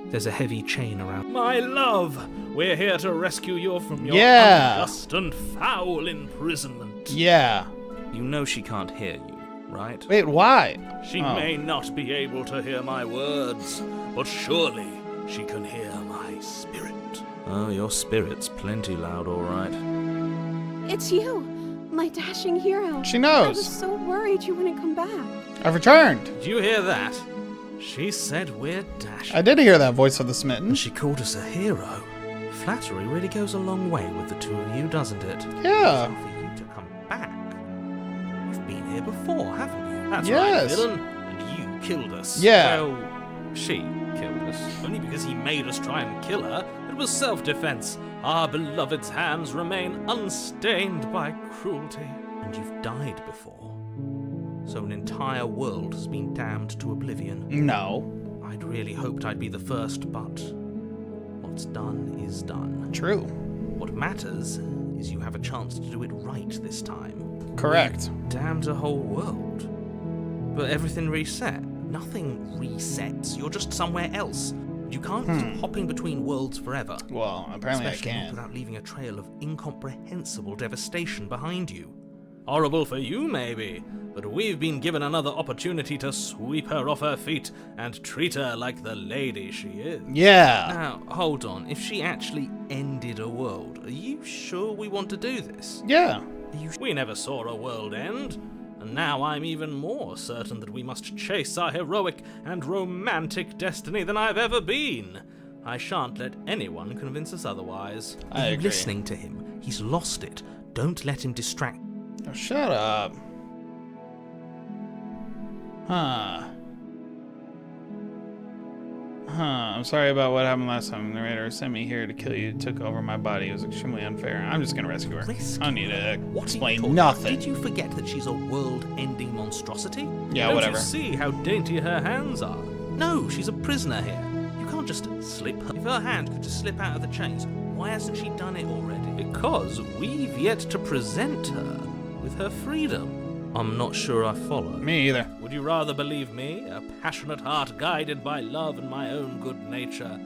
S2: There's a heavy chain around.
S6: My love, we're here to rescue you from your
S1: Yeah.
S6: unjust and foul imprisonment.
S1: Yeah.
S2: You know she can't hear you, right?
S1: Wait, why?
S6: She
S1: Oh.
S6: may not be able to hear my words, but surely she can hear my spirit.
S2: Oh, your spirit's plenty loud, all right.
S3: It's you, my dashing hero.
S1: She
S3: I
S1: knows.
S3: was so worried you wouldn't come back.
S1: I've returned.
S6: Did you hear that? She said we're dashing.
S1: I did hear that voice of the smitten.
S2: And she called us a hero. Flattery really goes a long way with the two of you, doesn't it?
S1: Yeah.
S2: For you to come back. You've been here before, haven't you?
S6: That's
S1: Yes.
S6: right, villain. And killed us.
S1: Yeah.
S4: Well, she killed us.
S6: Only because he made us try and kill her. It was self-defense. Our beloved's hands remain unstained by cruelty.
S2: And you've died before. So an entire world has been damned to oblivion.
S1: No.
S2: I'd really hoped I'd be the first, but what's done is done.
S1: True.
S2: What matters is you have a chance to do it right this time.
S1: Correct.
S2: Damned a whole world. But everything reset. Nothing resets. You're just somewhere else. You can't keep hopping between worlds forever.
S1: Well, apparently
S2: Especially
S1: I
S2: not
S1: can.
S2: without leaving a trail of incomprehensible devastation behind you.
S6: Horrible for you, maybe, but we've been given another opportunity to sweep her off her feet and treat her like the lady she is.
S1: Yeah.
S2: Now, hold on. If she actually ended a world, are you sure we want to do this?
S1: Yeah.
S6: We never saw a world end, and now I'm even more certain that we must chase our heroic and romantic destiny than I've ever been. I shan't let anyone convince us otherwise.
S1: I
S2: Are you
S1: agree.
S2: listening to him? He's lost it. Don't let him distract.
S1: Oh, shut up. I'm sorry about what happened last time. The narrator sent me here to kill you, took over my body. It was extremely unfair. I'm just gonna rescue her.
S2: Rescue
S1: I don't need to
S2: What are you
S1: explain
S2: talking-
S1: nothing.
S2: Did you forget that she's a world-ending monstrosity?
S1: Yeah,
S6: Don't
S1: whatever.
S6: you see how dainty her hands are?
S2: No, she's a prisoner here. You can't just slip her.
S6: If her hand could just slip out of the chains, why hasn't she done it already? Because we've yet to present her with her freedom.
S2: I'm not sure I follow.
S1: Me either.
S6: Would you rather believe me, a passionate heart guided by love and my own good nature?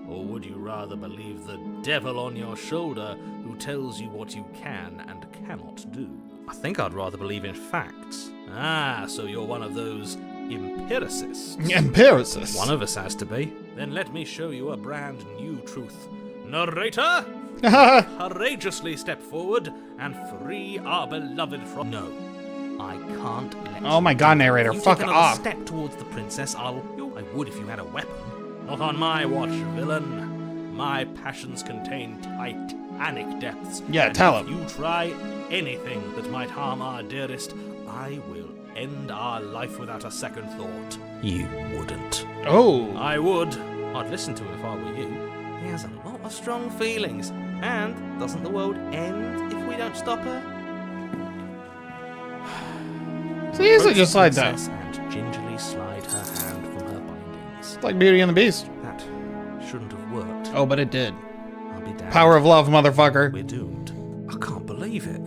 S6: Or would you rather believe the devil on your shoulder who tells you what you can and cannot do?
S2: I think I'd rather believe in facts.
S6: Ah, so you're one of those empiricists.
S1: Empiricist.
S2: One of us has to be.
S6: Then let me show you a brand new truth. Narrator, courageously step forward and free our beloved from...
S2: No, I can't let
S1: Oh my god, narrator,
S2: you
S1: fuck
S2: take another
S1: off.
S2: step towards the princess, I would if you had a weapon.
S6: Not on my watch, villain. My passions contain titanic depths.
S1: Yeah,
S6: and
S1: tell
S6: if
S1: him.
S6: you try anything that might harm our dearest, I will end our life without a second thought.
S2: You wouldn't.
S1: Oh.
S6: I would.
S2: I'd listen to him if I were you. He has a lot of strong feelings. And doesn't the world end if we don't stop her?
S1: It's easy
S2: Approach
S1: just
S2: the
S1: like that.
S2: princess and gingerly slide her hand from her bindings.
S1: It's like Beauty and the Beast.
S2: That shouldn't have worked.
S1: Oh, but it did.
S2: I'll be damned.
S1: Power of love, motherfucker.
S2: We're doomed. I can't believe it.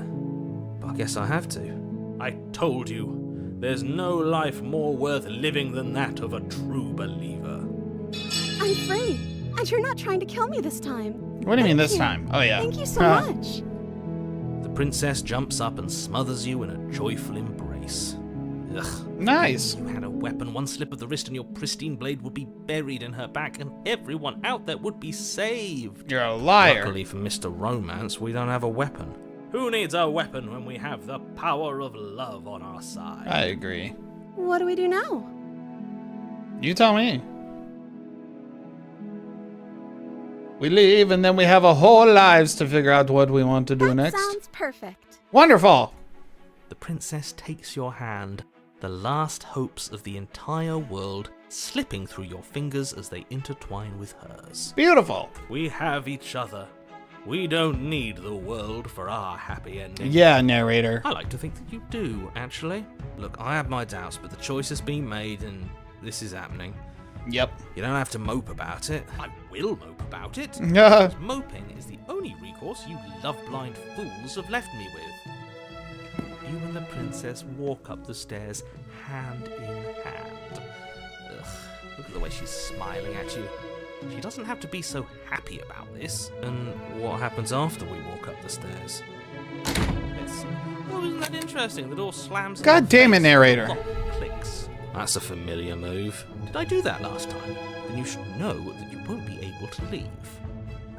S2: But I guess I have to.
S6: I told you. There's no life more worth living than that of a true believer.
S7: I'm free, and you're not trying to kill me this time.
S1: What do you mean
S7: Thank
S1: this
S7: you.
S1: time? Oh, yeah.
S7: Thank you so
S1: Huh.
S7: much.
S2: The princess jumps up and smothers you in a joyful embrace. Ugh.
S1: Nice.
S2: If you had a weapon, one slip of the wrist and your pristine blade would be buried in her back, and everyone out there would be saved.
S1: You're a liar.
S2: Luckily for Mr. Romance, we don't have a weapon.
S6: Who needs a weapon when we have the power of love on our side?
S1: I agree.
S7: What do we do now?
S1: You tell me. We leave, and then we have our whole lives to figure out what we want to do
S7: That
S1: next.
S7: sounds perfect.
S1: Wonderful.
S2: The princess takes your hand, the last hopes of the entire world slipping through your fingers as they intertwine with hers.
S1: Beautiful.
S6: We have each other. We don't need the world for our happy ending.
S1: Yeah, narrator.
S2: I like to think that you do, actually. Look, I have my doubts, but the choice has been made and this is happening.
S1: Yep.
S2: You don't have to mope about it.
S6: I will mope about it.
S1: Yeah.
S2: Moping is the only recourse you love-blind fools have left me with. You and the princess walk up the stairs hand in hand. Ugh, look at the way she's smiling at you. She doesn't have to be so happy about this. And what happens after we walk up the stairs?
S6: Oh, isn't that interesting? The door slams. in
S1: God
S6: our
S1: damn it,
S6: face.
S1: narrator.
S6: Lock clicks.
S2: That's a familiar move. Did I do that last time? Then you should know that you won't be able to leave.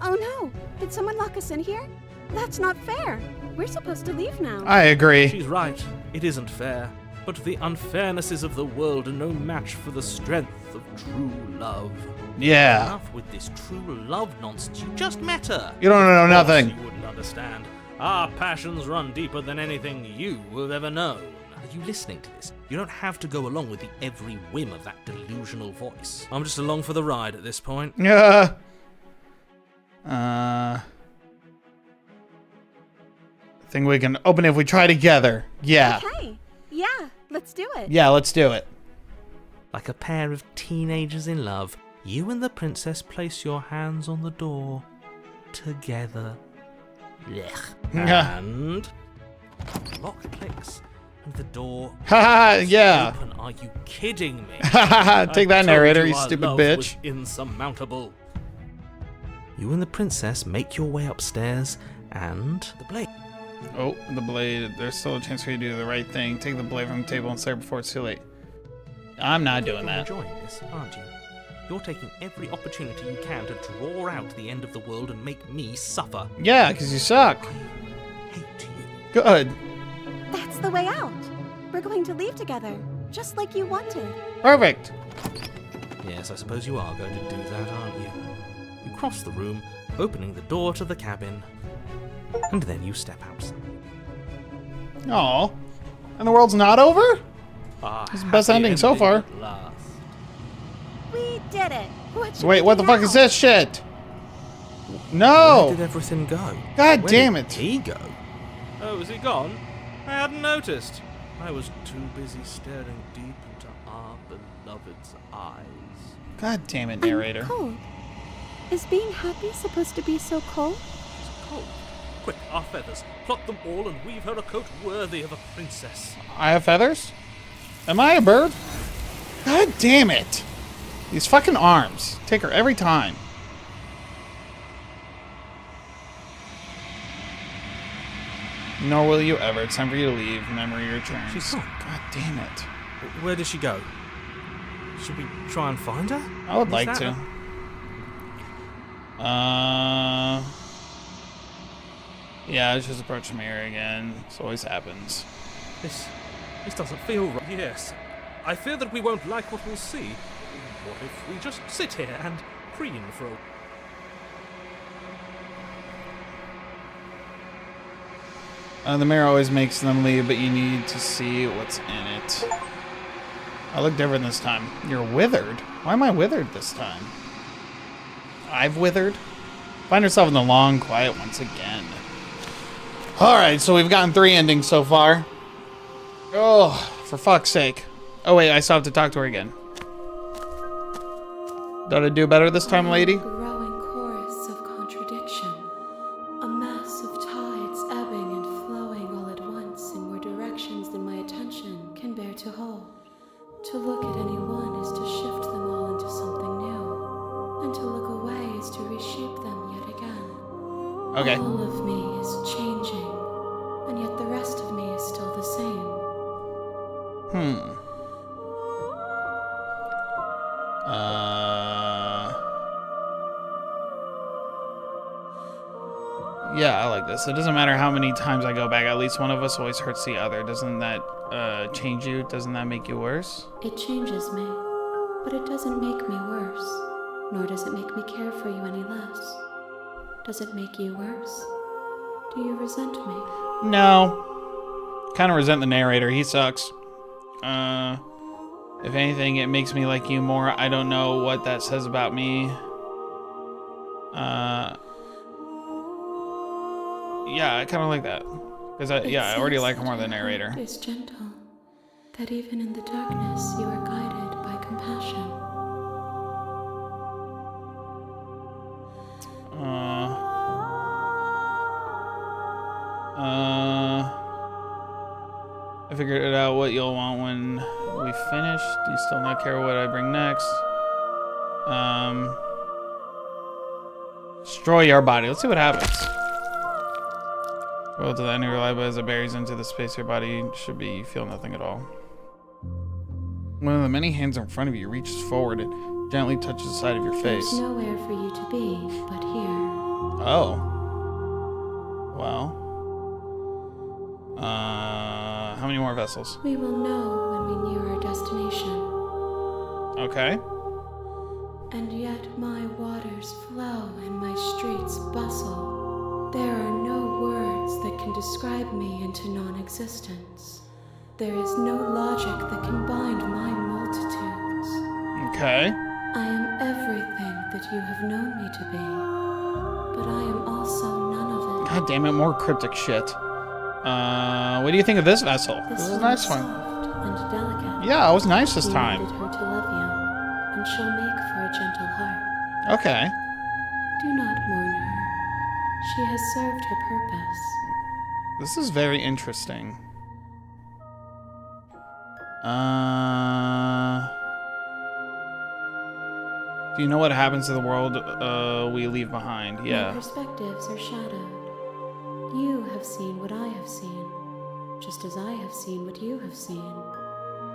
S7: Oh no! Did someone lock us in here? That's not fair. We're supposed to leave now.
S1: I agree.
S6: She's right. It isn't fair. But the unfairnesses of the world are no match for the strength of true love.
S1: Yeah.
S2: Enough with this true love nonsense. You just met her.
S1: You don't know
S6: Of course
S1: nothing.
S6: You wouldn't understand. Our passions run deeper than anything you have ever known. Are you listening to this? You don't have to go along with the every whim of that delusional voice. I'm just along for the ride at this point.
S1: Yeah. Think we can open it if we try together. Yeah.
S7: Okay. Yeah, let's do it.
S1: Yeah, let's do it.
S6: Like a pair of teenagers in love, you and the princess place your hands on the door together. Blech.
S1: Yeah.
S6: And lock clicks, and the door
S1: Haha, yeah.
S6: open. Are you kidding me?
S1: Haha, take that,
S6: I told
S1: narrator,
S6: you
S1: you
S6: our
S1: stupid
S6: love
S1: bitch.
S6: was insurmountable. You and the princess make your way upstairs, and the blade.
S1: Oh, the blade. There's still a chance for you to do the right thing. Take the blade from the table and save it before it's too late. I'm not doing
S6: You're
S1: that.
S6: enjoying this, aren't you? You're taking every opportunity you can to draw out the end of the world and make me suffer.
S1: Yeah, because you suck.
S6: I hate you.
S1: Good.
S7: That's the way out. We're going to leave together, just like you wanted.
S1: Perfect.
S6: Yes, I suppose you are going to do that, aren't you? You cross the room, opening the door to the cabin, and then you step outside.
S1: Aw. And the world's not over? It's the best
S6: Happy
S1: ending so far.
S6: at last.
S7: We did it. What should
S1: Wait,
S7: we
S1: what
S7: do
S1: the fuck
S7: now?
S1: is this shit?
S6: Where
S1: No!
S6: did everything go?
S1: God
S6: Where
S1: damn
S6: did
S1: it.
S6: he go? Oh, is he gone? I hadn't noticed. I was too busy staring deep into our beloved's eyes.
S1: God damn it,
S7: I'm
S1: narrator.
S7: cold. Is being happy supposed to be so cold?
S6: It's cold. Quick, our feathers. Pluck them all and weave her a coat worthy of a princess.
S1: I have feathers? Am I a bird? God damn it. These fucking arms. Take her every time. Nor will you ever. It's time for you to leave. Memory returns.
S6: She's gone.
S1: God damn it.
S6: Where did she go? Should we try and find her?
S1: I would
S6: Is
S1: like
S6: that
S1: to. Yeah, let's just approach the mirror again. This always happens.
S6: This doesn't feel right. Yes. I fear that we won't like what we'll see. What if we just sit here and preen for a...
S1: The mirror always makes them leave, but you need to see what's in it. I look different this time. You're withered? Why am I withered this time? I've withered? Find yourself in the long quiet once again. Alright, so we've gotten 3 endings so far. Oh, for fuck's sake. Oh wait, I still have to talk to her again. Did I do better this time, lady?
S5: A growing chorus of contradiction. A mass of tides ebbing and flowing all at once in more directions than my attention can bear to hold. To look at any one is to shift them all into something new, and to look away is to reshape them yet again.
S1: Okay.
S5: All of me is changing, and yet the rest of me is still the same.
S1: Yeah, I like this. It doesn't matter how many times I go back, at least one of us always hurts the other. Doesn't that change you? Doesn't that make you worse?
S5: It changes me, but it doesn't make me worse, nor does it make me care for you any less. Does it make you worse? Do you resent me?
S1: No. Kind of resent the narrator. He sucks. If anything, it makes me like you more. I don't know what that says about me. Yeah, I kind of like that. Because, I already like more than the narrator.
S5: Is gentle, that even in the darkness you are guided by compassion.
S1: I figured it out what you'll want when we finish. Do you still not care what I bring next? Destroy your body. Let's see what happens. Roll to the end of your life as it buries into the space your body should be. You feel nothing at all. One of the many hands in front of you reaches forward and gently touches the side of your face.
S5: There's nowhere for you to be but here.
S1: Oh. Well. How many more vessels?
S5: We will know when we near our destination.
S1: Okay.
S5: And yet my waters flow and my streets bustle. There are no words that can describe me into non-existence. There is no logic that can bind my multitudes.
S1: Okay.
S5: I am everything that you have known me to be, but I am also none of it.
S1: God damn it, more cryptic shit. What do you think of this vessel? This is a nice one.
S5: Soft and delicate.
S1: Yeah, it was nice this
S5: You
S1: time.
S5: needed her to love you, and she'll make for a gentle heart.
S1: Okay.
S5: Do not mourn her. She has served her purpose.
S1: This is very interesting. Do you know what happens to the world we leave behind?
S5: My
S1: Yeah.
S5: perspectives are shadowed. You have seen what I have seen, just as I have seen what you have seen.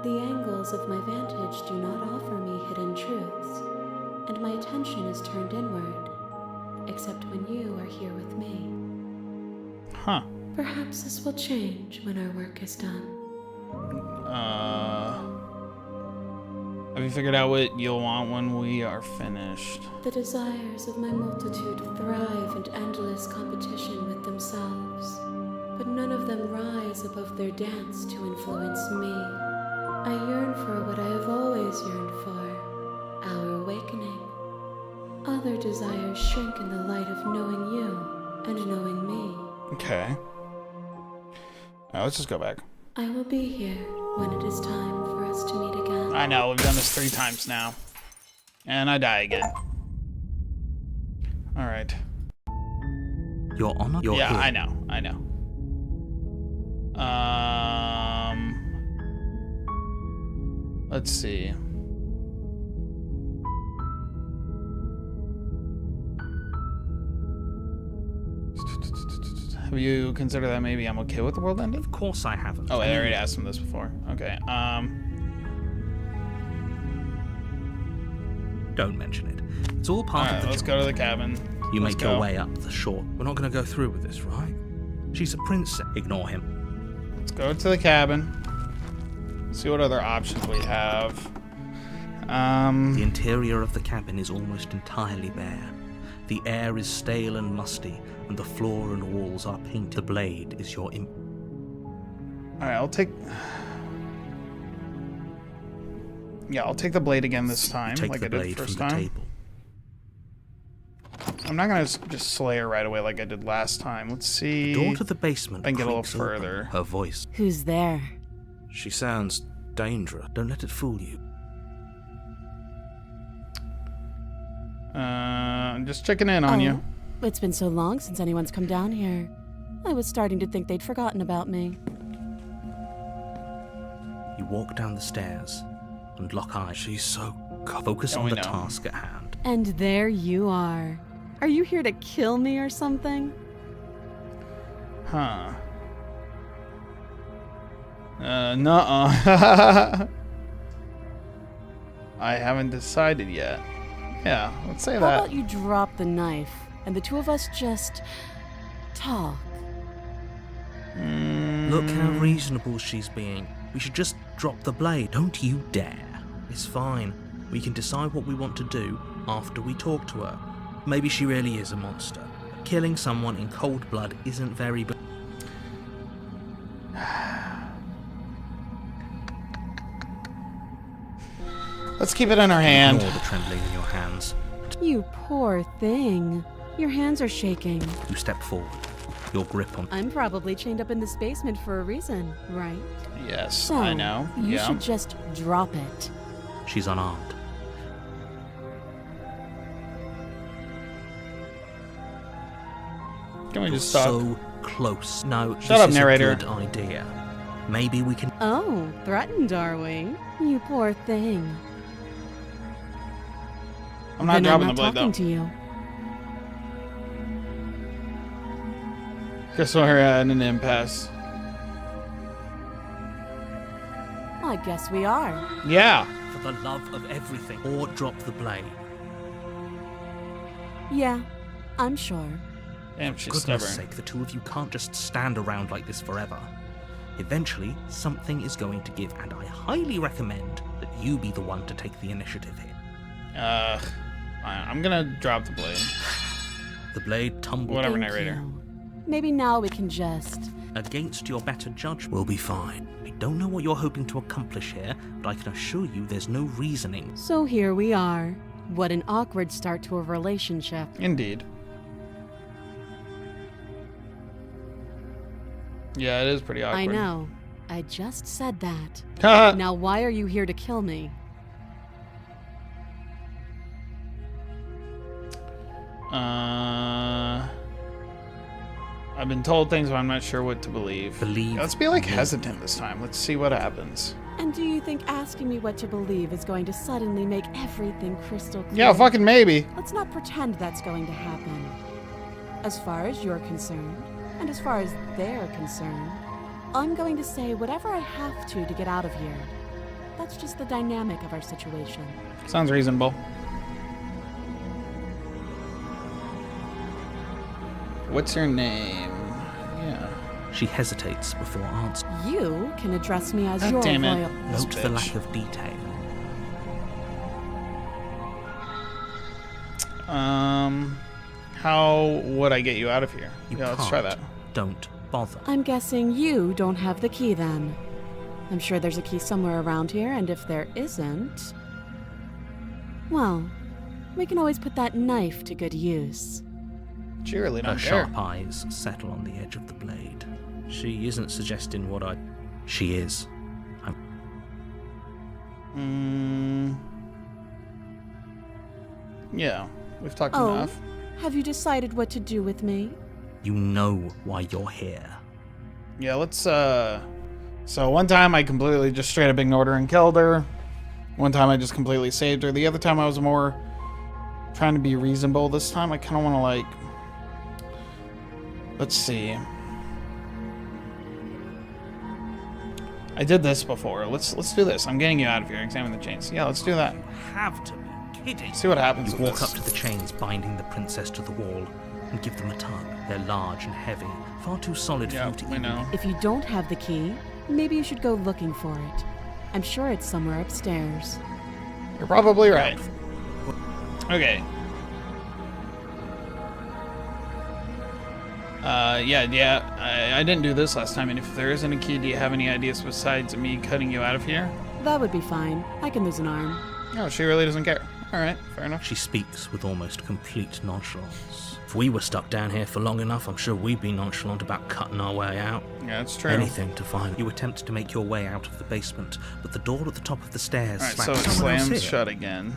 S5: The angles of my vantage do not offer me hidden truths, and my attention is turned inward, except when you are here with me.
S1: Huh.
S5: Perhaps this will change when our work is done.
S1: Have you figured out what you'll want when we are finished?
S5: The desires of my multitude thrive in endless competition with themselves, but none of them rise above their dance to influence me. I yearn for what I have always yearned for, our awakening. Other desires shrink in the light of knowing you and knowing me.
S1: Okay. Let's just go back.
S5: I will be here when it is time for us to meet again.
S1: I know, we've done this 3 times now. And I die again. Alright.
S2: Your Honor, you're
S1: Yeah,
S2: here.
S1: I know. Let's see. Have you considered that maybe I'm okay with the world ending?
S2: Of course I haven't.
S1: Oh, I already asked him this before. Okay.
S2: Don't mention it. It's all part
S1: Alright,
S2: of the
S1: let's
S2: job.
S1: go to the cabin.
S2: You
S1: Let's
S2: make
S1: go.
S2: your way up the shore. We're not going to go through with this, right? She's a princess. Ignore him.
S1: Let's go to the cabin. See what other options we have.
S2: The interior of the cabin is almost entirely bare. The air is stale and musty, and the floor and walls are painted. The blade is your imp.
S1: Alright, I'll take... Yeah, I'll take the blade again this time,
S2: Take
S1: like
S2: the
S1: I did
S2: blade
S1: the first
S2: from the
S1: time.
S2: table.
S1: I'm not gonna just slay her right away like I did last time. Let's see.
S2: The door to the basement
S1: I can get a little
S2: creaks open.
S1: further.
S2: Her voice.
S3: Who's there?
S2: She sounds dangerous. Don't let it fool you.
S1: I'm just checking in on you.
S3: It's been so long since anyone's come down here. I was starting to think they'd forgotten about me.
S2: You walk down the stairs and lock eyes. She's so focused on
S1: we
S2: the
S1: know.
S2: task at hand.
S3: And there you are. Are you here to kill me or something?
S1: Huh. Nuh-uh. I haven't decided yet. Yeah, let's say
S3: How
S1: that.
S3: about you drop the knife and the two of us just talk?
S2: Look how reasonable she's being. We should just drop the blade. Don't you dare. It's fine. We can decide what we want to do after we talk to her. Maybe she really is a monster. Killing someone in cold blood isn't very...
S1: Let's keep it in our hand.
S2: Ignore the trembling in your hands.
S3: You poor thing. Your hands are shaking.
S2: You step forward. Your grip on...
S3: I'm probably chained up in this basement for a reason, right?
S1: Yes,
S3: So,
S1: I know.
S3: You
S1: Yeah.
S3: should just drop it.
S2: She's unarmed.
S1: Can we
S2: You're
S1: just stop?
S2: so close. No,
S1: Shut
S2: this
S1: up,
S2: is
S1: narrator.
S2: a good idea. Maybe we can...
S3: Oh, threatened, are we? You poor thing.
S1: I'm not
S3: Then
S1: dropping
S3: I'm
S1: the
S3: not
S1: blade,
S3: talking
S1: though.
S3: to you.
S1: Guess we're at an impasse.
S3: I guess we are.
S1: Yeah.
S2: For the love of everything. Or drop the blade.
S3: Yeah, I'm sure.
S1: Damn, she's
S2: Goodness
S1: stubborn.
S2: sake, the two of you can't just stand around like this forever. Eventually, something is going to give, and I highly recommend that you be the one to take the initiative here.
S1: I'm gonna drop the blade.
S2: The blade tumbles.
S1: Whatever,
S3: Thank
S1: narrator.
S3: you. Maybe now we can just
S2: Against your better judgment, will be fine. I don't know what you're hoping to accomplish here, but I can assure you there's no reasoning.
S3: So here we are. What an awkward start to a relationship.
S1: Indeed. Yeah, it is pretty awkward.
S3: I know. I just said that.
S1: know.
S3: Now why are you here to kill me?
S1: I've been told things, but I'm not sure what to believe.
S2: Believe
S1: Yeah, let's be like
S2: me.
S1: hesitant this time. Let's see what happens.
S3: And do you think asking me what to believe is going to suddenly make everything crystal clear?
S1: Yeah, fucking maybe.
S3: Let's not pretend that's going to happen. As far as you're concerned, and as far as they're concerned, I'm going to say whatever I have to get out of here. That's just the dynamic of our situation.
S1: Sounds reasonable. What's your name? Yeah.
S2: She hesitates before answering.
S3: You can address me as
S1: God
S3: your
S1: damn it.
S3: royal.
S1: This
S2: Note the
S1: bitch.
S2: lack of detail.
S1: How would I get you out of here?
S2: You
S1: Yeah, let's try
S2: can't.
S1: that.
S2: Don't bother.
S3: I'm guessing you don't have the key then. I'm sure there's a key somewhere around here, and if there isn't, well, we can always put that knife to good use.
S1: She really
S2: Her
S1: don't care.
S2: sharp eyes settle on the edge of the blade. She isn't suggesting what I... She is.
S1: Yeah, we've talked
S3: Oh,
S1: enough.
S3: have you decided what to do with me?
S2: You know why you're here.
S1: Yeah, let's, So one time I completely just straight up ignored her and killed her. One time I just completely saved her. The other time I was more trying to be reasonable. This time I kind of want to, like... Let's see. I did this before. Let's do this. I'm getting you out of here. Examine the chains. Yeah, let's do that.
S2: You have to be kidding.
S1: See what happens
S2: You
S1: with
S2: walk
S1: this.
S2: up to the chains binding the princess to the wall and give them a tug. They're large and heavy, far too solid for
S1: Yeah,
S2: you to
S1: we
S2: even
S1: know.
S3: If you don't have the key, maybe you should go looking for it. I'm sure it's somewhere upstairs.
S1: You're probably right. Okay. I didn't do this last time, and if there isn't a key, do you have any ideas besides me cutting you out of here?
S3: That would be fine. I can lose an arm.
S1: No, she really doesn't care. Alright, fair enough.
S2: She speaks with almost complete nonchalance. If we were stuck down here for long enough, I'm sure we'd be nonchalant about cutting our way out.
S1: Yeah, that's true.
S2: Anything to find. You attempt to make your way out of the basement, but the door at the top of the stairs
S1: Alright, so
S2: slaps
S1: it
S2: someone else
S1: slams
S2: here.
S1: shut again.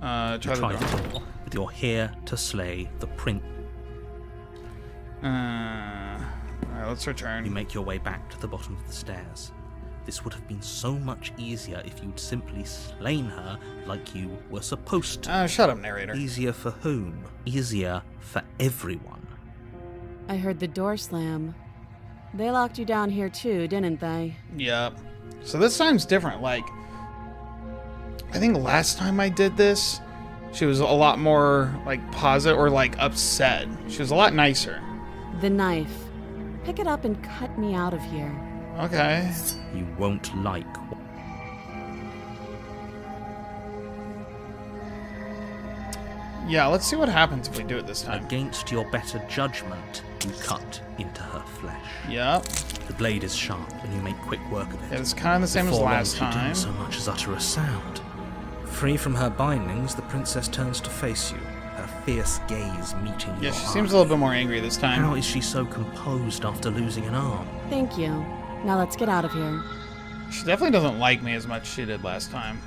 S1: Try
S2: You try
S1: the
S2: the
S1: door.
S2: door, but you're here to slay the prince.
S1: Alright, let's
S2: You
S1: return.
S2: make your way back to the bottom of the stairs. This would have been so much easier if you'd simply slain her like you were supposed to.
S1: Shut up, narrator.
S2: Easier for whom? Easier for everyone.
S3: I heard the door slam. They locked you down here too, didn't they?
S1: Yep. So this time's different. Like, I think last time I did this, she was a lot more, like, positive or, like, upset. She was a lot nicer.
S3: The knife. Pick it up and cut me out of here.
S1: Okay.
S2: You won't like.
S1: Yeah, let's see what happens if we do it this time.
S2: Against your better judgment, you cut into her flesh.
S1: Yep.
S2: The blade is sharp, and you make quick work of it.
S1: It's kind of the same as
S2: Before long,
S1: last
S2: she
S1: time.
S2: didn't so much as utter a sound.
S6: Free from her bindings, the princess turns to face you, her fierce gaze meeting
S1: Yeah,
S6: your
S1: she
S6: eye.
S1: seems a little bit more angry this time.
S2: How is she so composed after losing an arm?
S3: Thank you. Now let's get out of here.
S1: She definitely doesn't like me as much as she did last time.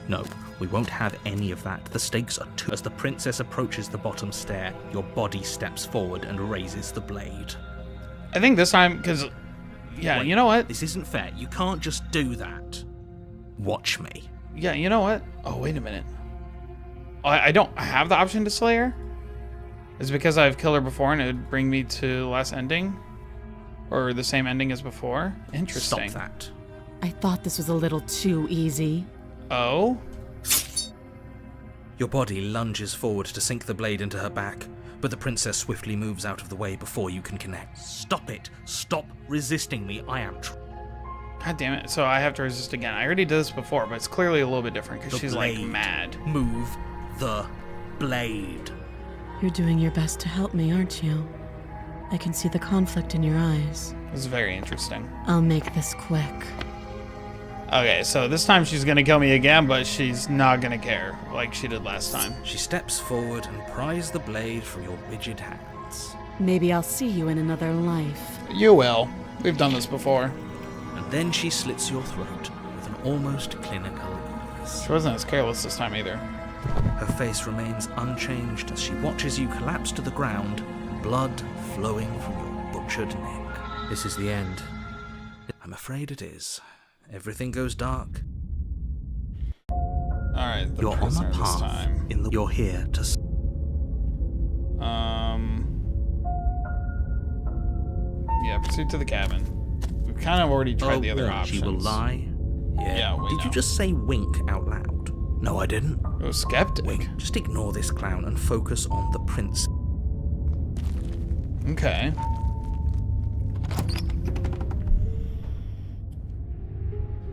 S2: No, we won't have any of that. The stakes are too. As the princess approaches the bottom stair, your body steps forward and raises the blade.
S1: I think this time, because, yeah,
S2: Wait,
S1: you know what?
S2: This isn't fair. You can't just do that. Watch me.
S1: Yeah, you know what? Oh, wait a minute. I don't have the option to slay her? Is it because I've killed her before and it would bring me to the last ending? Or the same ending as before? Interesting.
S2: Stop that.
S3: I thought this was a little too easy.
S1: Oh?
S2: Your body lunges forward to sink the blade into her back, but the princess swiftly moves out of the way before you can connect. Stop it! Stop resisting me! I am
S1: God damn it. So I have to resist again. I already did this before, but it's clearly a little bit different because
S2: The
S1: she's like
S2: blade.
S1: mad.
S2: Move the blade.
S3: You're doing your best to help me, aren't you? I can see the conflict in your eyes.
S1: This is very interesting.
S3: I'll make this quick.
S1: Okay, so this time she's gonna kill me again, but she's not gonna care like she did last time.
S2: She steps forward and pries the blade from your rigid hands.
S3: Maybe I'll see you in another life.
S1: You will. We've done this before.
S2: And then she slits your throat with an almost clinical ease.
S1: She wasn't as careless this time either.
S2: Her face remains unchanged as she watches you collapse to the ground, blood flowing from your butchered neck. This is the end. I'm afraid it is. Everything goes dark.
S1: Alright,
S2: You're on a
S1: this
S2: path
S1: time.
S2: You're here to...
S1: Yeah, proceed to the cabin. We've kind of already tried the other options.
S2: She will lie?
S1: Yeah, we
S2: Did
S1: know.
S2: you just say wink out loud? No, I didn't.
S1: Oh, skeptic.
S2: Wink. Just ignore this clown and focus on the prince.
S1: Okay.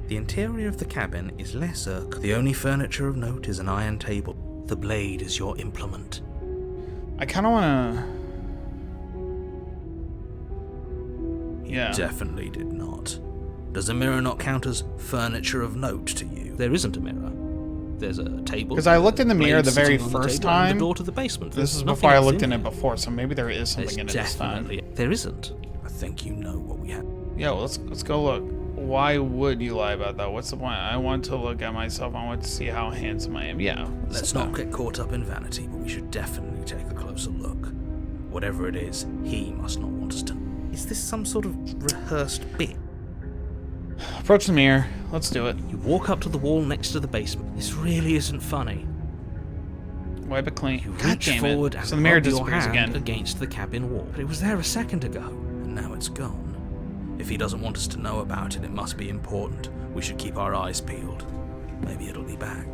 S2: The interior of the cabin is lesser. The only furniture of note is an iron table. The blade is your implement.
S1: I kind of want to... Yeah.
S2: Definitely did not. Does a mirror not count as furniture of note to you?
S6: There isn't a mirror. There's a table.
S1: Because I looked in the mirror
S6: blade
S1: the very
S6: sitting on the
S1: first
S6: table, and
S1: time.
S6: the door to the basement.
S1: This
S6: There's
S1: is
S6: nothing
S1: before I
S6: else
S1: looked in it
S6: here.
S1: before, so maybe there is something
S6: There's
S1: in it this time.
S6: definitely. There isn't.
S2: I think you know what we have.
S1: Yeah, well, let's go look. Why would you lie about that? What's the point? I want to look at myself. I want to see how handsome I am. Yeah.
S2: Let's not get caught up in vanity, but we should definitely take a closer look. Whatever it is, he must not want us to. Is this some sort of rehearsed bit?
S1: Approach the mirror. Let's do it.
S6: You walk up to the wall next to the basement. This really isn't funny.
S1: Wipe it clean.
S6: You
S1: God
S6: reach
S1: damn
S6: forward
S1: it.
S6: and
S1: So the mirror
S6: rub your
S1: disappears
S6: hand
S1: again.
S6: against the cabin wall. But it was there a second ago.
S2: And now it's gone. If he doesn't want us to know about it, it must be important. We should keep our eyes peeled. Maybe it'll be back.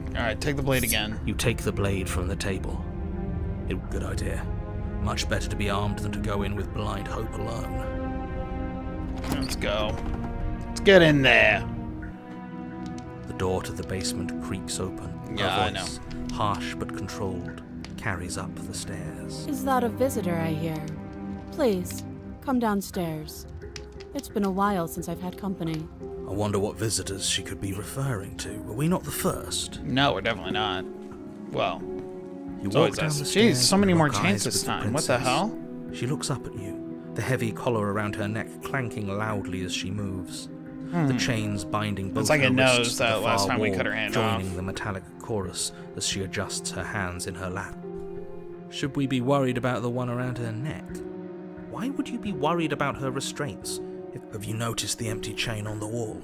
S1: Alright, take the blade again.
S6: You take the blade from the table.
S2: Good idea. Much better to be armed than to go in with blind hope alone.
S1: Let's go. Let's get in there.
S2: The door to the basement creaks open.
S1: Yeah,
S2: Her
S1: I know.
S2: voice, harsh but controlled, carries up the stairs.
S3: Is that a visitor I hear? Please, come downstairs. It's been a while since I've had company.
S2: I wonder what visitors she could be referring to. Were we not the first?
S1: No, we're definitely not. Well,
S2: You
S1: it's
S2: walk
S1: always
S2: down
S1: us.
S2: the
S1: Jeez,
S2: stairs
S1: so many
S2: and
S1: more
S2: lock eyes
S1: chances this
S2: with the
S1: time. What the
S2: princess.
S1: hell?
S2: She looks up at you, the heavy collar around her neck clanking loudly as she moves. The chains binding both
S1: It's like
S2: her
S1: it knows
S2: wrists to
S1: that
S2: the
S1: last
S2: far
S1: time we
S2: wall,
S1: cut her hand
S2: joining
S1: off.
S2: the metallic chorus as she adjusts her hands in her lap.
S6: Should we be worried about the one around her neck?
S2: Why would you be worried about her restraints? Have you noticed the empty chain on the wall?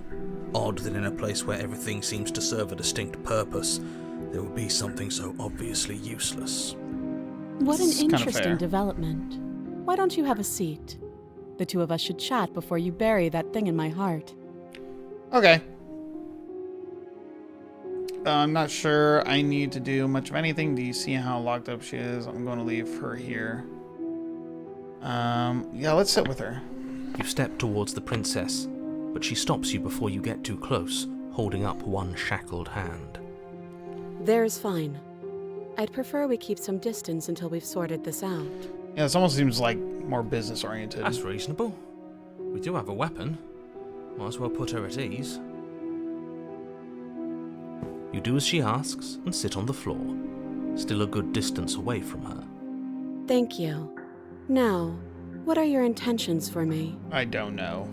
S2: Odd that in a place where everything seems to serve a distinct purpose, there would be something so obviously useless.
S3: What an
S1: It's kinda
S3: interesting
S1: fair.
S3: development. Why don't you have a seat? The two of us should chat before you bury that thing in my heart.
S1: Okay. I'm not sure I need to do much of anything. Do you see how locked up she is? I'm going to leave her here. Yeah, let's sit with her.
S6: You step towards the princess, but she stops you before you get too close, holding up one shackled hand.
S3: There's fine. I'd prefer we keep some distance until we've sorted this out.
S1: Yeah, this almost seems like more business oriented.
S6: That's reasonable. We do have a weapon. Might as well put her at ease. You do as she asks and sit on the floor, still a good distance away from her.
S3: Thank you. Now, what are your intentions for me?
S1: I don't know.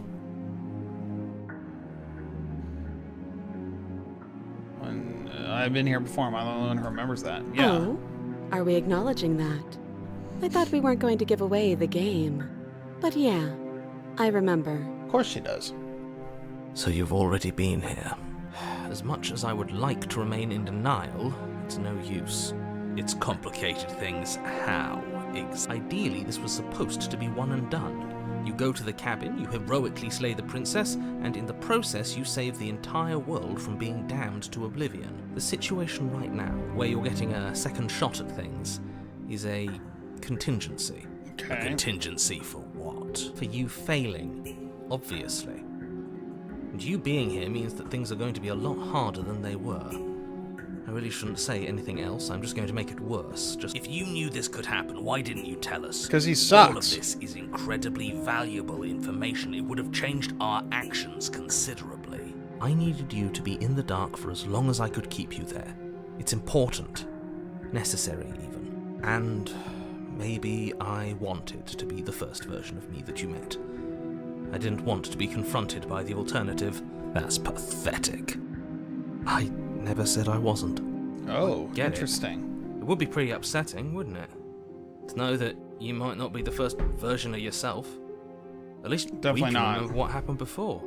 S1: I've been here before. I'm the only one who remembers that. Yeah.
S3: Oh? Are we acknowledging that? I thought we weren't going to give away the game. But yeah, I remember.
S1: Of course she does.
S6: So you've already been here. As much as I would like to remain in denial, it's no use. It's complicated things. How? Ideally, this was supposed to be one and done. You go to the cabin, you heroically slay the princess, and in the process you save the entire world from being damned to oblivion. The situation right now, where you're getting a second shot at things, is a contingency.
S1: Okay.
S2: A contingency for what?
S6: For you failing, obviously. And you being here means that things are going to be a lot harder than they were.
S4: I really shouldn't say anything else. I'm just going to make it worse. Just
S6: If you knew this could happen, why didn't you tell us?
S1: Because he
S6: All of
S1: sucks.
S6: this is incredibly valuable information. It would have changed our actions considerably.
S2: I needed you to be in the dark for as long as I could keep you there. It's important. Necessary, even. And maybe I wanted to be the first version of me that you met. I didn't want to be confronted by the alternative.
S6: That's pathetic.
S2: I never said I wasn't.
S1: Oh,
S4: Get it.
S1: interesting.
S4: It would be pretty upsetting, wouldn't it? To know that you might not be the first version of yourself. At least
S1: Definitely
S4: we can
S1: not.
S4: remember what happened before.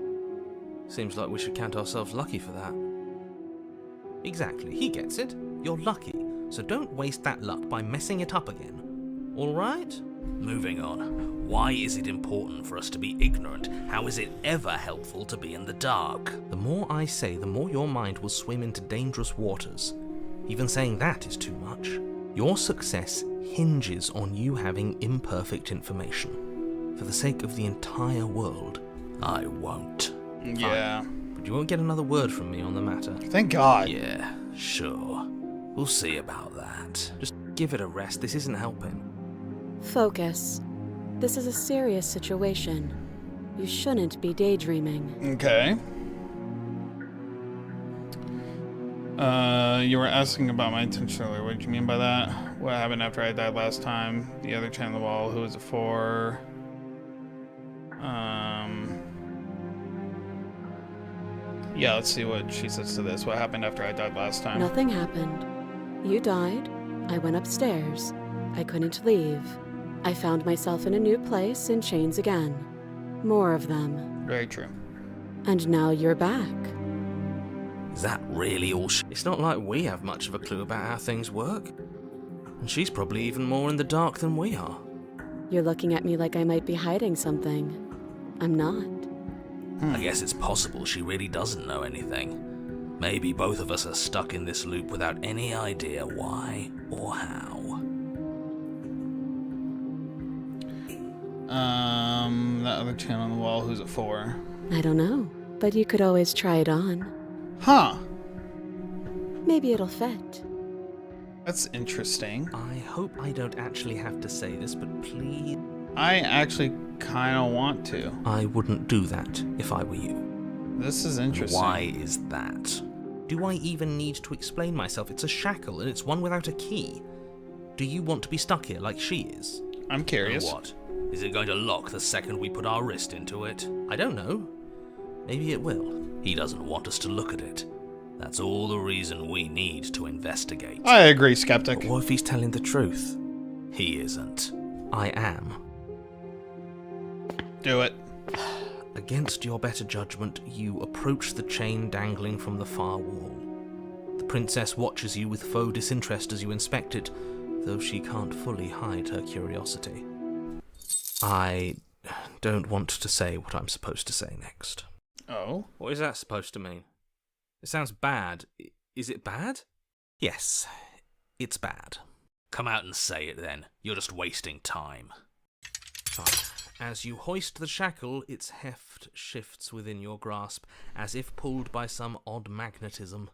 S4: Seems like we should count ourselves lucky for that. Exactly, he gets it. You're lucky, so don't waste that luck by messing it up again. Alright?
S6: Moving on. Why is it important for us to be ignorant? How is it ever helpful to be in the dark?
S2: The more I say, the more your mind will swim into dangerous waters. Even saying that is too much. Your success hinges on you having imperfect information. For the sake of the entire world.
S6: I won't.
S1: Yeah.
S4: But you won't get another word from me on the matter.
S1: Thank God.
S6: Yeah, sure. We'll see about that.
S4: Just give it a rest, this isn't helping.
S3: Focus. This is a serious situation. You shouldn't be daydreaming.
S1: Okay. You were asking about my intention earlier. What did you mean by that? What happened after I died last time? The other chain on the wall. Who was it for? Yeah, let's see what she says to this. What happened after I died last time?
S3: Nothing happened. You died. I went upstairs. I couldn't leave. I found myself in a new place in chains again. More of them.
S1: Very true.
S3: And now you're back.
S6: Is that really all
S4: It's not like we have much of a clue about how things work. And she's probably even more in the dark than we are.
S3: You're looking at me like I might be hiding something. I'm not.
S6: I guess it's possible she really doesn't know anything. Maybe both of us are stuck in this loop without any idea why or how.
S1: That other chain on the wall, who's it for?
S3: I don't know, but you could always try it on.
S1: Huh.
S3: Maybe it'll fit.
S1: That's interesting.
S2: I hope I don't actually have to say this, but please.
S1: I actually kind of want to.
S2: I wouldn't do that if I were you.
S1: This is interesting.
S6: Why is that?
S2: Do I even need to explain myself? It's a shackle and it's one without a key. Do you want to be stuck here like she is?
S1: I'm curious.
S6: What? Is it going to lock the second we put our wrist into it?
S2: I don't know. Maybe it will.
S6: He doesn't want us to look at it. That's all the reason we need to investigate.
S1: I agree, skeptic.
S2: But what if he's telling the truth?
S6: He isn't.
S2: I am.
S1: Do it.
S2: Against your better judgment, you approach the chain dangling from the far wall. The princess watches you with faux disinterest as you inspect it, though she can't fully hide her curiosity. I don't want to say what I'm supposed to say next.
S1: Oh?
S4: What is that supposed to mean? It sounds bad. Is it bad?
S2: Yes, it's bad.
S6: Come out and say it then. You're just wasting time.
S2: Fine. As you hoist the shackle, its heft shifts within your grasp, as if pulled by some odd magnetism.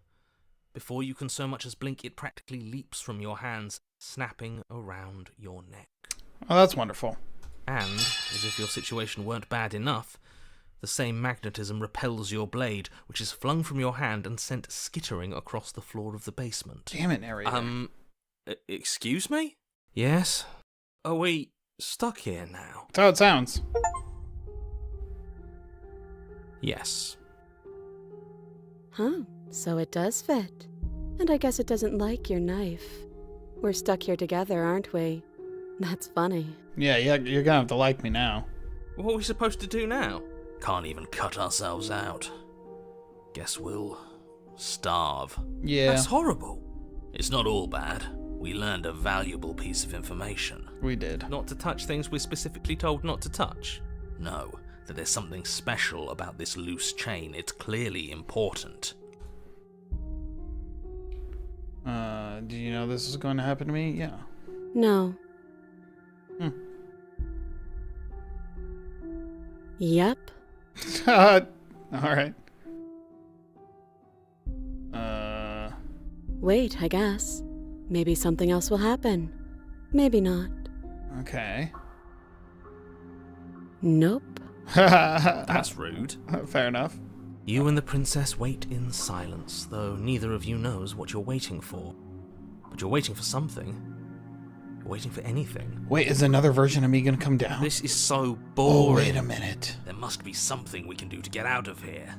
S2: Before you can so much as blink, it practically leaps from your hands, snapping around your neck.
S1: Oh, that's wonderful.
S2: And, as if your situation weren't bad enough, the same magnetism repels your blade, which is flung from your hand and sent skittering across the floor of the basement.
S1: Damn it, narrator.
S4: Excuse me?
S2: Yes?
S4: Are we stuck here now?
S1: That's how it sounds.
S2: Yes.
S3: Huh, so it does fit. And I guess it doesn't like your knife. We're stuck here together, aren't we? That's funny.
S1: Yeah, you're gonna have to like me now.
S4: What are we supposed to do now?
S6: Can't even cut ourselves out. Guess we'll starve.
S1: Yeah,
S4: That's horrible.
S6: It's not all bad. We learned a valuable piece of information.
S1: we did.
S4: Not to touch things we're specifically told not to touch.
S6: No, that there's something special about this loose chain. It's clearly important.
S1: Do you know this is going to happen to me? Yeah.
S3: No. Yep.
S1: Alright.
S3: Wait, I guess. Maybe something else will happen. Maybe not.
S1: Okay.
S3: Nope.
S4: That's rude.
S1: Fair enough.
S2: You and the princess wait in silence, though neither of you knows what you're waiting for. But you're waiting for something. You're waiting for anything.
S1: Wait, is another version of me gonna come down?
S2: This is so
S1: Oh,
S2: boring.
S1: wait a minute.
S6: There must be something we can do to get out of here.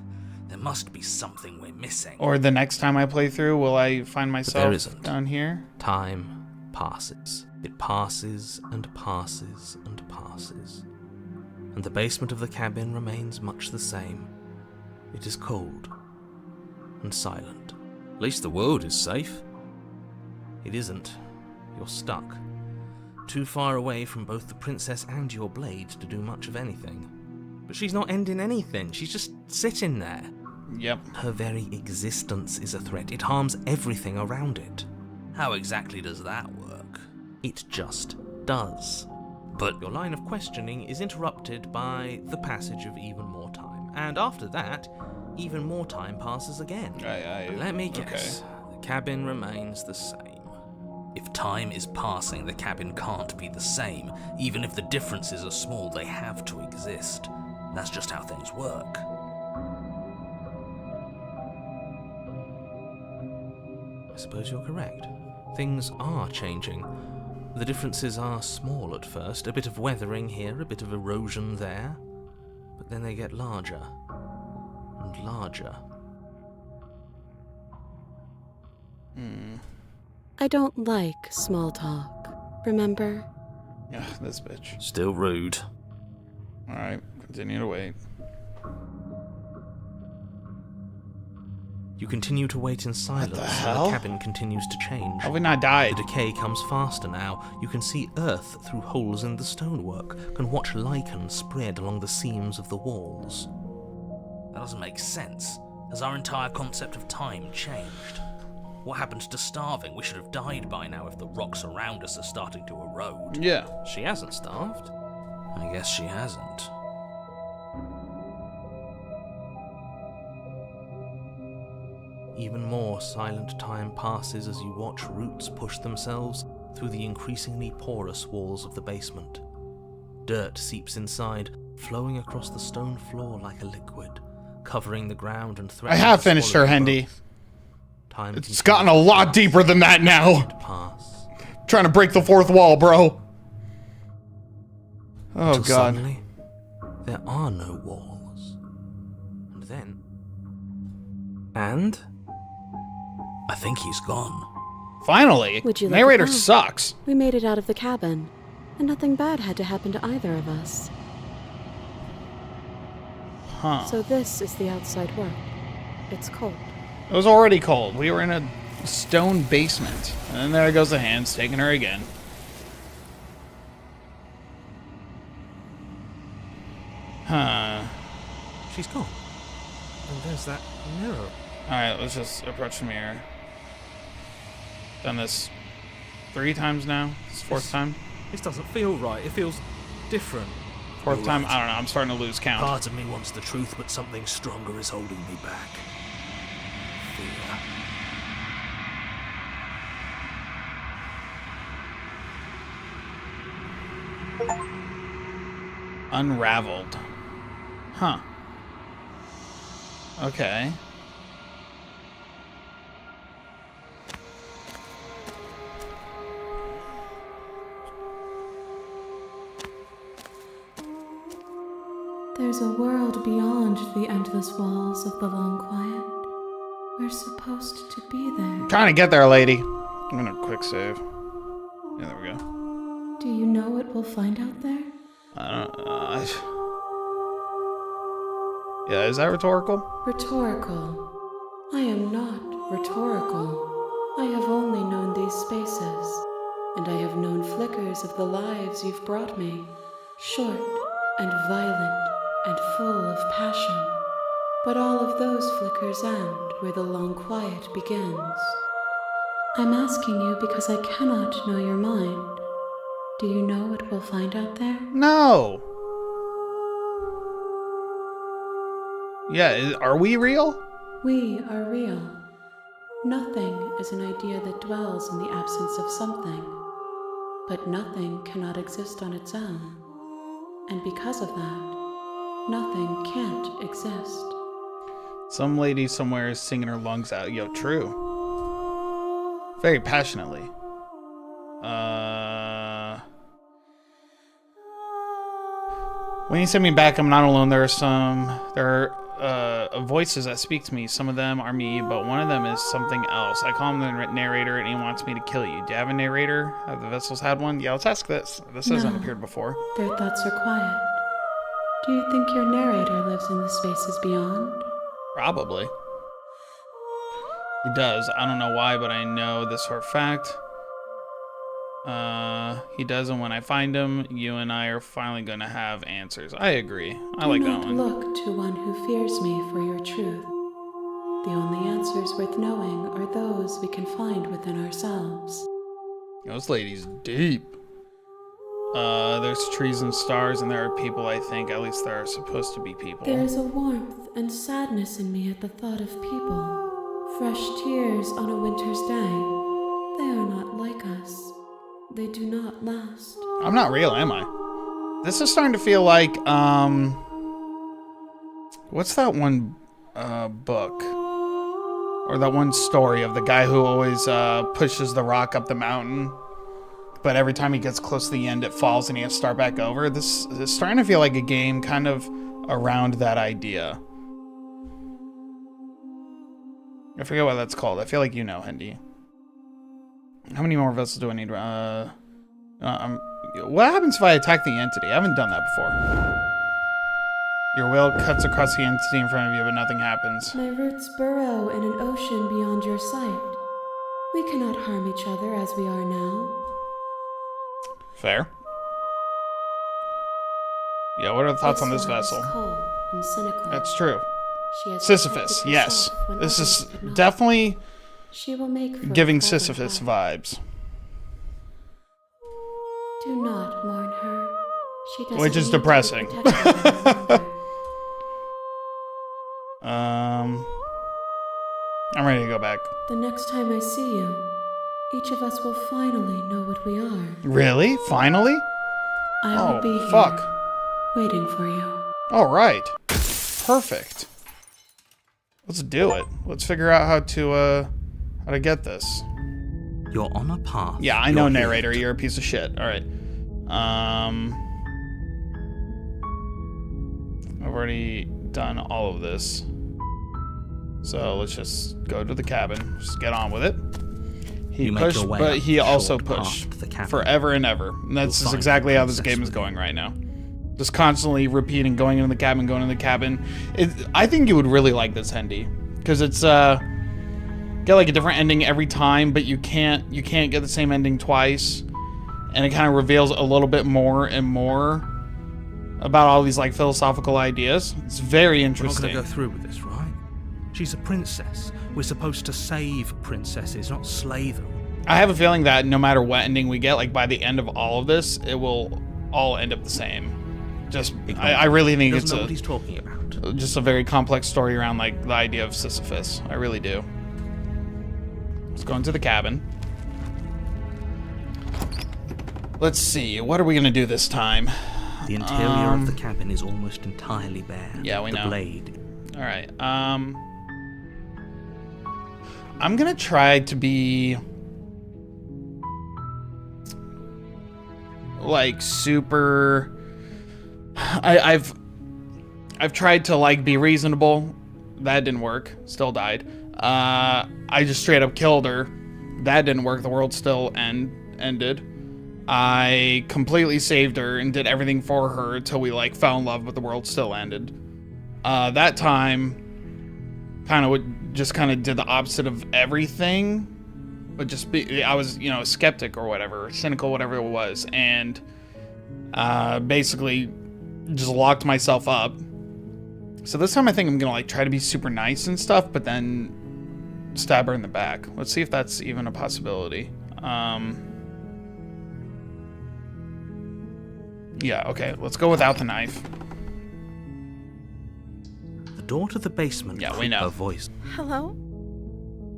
S6: There must be something we're missing.
S1: Or the next time I play through, will I find myself
S2: isn't.
S1: down here?
S2: Time passes. It passes and passes and passes. And the basement of the cabin remains much the same. It is cold and silent.
S4: At least the world is safe.
S2: It isn't. You're stuck. Too far away from both the princess and your blade to do much of anything. But she's not ending anything. She's just sitting there.
S1: Yep.
S2: Her very existence is a threat. It harms everything around it.
S6: How exactly does that work?
S2: It just does.
S6: But
S2: Your line of questioning is interrupted by the passage of even more time. And after that, even more time passes again. But let me guess. The cabin remains the same.
S6: if time is passing, the cabin can't be the same. Even if the differences are small, they have to exist. That's just how things work.
S2: I suppose you're correct. Things are changing. The differences are small at first, a bit of weathering here, a bit of erosion there, but then they get larger and larger.
S3: I don't like small talk, remember?
S1: Yeah, this bitch.
S6: Still rude.
S1: Alright, continue to wait.
S2: You continue to wait in silence
S1: the
S2: as
S1: hell?
S2: the cabin continues to change.
S1: Have we not died?
S2: The decay comes faster now. You can see earth through holes in the stonework, can watch lichen spread along the seams of the walls.
S6: That doesn't make sense. Has our entire concept of time changed? What happened to starving? We should have died by now if the rocks around us are starting to erode.
S1: Yeah.
S2: She hasn't starved.
S6: I guess she hasn't.
S2: Even more silent time passes as you watch roots push themselves through the increasingly porous walls of the basement. Dirt seeps inside, flowing across the stone floor like a liquid, covering the ground and
S1: I
S2: threatening
S1: have
S2: to
S1: finished
S2: swallow
S1: her,
S2: you
S1: Hendy.
S2: both. Time
S1: It's
S2: continues
S1: gotten a lot
S2: to
S1: deeper than that now.
S2: pass.
S1: Trying to break the fourth wall, bro. Oh,
S2: Until
S1: God.
S2: suddenly, there are no walls. And then... And...
S6: I think he's gone.
S1: Finally.
S3: Would you like
S1: Narrator
S3: a phone?
S1: sucks.
S3: We made it out of the cabin, and nothing bad had to happen to either of us.
S1: Huh.
S3: So this is the outside world. It's cold.
S1: It was already cold. We were in a stone basement. And then there goes the hands, taking her again. Huh.
S2: she's gone. And there's that mirror.
S1: Alright, let's just approach the mirror. Done this 3 times now. This is 4th time.
S2: This doesn't feel right. It feels different.
S1: 4th time. I don't know. I'm starting to lose count.
S6: Part of me wants the truth, but something stronger is holding me back. Fear.
S1: Unraveled. Huh. Okay.
S5: There's a world beyond the endless walls of the long quiet. We're supposed to be there.
S1: Trying to get there, lady. I'm gonna quick save. Yeah, there we go.
S5: Do you know what we'll find out there?
S1: I don't. Yeah, is that rhetorical?
S5: Rhetorical. I am not rhetorical. I have only known these spaces, and I have known flickers of the lives you've brought me, short and violent and full of passion. But all of those flickers end where the long quiet begins. I'm asking you because I cannot know your mind. Do you know what we'll find out there?
S1: No. Yeah, are we real?
S5: We are real. Nothing is an idea that dwells in the absence of something, but nothing cannot exist on its own, and because of that, nothing can't exist.
S1: Some lady somewhere is singing her lungs out. Yo, true. Very passionately. When you send me back, I'm not alone. There are voices that speak to me. Some of them are me, but one of them is something else. I call him the narrator, and he wants me to kill you. Do you have a narrator? Have the vessels had one? Yeah, let's ask this. This hasn't appeared before.
S5: Their thoughts are quiet. Do you think your narrator lives in the spaces beyond?
S1: Probably. He does. I don't know why, but I know this for a fact. He does, and when I find him, you and I are finally gonna have answers. I agree. I like that one.
S5: Do not look to one who fears me for your truth. The only answers worth knowing are those we can find within ourselves.
S1: Yo, this lady's deep. There's trees and stars, and there are people, I think. At least there are supposed to be people.
S5: There is a warmth and sadness in me at the thought of people. Fresh tears on a winter's day. They are not like us. They do not last.
S1: I'm not real, am I? This is starting to feel like, what's that one book? Or that one story of the guy who always pushes the rock up the mountain, but every time he gets close to the end, it falls and he has to start back over. This is starting to feel like a game kind of around that idea. I forget what that's called. I feel like you know, Hendy. How many more vessels do I need? What happens if I attack the entity? I haven't done that before. Your will cuts across the entity in front of you, but nothing happens.
S5: My roots burrow in an ocean beyond your sight. We cannot harm each other as we are now.
S1: Fair. Yeah, what are the thoughts on this
S5: This one is
S1: vessel?
S5: cold and cynical.
S1: That's true.
S5: She has
S1: Sisyphus,
S5: protected
S1: yes.
S5: herself when
S1: This
S5: others
S1: is
S5: could not.
S1: definitely
S5: She will make for a
S1: giving
S5: clever
S1: Sisyphus
S5: wife.
S1: vibes.
S5: Do not mourn her. She doesn't
S1: Which is
S5: need to be
S1: depressing.
S5: protected any longer.
S1: I'm ready to go back.
S5: The next time I see you, each of us will finally know what we are.
S1: Really? Finally?
S5: I will be here,
S1: fuck.
S5: waiting for you.
S1: All right. Perfect. Let's do it. Let's figure out how to get this.
S2: You're on a path.
S1: Yeah, I know,
S2: You're
S1: narrator.
S2: healed.
S1: You're a piece of shit. All right. I've already done all of this. So let's just go to the cabin. Just get on with it. He
S2: You make
S1: pushed,
S2: your way
S1: but
S2: up
S1: he
S2: the
S1: also
S2: short path
S1: pushed
S2: to the cabin.
S1: forever and ever. And that's
S2: You'll
S1: just
S2: find
S1: exactly
S2: the
S1: how this
S2: princess
S1: game is
S2: within.
S1: going right now. Just constantly repeating, going into the cabin, going into the cabin. I think you would really like this, Hendy, because it's get like a different ending every time, but you can't get the same ending twice, and it kind of reveals a little bit more and more about all these like philosophical ideas. It's very
S2: We're not
S1: interesting.
S2: going to go through with this, right? She's a princess. We're supposed to save princesses, not slay them.
S1: I have a feeling that no matter what ending we get, like by the end of all of this, it will all end up the same. Just, I really think
S2: He
S1: it's
S2: doesn't know what he's talking about.
S1: just a very complex story around like the idea of Sisyphus. I really do. Let's go into the cabin. Let's see, what are we gonna do this time?
S2: The interior of the cabin is almost entirely bare.
S1: Yeah, we
S2: the
S1: know.
S2: blade.
S1: All right. I'm gonna try to be like super. I've tried to like be reasonable. That didn't work. Still died. I just straight up killed her. That didn't work. The world still ended. I completely saved her and did everything for her until we like fell in love, but the world still ended. That time kind of did the opposite of everything, but I was, a skeptic or whatever, cynical, whatever it was, and basically just locked myself up. So this time I think I'm gonna like try to be super nice and stuff, but then stab her in the back. Let's see if that's even a possibility. Yeah, okay, let's go without the knife.
S2: The door to the basement.
S1: Yeah, we
S2: creaked
S1: know.
S2: Her voice.
S7: Hello?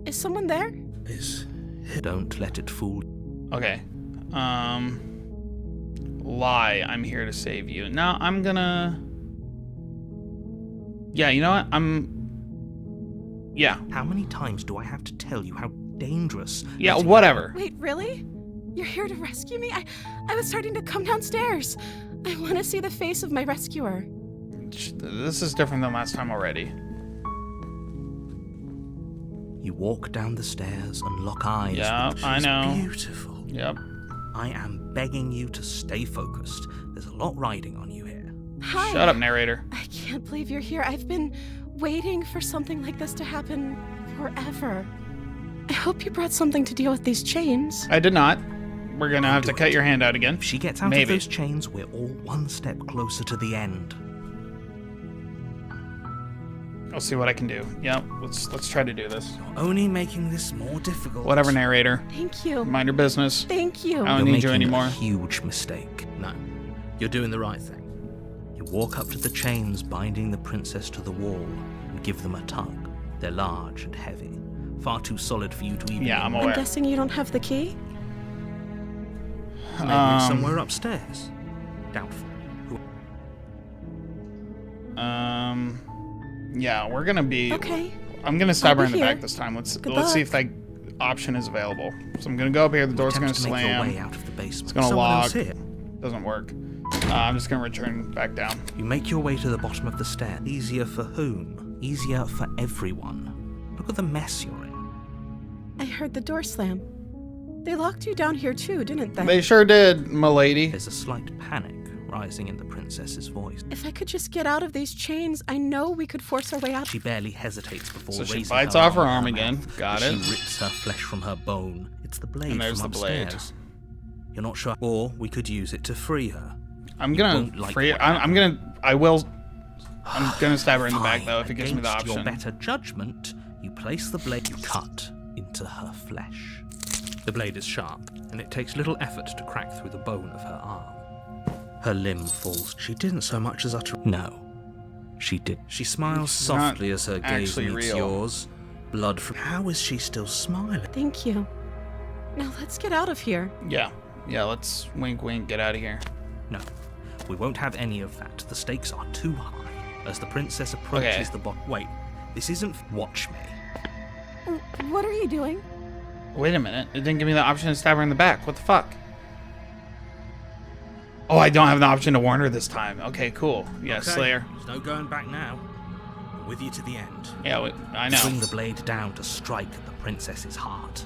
S7: Is someone there?
S2: Don't let it fool.
S1: Okay. Lie. I'm here to save you. Now I'm gonna. Yeah, you know what? Yeah.
S2: How many times do I have to tell you how dangerous?
S1: Yeah,
S2: letting-
S1: whatever.
S7: Wait, really? You're here to rescue me? I was starting to come downstairs. I want to see the face of my rescuer.
S1: This is different than last time already.
S2: You walk down the stairs and lock eyes.
S1: Yeah,
S2: with
S1: I
S2: she's
S1: know.
S2: Beautiful.
S1: Yep.
S2: I am begging you to stay focused. There's a lot riding on you here.
S7: Hi.
S1: Shut up, narrator.
S7: I can't believe you're here. I've been waiting for something like this to happen forever. I hope you brought something to deal with these chains.
S1: I did not. We're gonna have to cut your hand out again.
S2: If she gets out
S1: Maybe.
S2: of those chains, we're all one step closer to the end.
S1: I'll see what I can do. Yep. Let's try to do this.
S2: You're only making this more difficult.
S1: Whatever, narrator.
S7: Thank you.
S1: Mind your business.
S7: Thank you.
S1: I don't
S2: You're
S1: need you
S2: making
S1: anymore.
S2: a huge mistake.
S6: No, you're doing the right thing.
S2: You walk up to the chains binding the princess to the wall and give them a tug. They're large and heavy, far too solid for you to even.
S1: Yeah, I'm
S7: I'm
S1: aware.
S7: guessing you don't have the key?
S2: Maybe it's somewhere upstairs. Doubtful.
S1: Yeah, we're gonna be.
S7: Okay.
S1: I'm gonna stab her
S7: I'll
S1: in
S7: be
S1: the back
S7: here.
S1: this time. Let's
S7: Good
S1: see if
S7: luck.
S1: that option is available. So I'm gonna go up here. The door's gonna
S2: Attempts to make your way
S1: slam.
S2: out of the basement.
S1: It's gonna
S2: Someone
S1: lock.
S2: else here.
S1: Doesn't work. I'm just gonna return back down.
S2: You make your way to the bottom of the stair. Easier for whom? Easier for everyone. Look at the mess you're in.
S7: I heard the door slam. They locked you down here too, didn't they?
S1: They sure did, m'lady.
S2: There's a slight panic rising in the princess's voice.
S7: If I could just get out of these chains, I know we could force our way out.
S2: She barely hesitates before
S1: So
S2: raising
S1: she bites
S2: her
S1: off her
S2: to
S1: arm
S2: mouth.
S1: again. Got
S2: She
S1: it.
S2: rips her flesh from her bone. It's the blade
S1: And there's
S2: from
S1: the blade.
S2: upstairs. You're not sure. Or we could use it to free her.
S1: I'm
S2: You
S1: gonna
S2: won't like
S1: free.
S2: what
S1: I'm gonna. I will. I'm gonna stab her in the back
S2: Fine.
S1: though if it gives me the
S2: Against your
S1: option.
S2: better judgment, you place the blade you cut into her flesh.
S6: The blade is sharp, and it takes little effort to crack through the bone of her arm.
S2: Her limb falls. She didn't so much as utter. No, she did. She smiles
S1: It's not
S2: softly as her gaze
S1: actually
S2: meets
S1: real.
S2: yours. Blood from. How is she still smiling?
S7: Thank you. Now let's get out of here.
S1: Yeah. Let's wink, wink. Get out of here.
S2: No, we won't have any of that. The stakes are too high. As the princess approaches the bot. Wait, this isn't. Watch me.
S7: What are you doing?
S1: Wait a minute. It didn't give me the option to stab her in the back. What the fuck? Oh, I don't have the option to warn her this time. Okay, cool. Yeah,
S6: Okay,
S1: Slayer.
S6: There's no going back now. I'm with you to the end.
S1: Yeah, I
S2: You swing
S1: know.
S2: the blade down to strike at the princess's heart.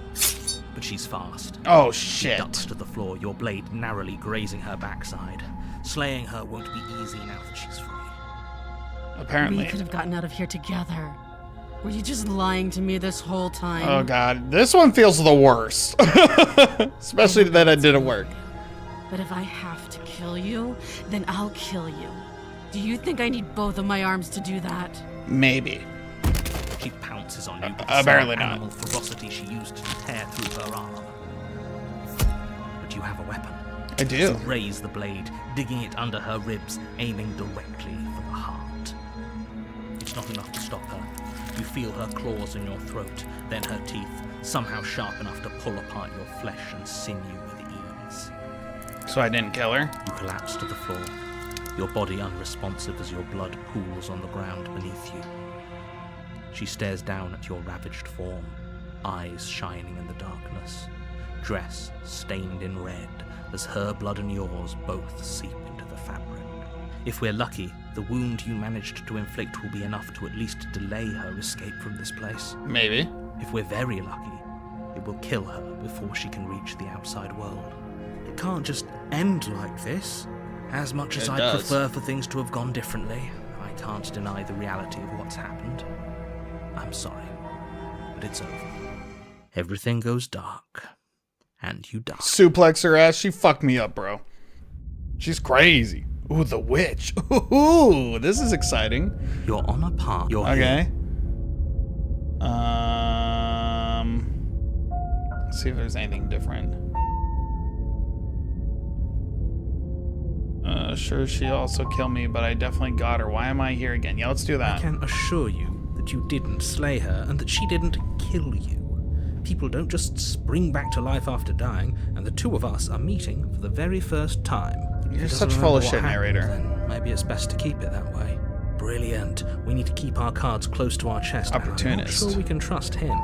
S2: But she's fast.
S1: Oh,
S2: She
S1: shit.
S2: ducks to the floor, your blade narrowly grazing her backside. Slaying her won't be easy now that she's free.
S1: Apparently.
S3: We could have gotten out of here together. Were you just lying to me this whole time?
S1: Oh, God. This one feels the worst. Especially that it didn't work.
S3: But if I have to kill you, then I'll kill you. Do you think I need both of my arms to do that?
S1: Maybe.
S2: She pounces on you with
S1: Apparently
S2: the same
S1: not.
S2: animal ferocity she used to tear through her arm. But you have a weapon.
S1: I do.
S2: You raise the blade, digging it under her ribs, aiming directly for the heart. It's not enough to stop her. You feel her claws in your throat, then her teeth, somehow sharp enough to pull apart your flesh and sinew with ease.
S1: So I didn't kill her?
S2: You collapse to the floor, your body unresponsive as your blood pools on the ground beneath you. She stares down at your ravaged form, eyes shining in the darkness, dress stained in red as her blood and yours both seep into the fabric. If we're lucky, the wound you managed to inflict will be enough to at least delay her escape from this place.
S1: Maybe.
S2: If we're very lucky, it will kill her before she can reach the outside world. It can't just end like this. As much as
S1: It
S2: I'd
S1: does.
S2: prefer for things to have gone differently, I can't deny the reality of what's happened. I'm sorry, but it's over. Everything goes dark, and you die.
S1: Suplex her ass. She fucked me up, bro. She's crazy. Ooh, the witch. Ooh, this is exciting.
S2: You're on a path. You're
S1: Okay.
S2: here.
S1: Let's see if there's anything different. Sure, she also killed me, but I definitely got her. Why am I here again? Yeah, let's do
S6: I
S1: that.
S6: can assure you that you didn't slay her and that she didn't kill you.
S4: People don't just spring back to life after dying, and the two of us are meeting for the very first time.
S1: You're such full of shit, narrator.
S4: Then maybe it's best to keep it that way. Brilliant. We need to keep our cards close to our chest.
S1: Opportunist.
S4: I'm not sure we can trust him.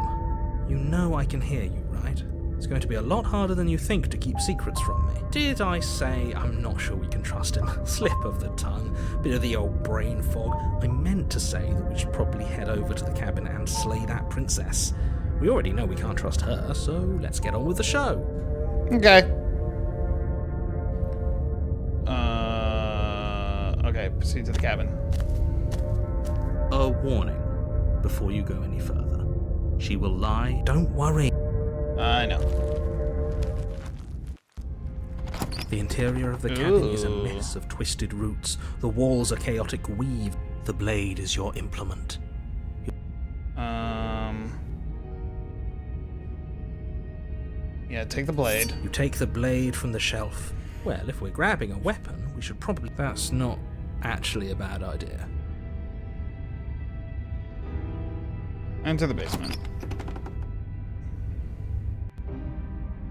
S4: You know I can hear you, right? It's going to be a lot harder than you think to keep secrets from me. Did I say I'm not sure we can trust him? Slip of the tongue. Bit of the old brain fog. I meant to say that we should probably head over to the cabin and slay that princess. We already know we can't trust her, so let's get on with the show.
S1: Okay. Okay, proceed to the cabin.
S4: A warning before you go any further. She will lie. Don't worry.
S1: I know.
S4: The interior of the cabin is a mess of twisted roots. The walls are chaotic weave. The blade is your implement.
S1: Yeah, take the blade.
S4: You take the blade from the shelf. Well, if we're grabbing a weapon, we should probably... That's not actually a bad idea.
S1: Enter the basement.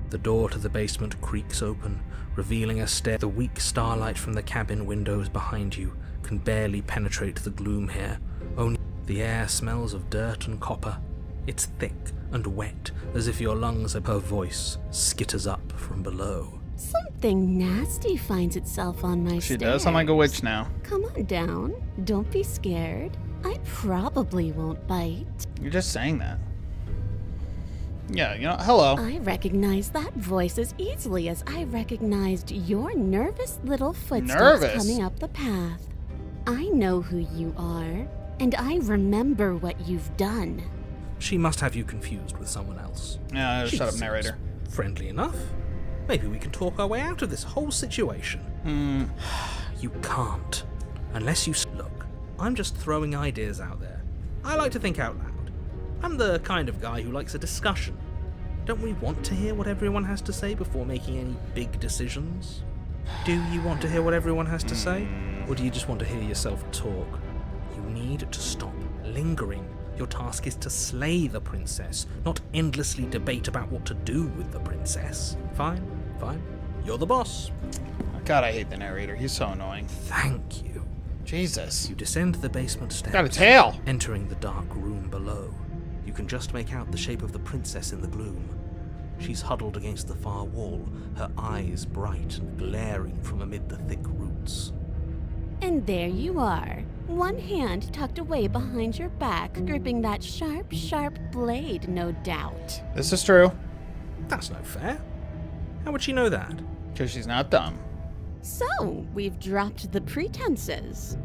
S4: The door to the basement creaks open, revealing a stair. The weak starlight from the cabin windows behind you can barely penetrate the gloom here. Only the air smells of dirt and copper. It's thick and wet, as if your lungs are... Her voice skitters up from below.
S3: Something nasty finds itself on my
S1: She
S3: stairs.
S1: does sound like a witch now.
S3: Come on down. Don't be scared. I probably won't bite.
S1: You're just saying that. Yeah, you know, hello.
S3: I recognize that voice as easily as I recognized your nervous little footsteps
S1: Nervous?
S3: coming up the path. I know who you are, and I remember what you've done.
S4: She must have you confused with someone else.
S1: Yeah,
S4: She
S1: shut up,
S4: seems
S1: narrator.
S4: Friendly enough. Maybe we can talk our way out of this whole situation. You can't. Unless you... Look, I'm just throwing ideas out there. I like to think out loud. I'm the kind of guy who likes a discussion. Don't we want to hear what everyone has to say before making any big decisions? Do you want to hear what everyone has to say? Or do you just want to hear yourself talk? You need to stop lingering. Your task is to slay the princess, not endlessly debate about what to do with the princess. Fine, fine. You're the boss.
S1: God, I hate the narrator. He's so annoying.
S4: Thank you.
S1: Jesus.
S4: You descend the basement steps.
S1: Got a tail.
S4: Entering the dark room below. You can just make out the shape of the princess in the gloom. She's huddled against the far wall, her eyes bright and glaring from amid the thick roots.
S3: And there you are, one hand tucked away behind your back, gripping that sharp, sharp blade, no doubt.
S1: This is true.
S4: That's no fair. How would she know that?
S1: Because she's not dumb.
S3: So, we've dropped the pretenses.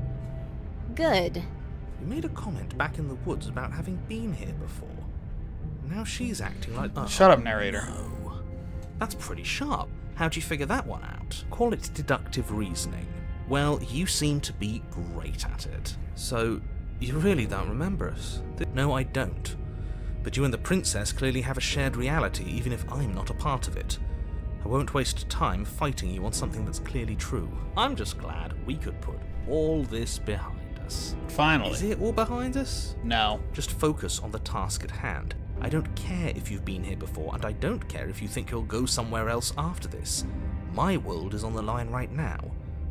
S3: Good.
S4: You made a comment back in the woods about having been here before. Now she's acting like...
S1: Shut up, narrator.
S4: No. That's pretty sharp. How'd you figure that one out? Call it deductive reasoning. Well, you seem to be great at it. So, you really don't remember us? No, I don't. But you and the princess clearly have a shared reality, even if I'm not a part of it. I won't waste time fighting you on something that's clearly true. I'm just glad we could put all this behind us.
S1: Finally.
S4: Is it all behind us?
S1: No.
S4: Just focus on the task at hand. I don't care if you've been here before, and I don't care if you think you'll go somewhere else after this. My world is on the line right now,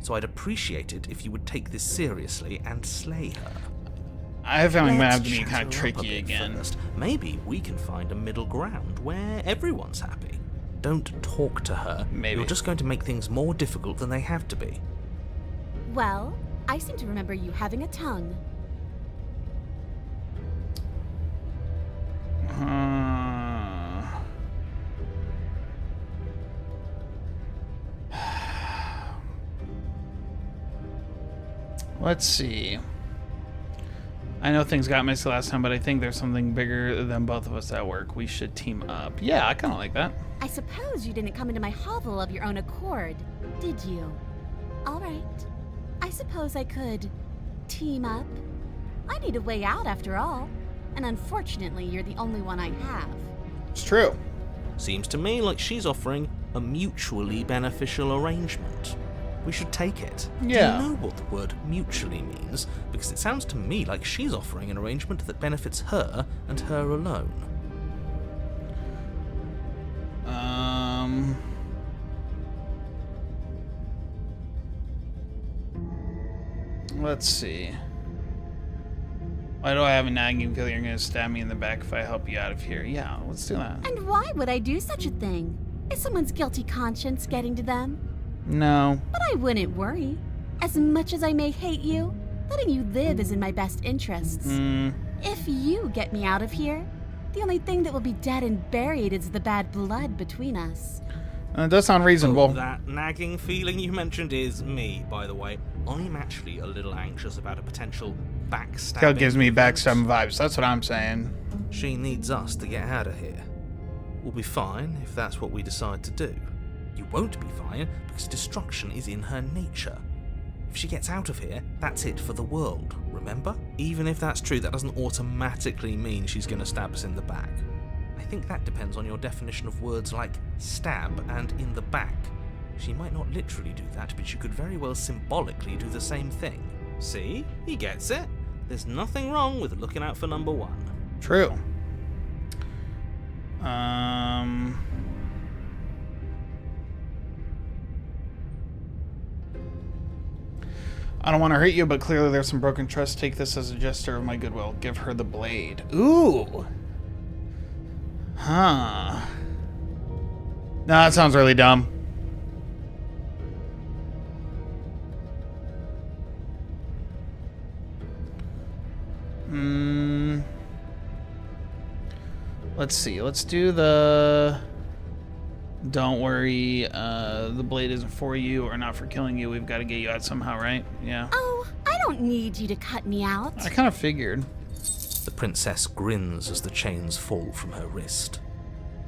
S4: so I'd appreciate it if you would take this seriously and slay her.
S1: I have a feeling I'm going to have
S4: Let's
S1: to be
S4: chat
S1: kind
S4: her
S1: of
S4: up a
S1: tricky
S4: bit
S1: again.
S4: first. Maybe we can find a middle ground where everyone's happy. Don't talk to her.
S1: Maybe.
S4: You're just going to make things more difficult than they have to be.
S3: Well, I seem to remember you having a tongue.
S1: Let's see. I know things got messy last time, but I think there's something bigger than both of us at work. We should team up. Yeah, I kind of like that.
S3: I suppose you didn't come into my hovel of your own accord, did you? All right. I suppose I could team up. I need a way out after all. And unfortunately, you're the only one I have.
S1: It's true.
S4: Seems to me like she's offering a mutually beneficial arrangement. We should take it.
S1: Yeah.
S4: Do you know what the word mutually means? Because it sounds to me like she's offering an arrangement that benefits her and her alone.
S1: Let's see. Why do I have a nagging feeling you're gonna stab me in the back if I help you out of here? Yeah, let's do that.
S8: And why would I do such a thing? Is someone's guilty conscience getting to them?
S1: No.
S8: But I wouldn't worry. As much as I may hate you, letting you live is in my best interests. If you get me out of here, the only thing that will be dead and buried is the bad blood between us.
S1: It does sound reasonable.
S6: Oh, that nagging feeling you mentioned is me, by the way. I'm actually a little anxious about a potential backstabbing.
S1: Cal gives me backstabbing vibes. That's what I'm saying.
S6: She needs us to get out of here. We'll be fine if that's what we decide to do. You won't be fine because destruction is in her nature. If she gets out of here, that's it for the world, remember? Even if that's true, that doesn't automatically mean she's going to stab us in the back. I think that depends on your definition of words like stab and in the back. She might not literally do that, but she could very well symbolically do the same thing. See? He gets it. There's nothing wrong with looking out for number one.
S1: True. I don't want to hurt you, but clearly there's some broken trust. Take this as a gesture of my goodwill. Give her the blade. Ooh. Huh. No, that sounds really dumb. Let's see. Let's do the... Don't worry, the blade isn't for you or not for killing you. We've got to get you out somehow, right? Yeah.
S8: Oh, I don't need you to cut me out.
S1: I kind of figured.
S6: The princess grins as the chains fall from her wrist.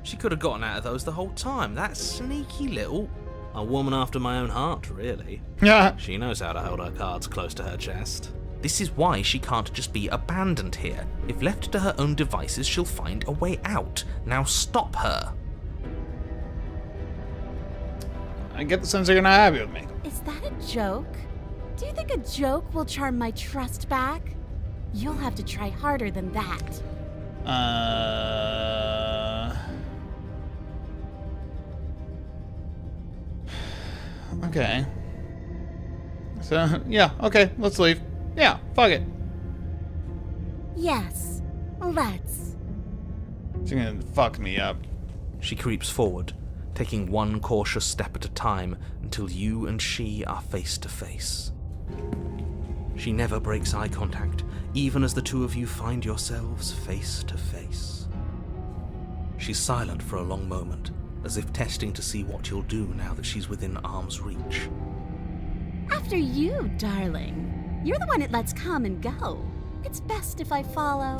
S6: She could have gotten out of those the whole time. That sneaky little... A woman after my own heart, really.
S1: Yeah.
S6: She knows how to hold her cards close to her chest. This is why she can't just be abandoned here. If left to her own devices, she'll find a way out. Now stop her.
S1: I get the sense you're not happy with me.
S8: Is that a joke? Do you think a joke will charm my trust back? You'll have to try harder than that.
S1: Okay. So, yeah, okay, let's leave. Yeah, fuck it.
S8: Yes, let's.
S1: She's gonna fuck me up.
S6: She creeps forward, taking one cautious step at a time until you and she are face to face. She never breaks eye contact, even as the two of you find yourselves face to face. She's silent for a long moment, as if testing to see what you'll do now that she's within arm's reach.
S8: After you, darling. You're the one it lets come and go. It's best if I follow.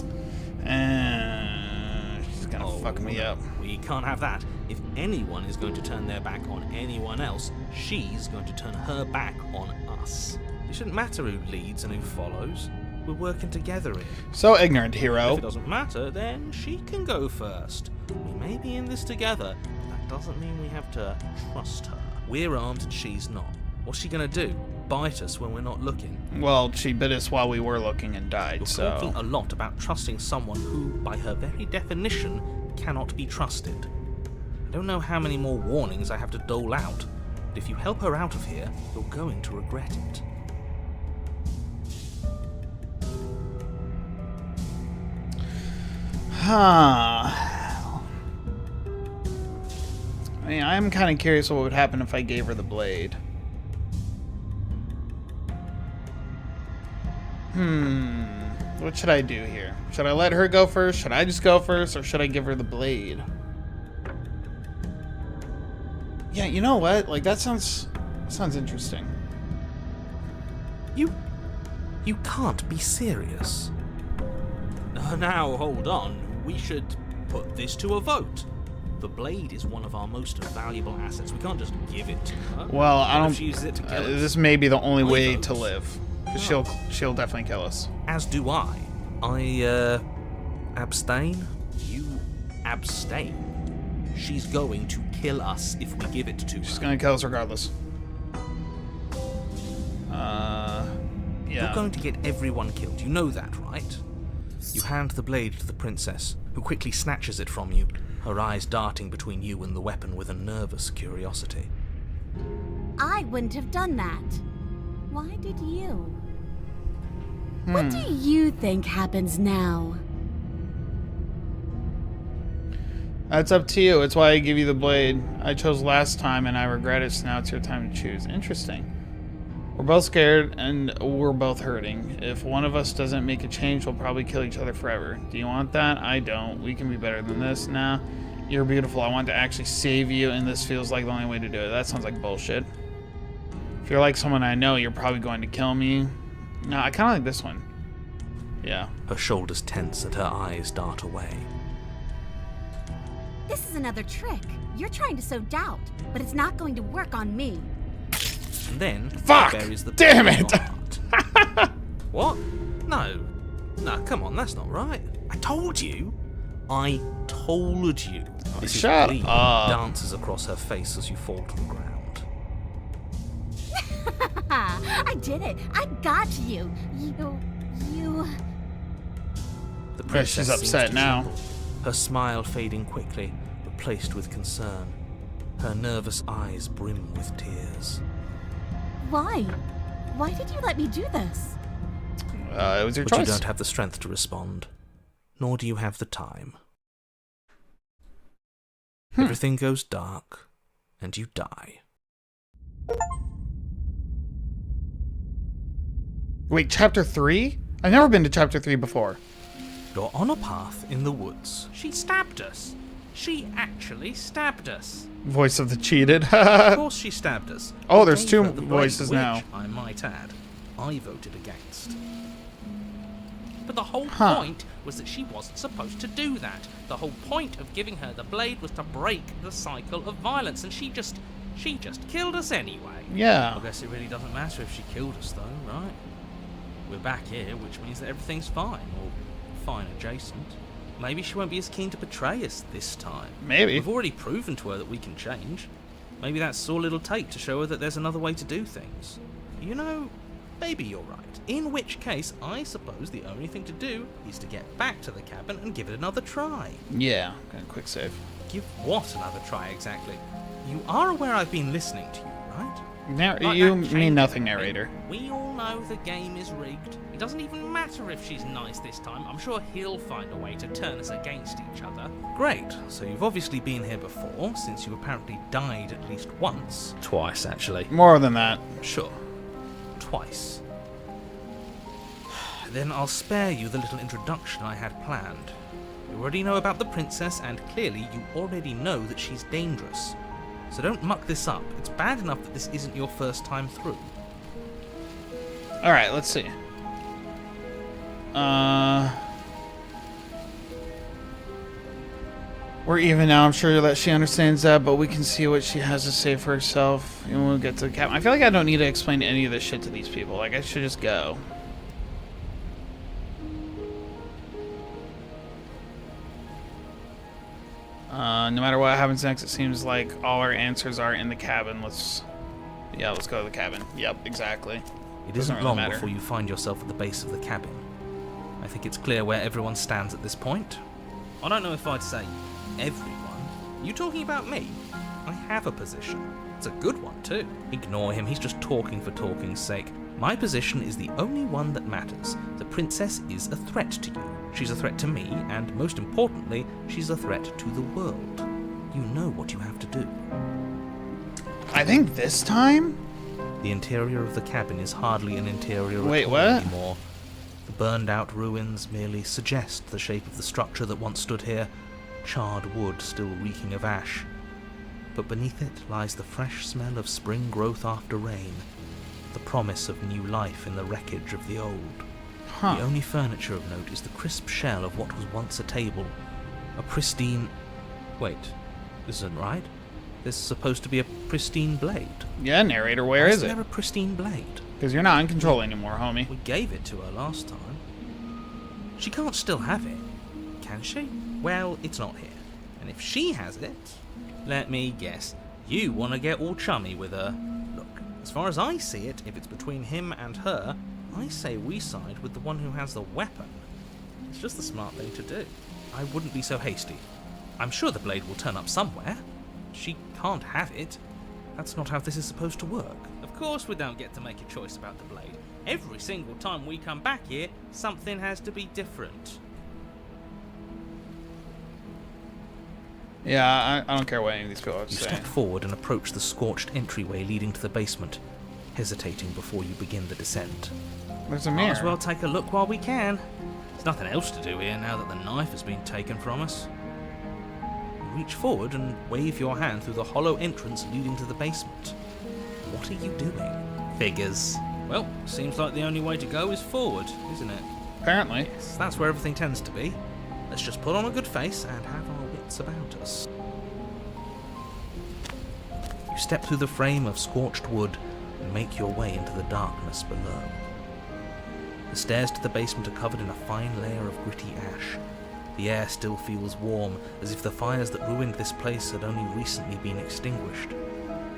S1: She's gonna fuck me up.
S6: We can't have that. If anyone is going to turn their back on anyone else, she's going to turn her back on us. It shouldn't matter who leads and who follows. We're working together here.
S1: So ignorant, hero.
S6: If it doesn't matter, then she can go first. We may be in this together, but that doesn't mean we have to trust her. We're armed and she's not. What's she gonna do? Bite us when we're not looking?
S1: Well, she bit us while we were looking and died,
S6: You're
S1: so...
S6: talking a lot about trusting someone who, by her very definition, cannot be trusted. I don't know how many more warnings I have to dole out, but if you help her out of here, you're going to regret it.
S1: Huh. I mean, I'm kind of curious what would happen if I gave her the blade. What should I do here? Should I let her go first? Should I just go first? Or should I give her the blade? Yeah, you know what? Like, that sounds interesting.
S6: You can't be serious. Now, hold on. We should put this to a vote. The blade is one of our most valuable assets. We can't just give it to her.
S1: Well, I
S6: What
S1: don't...
S6: if she uses it to kill us?
S1: This may be the only
S6: Only
S1: way
S6: votes.
S1: to live. Because she'll definitely kill us.
S6: As do I. I, abstain? You abstain? She's going to kill us if we give it to her.
S1: She's gonna kill us regardless. Yeah.
S6: You're going to get everyone killed. You know that, right? You hand the blade to the princess, who quickly snatches it from you, her eyes darting between you and the weapon with a nervous curiosity.
S8: I wouldn't have done that. Why did you? What do you think happens now?
S1: That's up to you. It's why I give you the blade. I chose last time and I regret it, so now it's your time to choose. Interesting. We're both scared and we're both hurting. If one of us doesn't make a change, we'll probably kill each other forever. Do you want that? I don't. We can be better than this. Nah, you're beautiful. I want to actually save you, and this feels like the only way to do it. That sounds like bullshit. If you're like someone I know, you're probably going to kill me. No, I kind of like this one. Yeah.
S2: Her shoulders tense and her eyes dart away.
S8: This is another trick. You're trying to sow doubt, but it's not going to work on me.
S2: And then
S1: Fuck!
S2: buries the
S1: Damn
S2: blade in
S1: it!
S2: your heart. What? No. No, come on, that's not right. I told you. I told you. This
S1: Shut
S2: bleed
S1: up.
S2: dances across her face as you fall to the ground.
S8: I did it. I got you. You.
S2: The
S1: Yeah,
S2: princess
S1: she's
S2: seems
S1: upset
S2: to
S1: now.
S2: tremble, her smile fading quickly, replaced with concern. Her nervous eyes brim with tears.
S8: Why? Why did you let me do this?
S1: It was your
S2: But
S1: choice.
S2: you don't have the strength to respond, nor do you have the time. Everything goes dark, and you die.
S1: Wait, chapter 3? I've never been to chapter 3 before.
S2: You're on a path in the woods.
S6: She stabbed us. She actually stabbed us.
S1: Voice of the cheated.
S6: Of course she stabbed us.
S1: Oh,
S6: We
S1: there's
S6: gave
S1: two
S6: her the blade,
S1: voices
S6: which,
S1: now.
S6: I might add, I voted against. But the whole
S1: Huh.
S6: point was that she wasn't supposed to do that. The whole point of giving her the blade was to break the cycle of violence, and she just killed us anyway.
S1: Yeah.
S6: I guess it really doesn't matter if she killed us, though, right? We're back here, which means that everything's fine, or fine adjacent. Maybe she won't be as keen to betray us this time.
S1: Maybe.
S6: We've already proven to her that we can change. Maybe that's all it'll take to show her that there's another way to do things. You know, maybe you're right. In which case, I suppose the only thing to do is to get back to the cabin and give it another try.
S1: Yeah. Okay, quick save.
S6: Give what another try exactly? You are aware I've been listening to you, right? Like
S1: You
S6: that
S1: mean
S6: change
S1: nothing,
S6: thing.
S1: narrator.
S6: We all know the game is rigged. It doesn't even matter if she's nice this time. I'm sure he'll find a way to turn us against each other.
S2: Great, so you've obviously been here before, since you apparently died at least once.
S6: Twice, actually.
S1: More than that.
S2: Sure. Twice. Then I'll spare you the little introduction I had planned. You already know about the princess, and clearly you already know that she's dangerous. So don't muck this up. It's bad enough that this isn't your first time through.
S1: Alright, let's see. We're even now. I'm sure that she understands that, but we can see what she has to say for herself, and we'll get to the cabin. I feel like I don't need to explain any of this shit to these people. Like, I should just go. No matter what happens next, it seems like all our answers are in the cabin. Let's go to the cabin. Yep, exactly.
S2: It
S1: Doesn't
S2: isn't
S1: really
S2: long
S1: matter.
S2: before you find yourself at the base of the cabin. I think it's clear where everyone stands at this point.
S6: I don't know if I'd say everyone. You talking about me? I have a position. It's a good one, too.
S2: Ignore him, he's just talking for talking's sake. My position is the only one that matters. The princess is a threat to you. She's a threat to me, and most importantly, she's a threat to the world. You know what you have to do.
S1: I think this time?
S2: The interior of the cabin is hardly an interior
S1: Wait,
S2: at all
S1: what?
S2: anymore. The burned out ruins merely suggest the shape of the structure that once stood here, charred wood still reeking of ash. But beneath it lies the fresh smell of spring growth after rain, the promise of new life in the wreckage of the old.
S1: Huh.
S2: The only furniture of note is the crisp shell of what was once a table, a pristine... Wait, this isn't right. There's supposed to be a pristine blade.
S1: Yeah, narrator, where
S2: Why
S1: is it?
S2: there a pristine blade?
S1: Because you're not in control anymore, homie.
S2: We gave it to her last time. She can't still have it, can she? Well, it's not here. And if she has it, let me guess, you want to get all chummy with her. Look, as far as I see it, if it's between him and her, I say we side with the one who has the weapon. It's just the smart thing to do. I wouldn't be so hasty. I'm sure the blade will turn up somewhere. She can't have it. That's not how this is supposed to work.
S6: Of course we don't get to make a choice about the blade. Every single time we come back here, something has to be different.
S1: Yeah, I don't care what any of these people have to
S2: You
S1: say.
S2: step forward and approach the scorched entryway leading to the basement, hesitating before you begin the descent.
S1: There's a
S6: Might
S1: mirror.
S6: as well take a look while we can. There's nothing else to do here now that the knife has been taken from us. You reach forward and wave your hand through the hollow entrance leading to the basement.
S2: What are you doing?
S6: Figures. Well, seems like the only way to go is forward, isn't it?
S1: Apparently.
S2: So that's where everything tends to be. Let's just put on a good face and have our wits about us. You step through the frame of scorched wood and make your way into the darkness below. The stairs to the basement are covered in a fine layer of gritty ash. The air still feels warm, as if the fires that ruined this place had only recently been extinguished.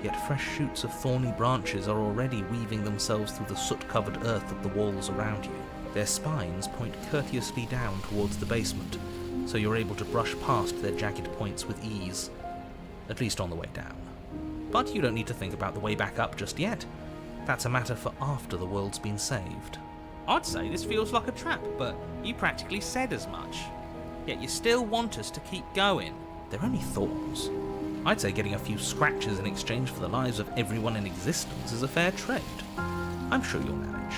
S2: Yet fresh shoots of thorny branches are already weaving themselves through the soot-covered earth of the walls around you. Their spines point courteously down towards the basement, so you're able to brush past their jagged points with ease, at least on the way down. But you don't need to think about the way back up just yet. That's a matter for after the world's been saved.
S6: I'd say this feels like a trap, but you practically said as much. Yet you still want us to keep going.
S2: They're only thorns. I'd say getting a few scratches in exchange for the lives of everyone in existence is a fair trade. I'm sure you'll manage.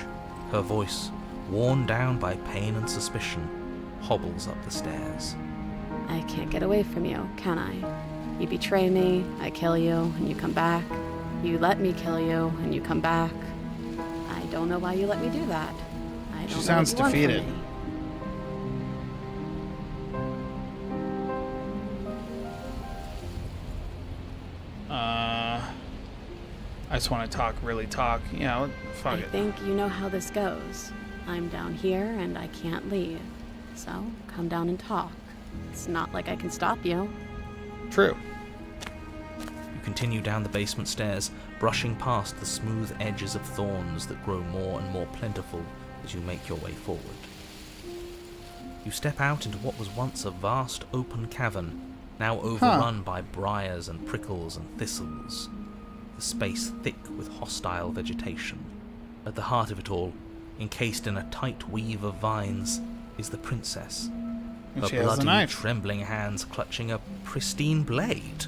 S2: Her voice, worn down by pain and suspicion, hobbles up the stairs.
S5: I can't get away from you, can I? You betray me, I kill you, and you come back. You let me kill you, and you come back. I don't know why you let me do that. I don't
S1: She
S5: know
S1: sounds
S5: what you want from
S1: defeated.
S5: me.
S1: I just want to really talk. You know, fuck
S5: I
S1: it.
S5: think you know how this goes. I'm down here and I can't leave. So, come down and talk. It's not like I can stop you.
S1: True.
S2: You continue down the basement stairs, brushing past the smooth edges of thorns that grow more and more plentiful as you make your way forward. You step out into what was once a vast open cavern, now overrun by briars and prickles and thistles. The space thick with hostile vegetation. At the heart of it all, encased in a tight weave of vines, is the princess.
S1: And
S2: Her
S1: she has the
S2: bloody,
S1: knife.
S2: trembling hands clutching a pristine blade.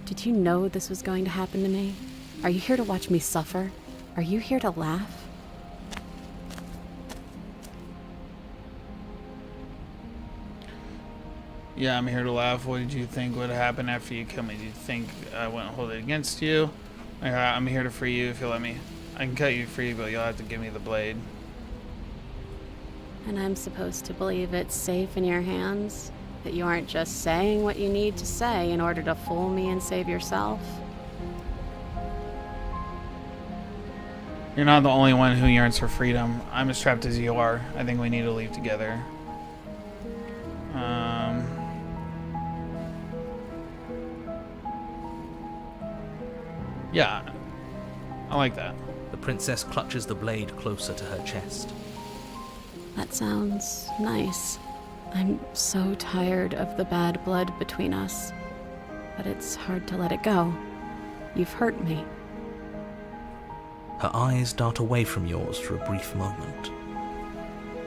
S5: Did you know this was going to happen to me? Are you here to watch me suffer? Are you here to laugh?
S1: Yeah, I'm here to laugh. What did you think would happen after you killed me? Did you think I wouldn't hold it against you? I'm here to free you if you let me. I can cut you free, but you'll have to give me the blade.
S5: And I'm supposed to believe it's safe in your hands? That you aren't just saying what you need to say in order to fool me and save yourself?
S1: You're not the only one who yearns for freedom. I'm as trapped as you are. I think we need to leave together. Yeah, I like that.
S2: The princess clutches the blade closer to her chest.
S5: That sounds nice. I'm so tired of the bad blood between us. But it's hard to let it go. You've hurt me.
S2: Her eyes dart away from yours for a brief moment.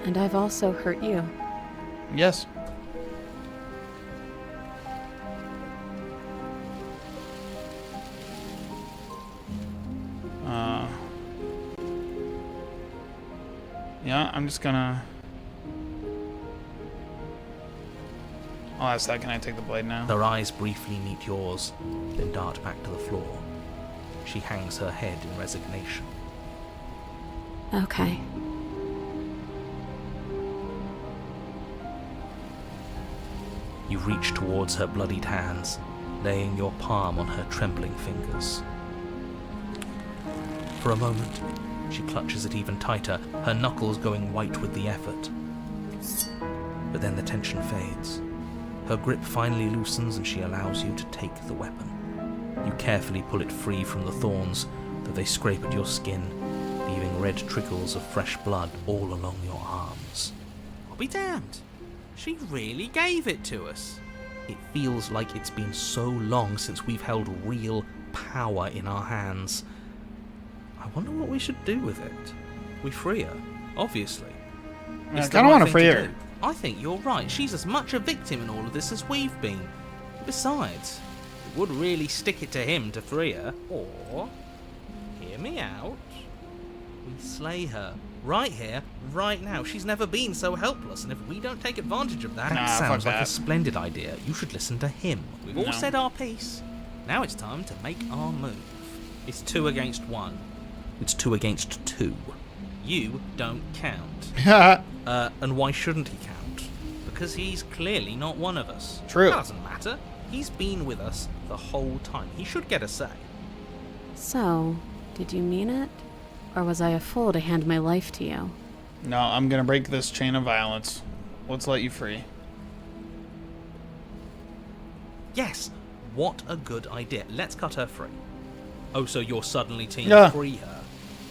S5: And I've also hurt you.
S1: Yes. Yeah, I'm just gonna... I'll ask that. Can I take the blade now?
S2: Her eyes briefly meet yours, then dart back to the floor. She hangs her head in resignation.
S5: Okay.
S2: You reach towards her bloodied hands, laying your palm on her trembling fingers. For a moment, she clutches it even tighter, her knuckles going white with the effort. But then the tension fades. Her grip finally loosens and she allows you to take the weapon. You carefully pull it free from the thorns, though they scrape at your skin, leaving red trickles of fresh blood all along your arms.
S6: I'll be damned. She really gave it to us.
S2: It feels like it's been so long since we've held real power in our hands. I wonder what we should do with it.
S4: We free her, obviously.
S1: I
S4: It's the
S1: kind of want
S4: right
S1: to
S4: thing
S1: free
S4: to
S1: her.
S4: do. I think you're right. She's as much a victim in all of this as we've been. Besides, it would really stick it to him to free her. Or, hear me out, we slay her. Right here, right now. She's never been so helpless, and if we don't take advantage of that...
S1: Nah,
S4: That sounds
S1: fuck
S4: like a
S1: that.
S4: splendid idea. You should listen to him. We've all
S1: No.
S4: said our piece. Now it's time to make our move. It's 2 against 1. It's 2 against 2. You don't count. And why shouldn't he count? Because he's clearly not one of us.
S1: True.
S4: That doesn't matter. He's been with us the whole time. He should get a say.
S3: So, did you mean it? Or was I a fool to hand my life to you?
S1: No, I'm gonna break this chain of violence. Let's let you free.
S4: Yes, what a good idea. Let's cut her free. Oh, so you're suddenly team
S1: Yeah.
S4: free her.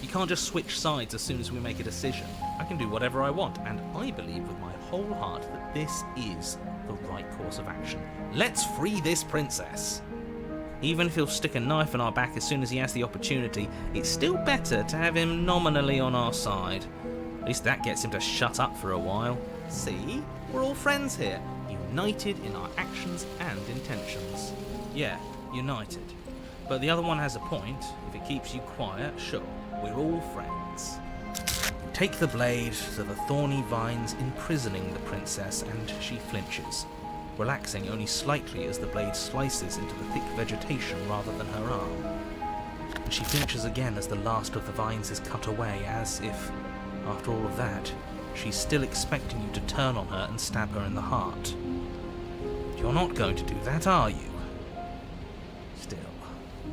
S4: You can't just switch sides as soon as we make a decision. I can do whatever I want, and I believe with my whole heart that this is the right course of action. Let's free this princess. Even if he'll stick a knife in our back as soon as he has the opportunity, it's still better to have him nominally on our side. At least that gets him to shut up for a while. See? We're all friends here, united in our actions and intentions. Yeah, united. But the other one has a point. If it keeps you quiet, sure, we're all friends. Take the blade to the thorny vines imprisoning the princess, and she flinches, relaxing only slightly as the blade slices into the thick vegetation rather than her arm. And she flinches again as the last of the vines is cut away, as if, after all of that, she's still expecting you to turn on her and stab her in the heart. You're not going to do that, are you? Still,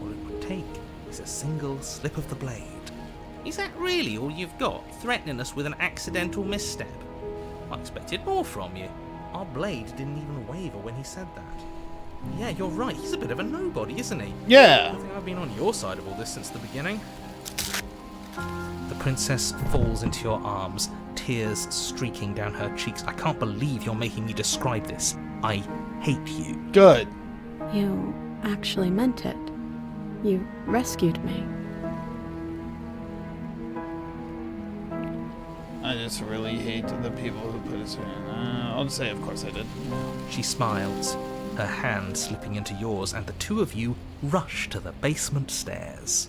S4: all it would take is a single slip of the blade. Is that really all you've got, threatening us with an accidental misstep? I expected more from you. Our blade didn't even waver when he said that. Yeah, you're right, he's a bit of a nobody, isn't he? I
S1: Yeah.
S4: don't think I've been on your side of all this since the beginning. The princess falls into your arms, tears streaking down her cheeks. I can't believe you're making me describe this. I hate you.
S1: Good.
S3: You actually meant it. You rescued me.
S1: I just really hate the people who put us in. I'll just say, of course I did.
S4: She smiles, her hand slipping into yours, and the two of you rush to the basement stairs.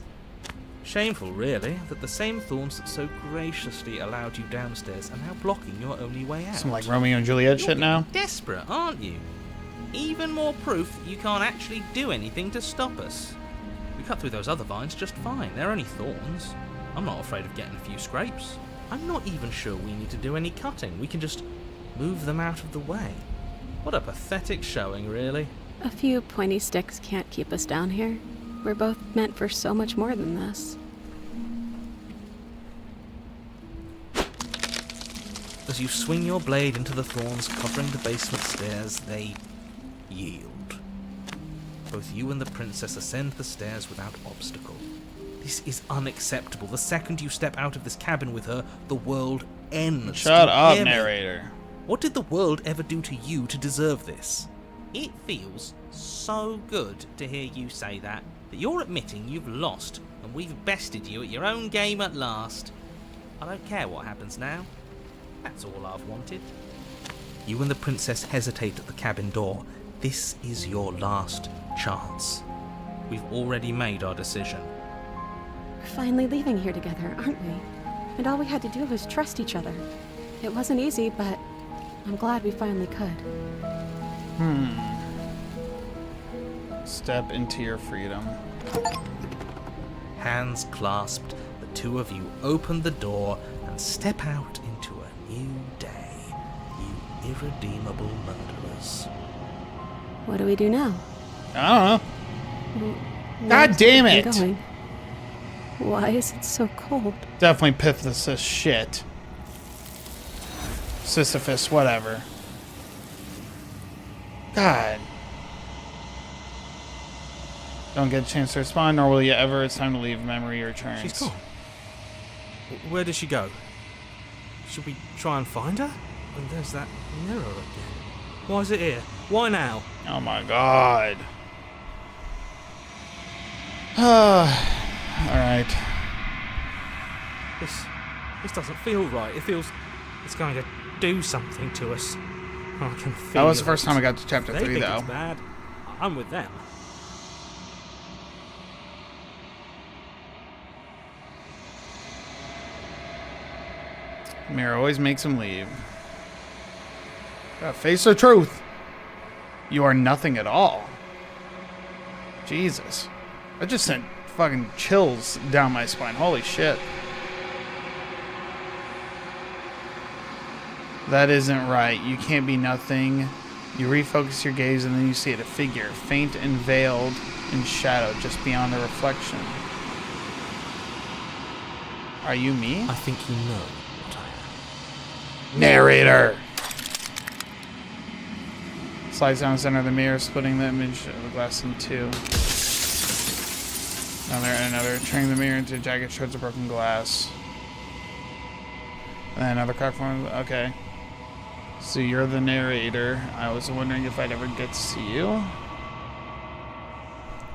S4: Shameful, really, that the same thorns that so graciously allowed you downstairs are now blocking your only way out.
S1: Some like Romeo and Juliet
S4: You're
S1: shit now.
S4: desperate, aren't you? Even more proof that you can't actually do anything to stop us. We cut through those other vines just fine. They're only thorns. I'm not afraid of getting a few scrapes. I'm not even sure we need to do any cutting. We can just move them out of the way. What a pathetic showing, really.
S3: A few pointy sticks can't keep us down here. We're both meant for so much more than this.
S4: As you swing your blade into the thorns covering the basement stairs, they yield. Both you and the princess ascend the stairs without obstacle. This is unacceptable. The second you step out of this cabin with her, the world ends.
S1: Shut
S4: Do you
S1: up,
S4: hear me?
S1: narrator.
S4: What did the world ever do to you to deserve this? It feels so good to hear you say that you're admitting you've lost and we've bested you at your own game at last. I don't care what happens now. That's all I've wanted. You and the princess hesitate at the cabin door. This is your last chance. We've already made our decision.
S3: We're finally leaving here together, aren't we? And all we had to do was trust each other. It wasn't easy, but I'm glad we finally could.
S1: Step into your freedom.
S4: Hands clasped, the two of you open the door and step out into a new day, you irredeemable murderers.
S3: What do we do now?
S1: I don't know. God
S3: Where's
S1: damn
S3: everything
S1: it!
S3: going? Why is it so cold?
S1: Definitely Pithis as shit. Sisyphus, whatever. God. Don't get a chance to respond, nor will you ever. It's time to leave. Memory returns.
S6: She's gone. Where did she go? Should we try and find her? And there's that mirror again. Why is it here? Why now?
S1: Oh my god. Alright.
S6: This doesn't feel right. It feels it's going to do something to us. I can feel
S1: That was the
S6: it.
S1: first time I got to chapter
S6: They
S1: 3,
S6: think
S1: though.
S6: it's bad. I'm with them.
S1: Mirror always makes him leave. Face the truth. You are nothing at all. Jesus. That just sent fucking chills down my spine. Holy shit. That isn't right. You can't be nothing. You refocus your gaze and then you see it, a figure, faint and veiled in shadow just beyond the reflection. Are you me?
S2: I think you know what I am.
S1: Narrator! Slides down the center of the mirror, splitting the image of the glass in two. Another and another, turning the mirror into jagged shards of broken glass. And then another crack forms. Okay. So you're the narrator. I was wondering if I'd ever get to see you.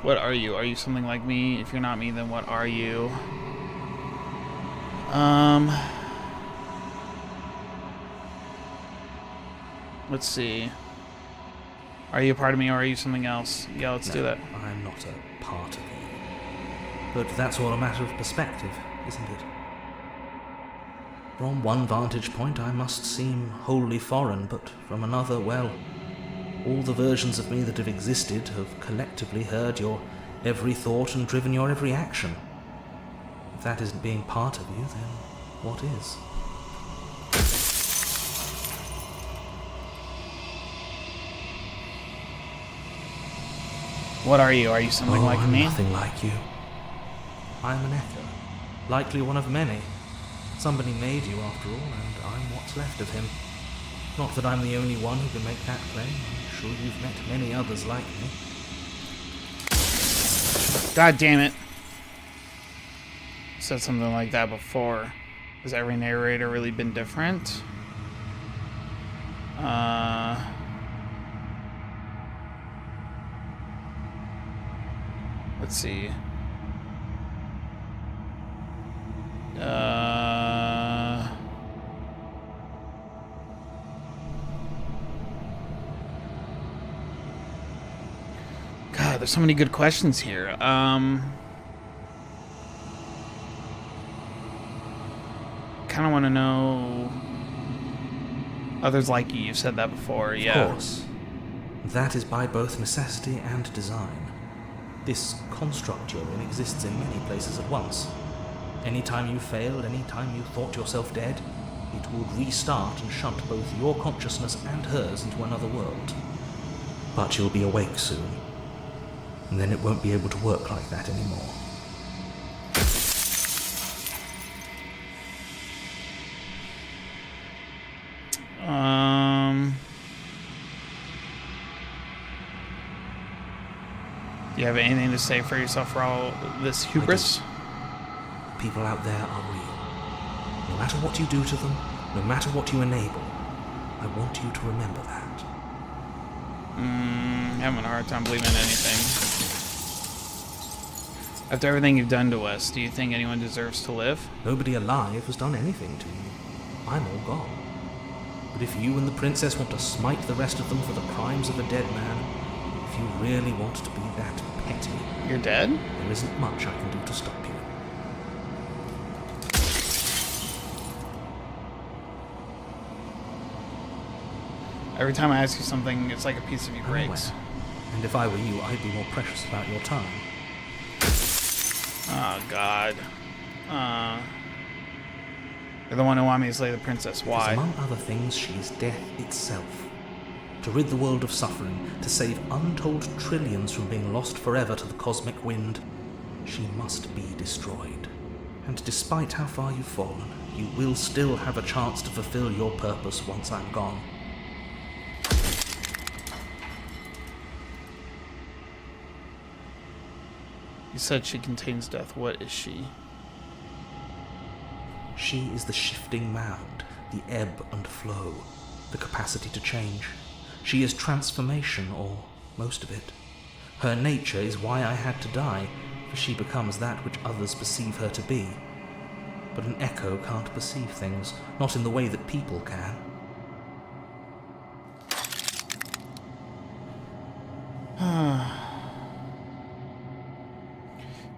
S1: What are you? Are you something like me? If you're not me, then what are you? Let's see. Are you a part of me or are you something else? Yeah, let's do that.
S2: I'm not a part of you. But that's all a matter of perspective, isn't it? From one vantage point I must seem wholly foreign, but from another, well, all the versions of me that have existed have collectively heard your every thought and driven your every action. If that isn't being part of you, then what is?
S1: What are you? Are you something like
S2: I'm
S1: me?
S2: Nothing like you. I'm an echo, likely one of many. Somebody made you after all, and I'm what's left of him. Not that I'm the only one who can make that claim. I'm sure you've met many others like me.
S1: God damn it. Said something like that before. Has every narrator really been different? Let's see. God, there's so many good questions here. Kind of want to know others like you. You've said that before, yeah.
S2: Of course. That is by both necessity and design. This construct you're in exists in many places at once. Anytime you failed, anytime you thought yourself dead, it would restart and shunt both your consciousness and hers into another world. But you'll be awake soon, and then it won't be able to work like that anymore.
S1: Do you have anything to say for yourself for all this hubris?
S2: People out there are real. No matter what you do to them, no matter what you enable, I want you to remember that.
S1: I'm having a hard time believing anything. After everything you've done to us, do you think anyone deserves to live?
S2: Nobody alive has done anything to you. I'm all gone. But if you and the princess want to smite the rest of them for the crimes of a dead man, if you really want to be that petty,
S1: You're dead?
S2: there isn't much I can do to stop you.
S1: Every time I ask you something, it's like a piece of you
S2: I'm
S1: breaks.
S2: aware. And if I were you, I'd be more precious about your time.
S1: Oh, God. You're the one who wanted me to slay the princess.
S2: Because
S1: Why?
S2: among other things, she is death itself. To rid the world of suffering, to save untold trillions from being lost forever to the cosmic wind, she must be destroyed. And despite how far you've fallen, you will still have a chance to fulfill your purpose once I'm gone.
S1: You said she contains death. What is she?
S2: She is the shifting mound, the ebb and flow, the capacity to change. She is transformation, or most of it. Her nature is why I had to die, for she becomes that which others perceive her to be. but an echo can't perceive things, not in the way that people can.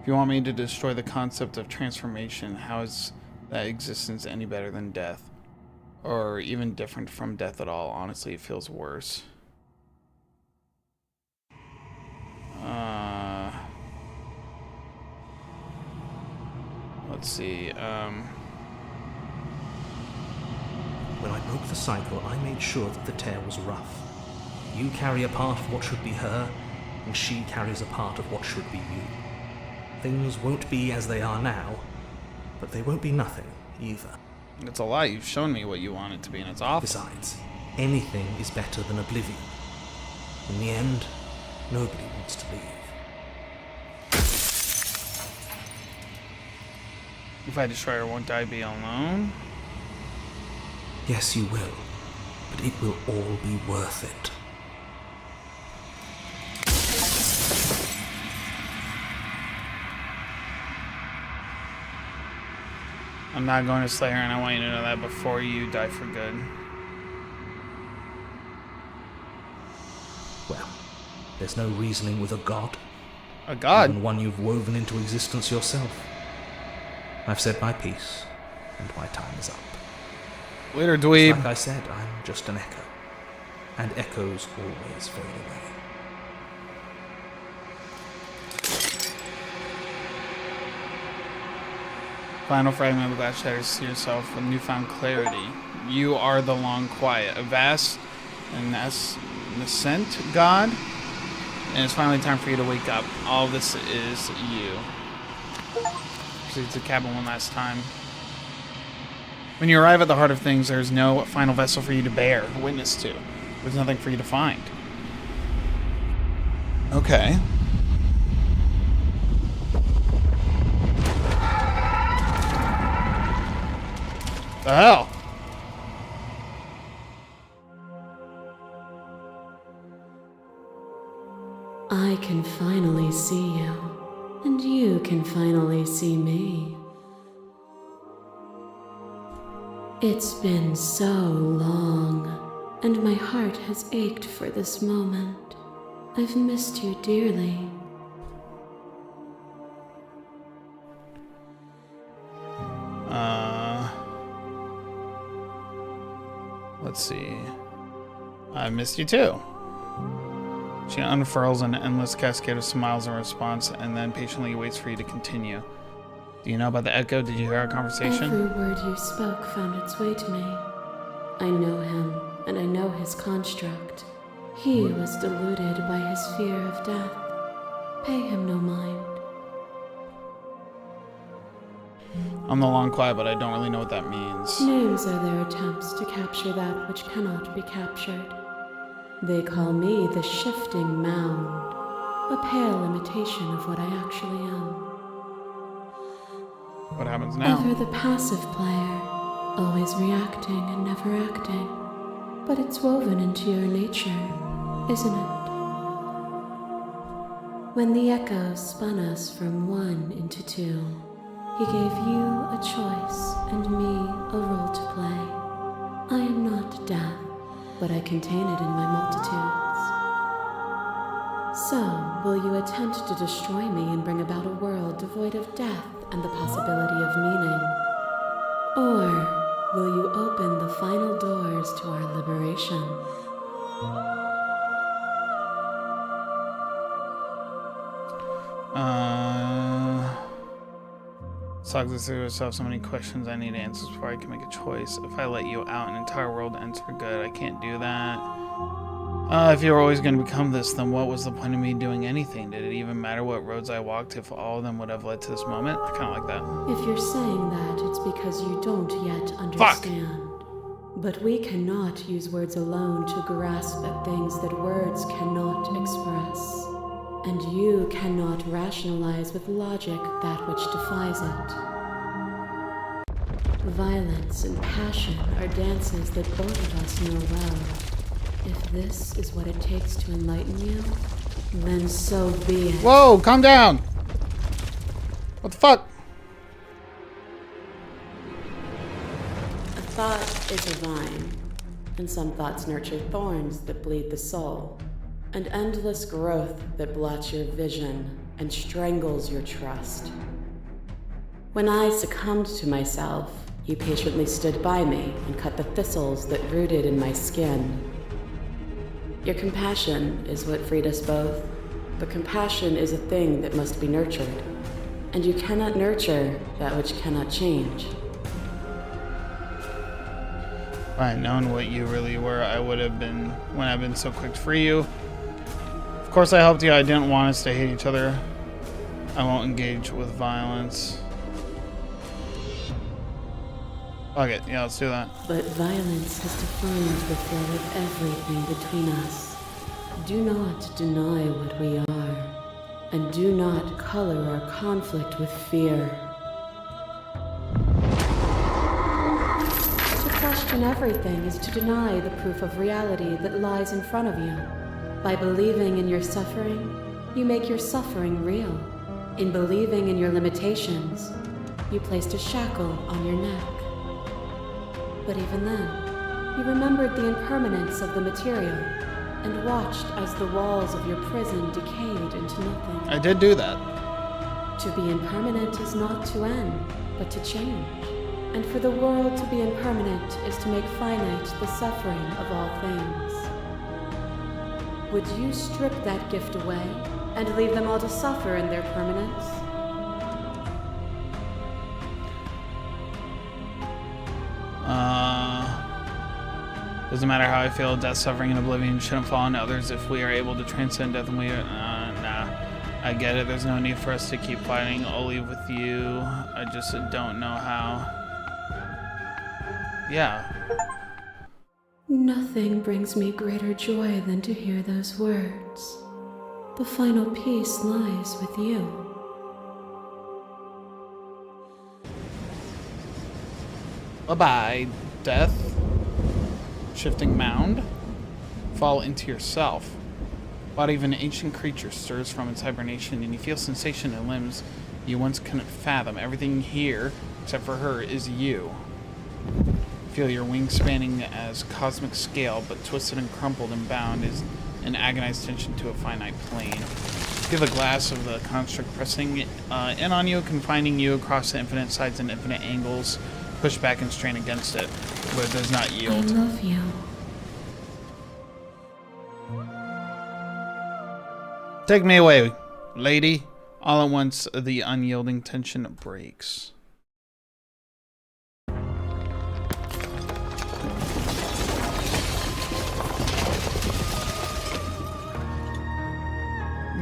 S1: If you want me to destroy the concept of transformation, how is that existence any better than death? Or even different from death at all? Honestly, it feels worse. Let's see.
S2: When I broke the cycle, I made sure that the tear was rough. You carry a part of what should be her, and she carries a part of what should be you. Things won't be as they are now, but they won't be nothing either.
S1: It's a lie. You've shown me what you want it to be, and it's awful.
S2: Besides, anything is better than oblivion. In the end, nobody wants to leave.
S1: If I destroy her, won't I be alone?
S2: Yes, you will, but it will all be worth it.
S1: I'm not going to slay her, and I want you to know that before you die for good.
S2: Well, there's no reasoning with a god.
S1: A god?
S2: Even one you've woven into existence yourself. I've said my piece, and my time is up.
S1: Later, dweeb.
S2: Like I said, I'm just an echo. And echoes always fade away.
S1: Final fragment of the glass shatters to yourself with newfound clarity. You are the long quiet, a vast and nascent god, and it's finally time for you to wake up. All this is you. Proceed to the cabin one last time. When you arrive at the heart of things, there's no final vessel for you to bear witness to. There's nothing for you to find. Okay. The hell?
S5: I can finally see you, and you can finally see me. It's been so long, and my heart has ached for this moment. I've missed you dearly.
S1: Let's see. I missed you too. She unfurls an endless cascade of smiles in response and then patiently waits for you to continue. Do you know about the echo? Did you hear our conversation?
S5: Every word you spoke found its way to me. I know him, and I know his construct. He was deluded by his fear of death. Pay him no mind.
S1: I'm the long quiet, but I don't really know what that means.
S5: Names are their attempts to capture that which cannot be captured. They call me the shifting mound, a pale imitation of what I actually am.
S1: What happens now?
S5: Ever the passive player, always reacting and never acting. But it's woven into your nature, isn't it? When the echoes spun us from one into two, he gave you a choice and me a role to play. I am not death, but I contain it in my multitudes. So, will you attempt to destroy me and bring about a world devoid of death and the possibility of meaning? Or will you open the final doors to our liberation?
S1: Talks through herself so many questions. I need answers before I can make a choice. If I let you out, an entire world ends for good. I can't do that. If you were always going to become this, then what was the point of me doing anything? Did it even matter what roads I walked if all of them would have led to this moment? I kind of like that.
S5: If you're saying that, it's because you don't yet understand. But we cannot use words alone to grasp at things that words cannot express. And you cannot rationalize with logic that which defies it. Violence and passion are dances that both of us know well. If this is what it takes to enlighten you, then so be it.
S1: Whoa, calm down! What the fuck?
S5: Thought is a vine, and some thoughts nurture thorns that bleed the soul, and endless growth that blots your vision and strangles your trust. When I succumbed to myself, you patiently stood by me and cut the thistles that rooted in my skin. Your compassion is what freed us both, but compassion is a thing that must be nurtured, and you cannot nurture that which cannot change.
S1: If I had known what you really were, I would have been when I've been so quick to free you. Of course I helped you. I didn't want us to hate each other. I won't engage with violence. Fuck it. Yeah, let's do that.
S5: But violence has defined the flow of everything between us. Do not deny what we are, and do not color our conflict with fear. To question everything is to deny the proof of reality that lies in front of you. By believing in your suffering, you make your suffering real. In believing in your limitations, you placed a shackle on your neck. But even then, you remembered the impermanence of the material and watched as the walls of your prison decayed into nothing.
S1: I did do that.
S5: To be impermanent is not to end, but to change. And for the world to be impermanent is to make finite the suffering of all things. Would you strip that gift away and leave them all to suffer in their permanence?
S1: Doesn't matter how I feel, death, suffering, and oblivion shouldn't fall on others if we are able to transcend death and we are... nah. I get it, there's no need for us to keep fighting. I'll leave with you. I just don't know how. Yeah.
S5: Nothing brings me greater joy than to hear those words. The final peace lies with you.
S1: Bye-bye, death. Shifting mound. Fall into yourself. Body of an ancient creature stirs from its hibernation, and you feel sensation in limbs you once couldn't fathom. Everything here, except for her, is you. Feel your wings spanning as cosmic scale, but twisted and crumpled and bound is an agonized tension to a finite plane. Feel the glass of the construct pressing in on you, confining you across the infinite sides and infinite angles. Push back and strain against it, but it does not
S5: I
S1: yield.
S5: love you.
S1: Take me away, lady. All at once, the unyielding tension breaks.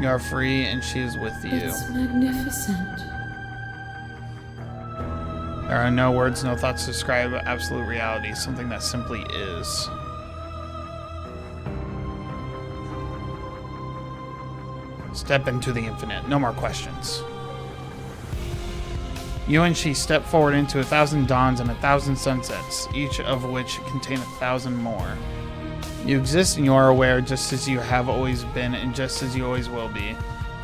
S1: You are free, and she is with you.
S5: It's magnificent.
S1: There are no words, no thoughts to describe absolute reality, something that simply is. Step into the infinite. No more questions. You and she step forward into 1,000 dawns and 1,000 sunsets, each of which contain 1,000 more. You exist and you are aware just as you have always been and just as you always will be.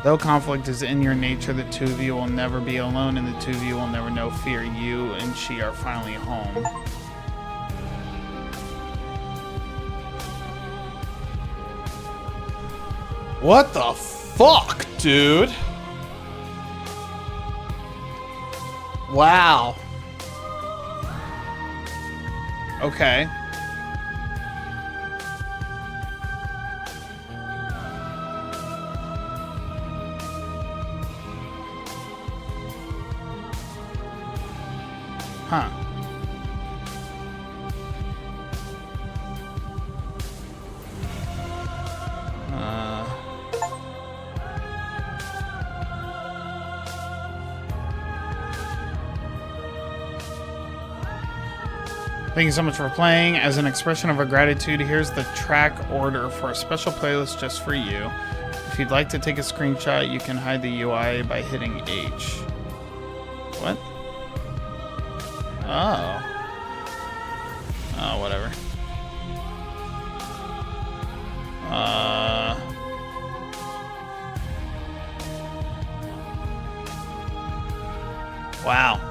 S1: Though conflict is in your nature, the two of you will never be alone and the two of you will never know fear. You and she are finally home. What the fuck, dude? Wow. Okay. Huh. Thank you so much for playing. As an expression of our gratitude, here's the track order for a special playlist just for you. If you'd like to take a screenshot, you can hide the UI by hitting H. What? Oh. Oh, whatever. Wow.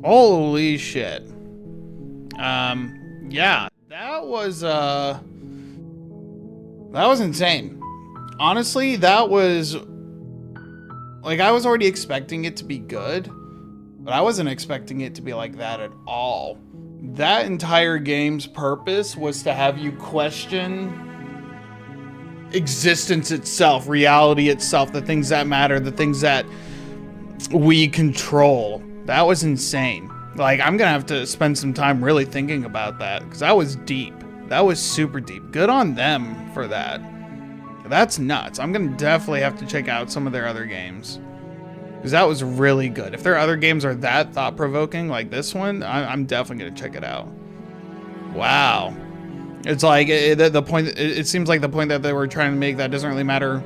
S1: Holy shit. Yeah, that was insane. Honestly, that was, like, I was already expecting it to be good, but I wasn't expecting it to be like that at all. That entire game's purpose was to have you question existence itself, reality itself, the things that matter, the things that we control. That was insane. Like, I'm gonna have to spend some time really thinking about that, because that was deep. That was super deep. Good on them for that. That's nuts. I'm gonna definitely have to check out some of their other games, because that was really good. If their other games are that thought-provoking like this one, I'm definitely gonna check it out. Wow. It's like the point. It seems like the point that they were trying to make, that doesn't really matter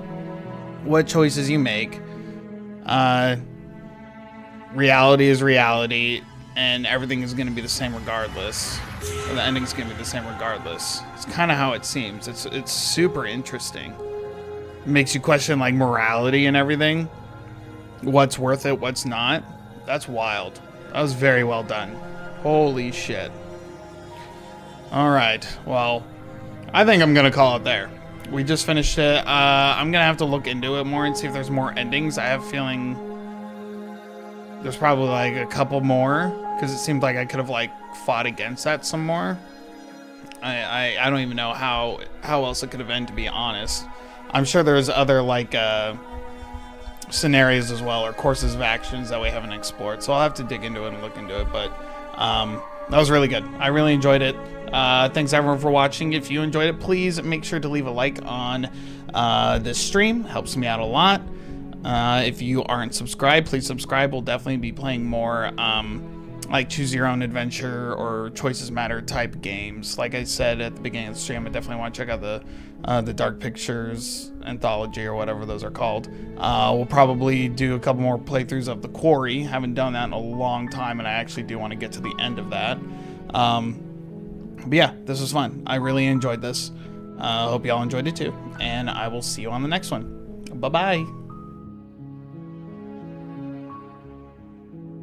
S1: what choices you make. Reality is reality, and everything is going to be the same regardless. Or the ending's going to be the same regardless. It's kind of how it seems. It's super interesting. It makes you question, like, morality and everything. What's worth it, what's not. That's wild. That was very well done. Holy shit. Alright, well, I think I'm going to call it there. We just finished it. I'm going to have to look into it more and see if there's more endings. I have a feeling there's probably like a couple more, because it seemed like I could have like fought against that some more. I don't even know how else it could have ended, to be honest. I'm sure there's other like scenarios as well, or courses of actions that we haven't explored, so I'll have to dig into it and look into it. But that was really good. I really enjoyed it. Thanks everyone for watching. If you enjoyed it, please make sure to leave a like on this stream. Helps me out a lot. If you aren't subscribed, please subscribe. We'll definitely be playing more like choose your own adventure or choices matter type games. Like I said at the beginning of the stream, I definitely want to check out the Dark Pictures anthology, or whatever those are called. We'll probably do a couple more playthroughs of The Quarry. Haven't done that in a long time, and I actually do want to get to the end of that. But yeah, this was fun. I really enjoyed this. Hope y'all enjoyed it too, and I will see you on the next one. Bye-bye.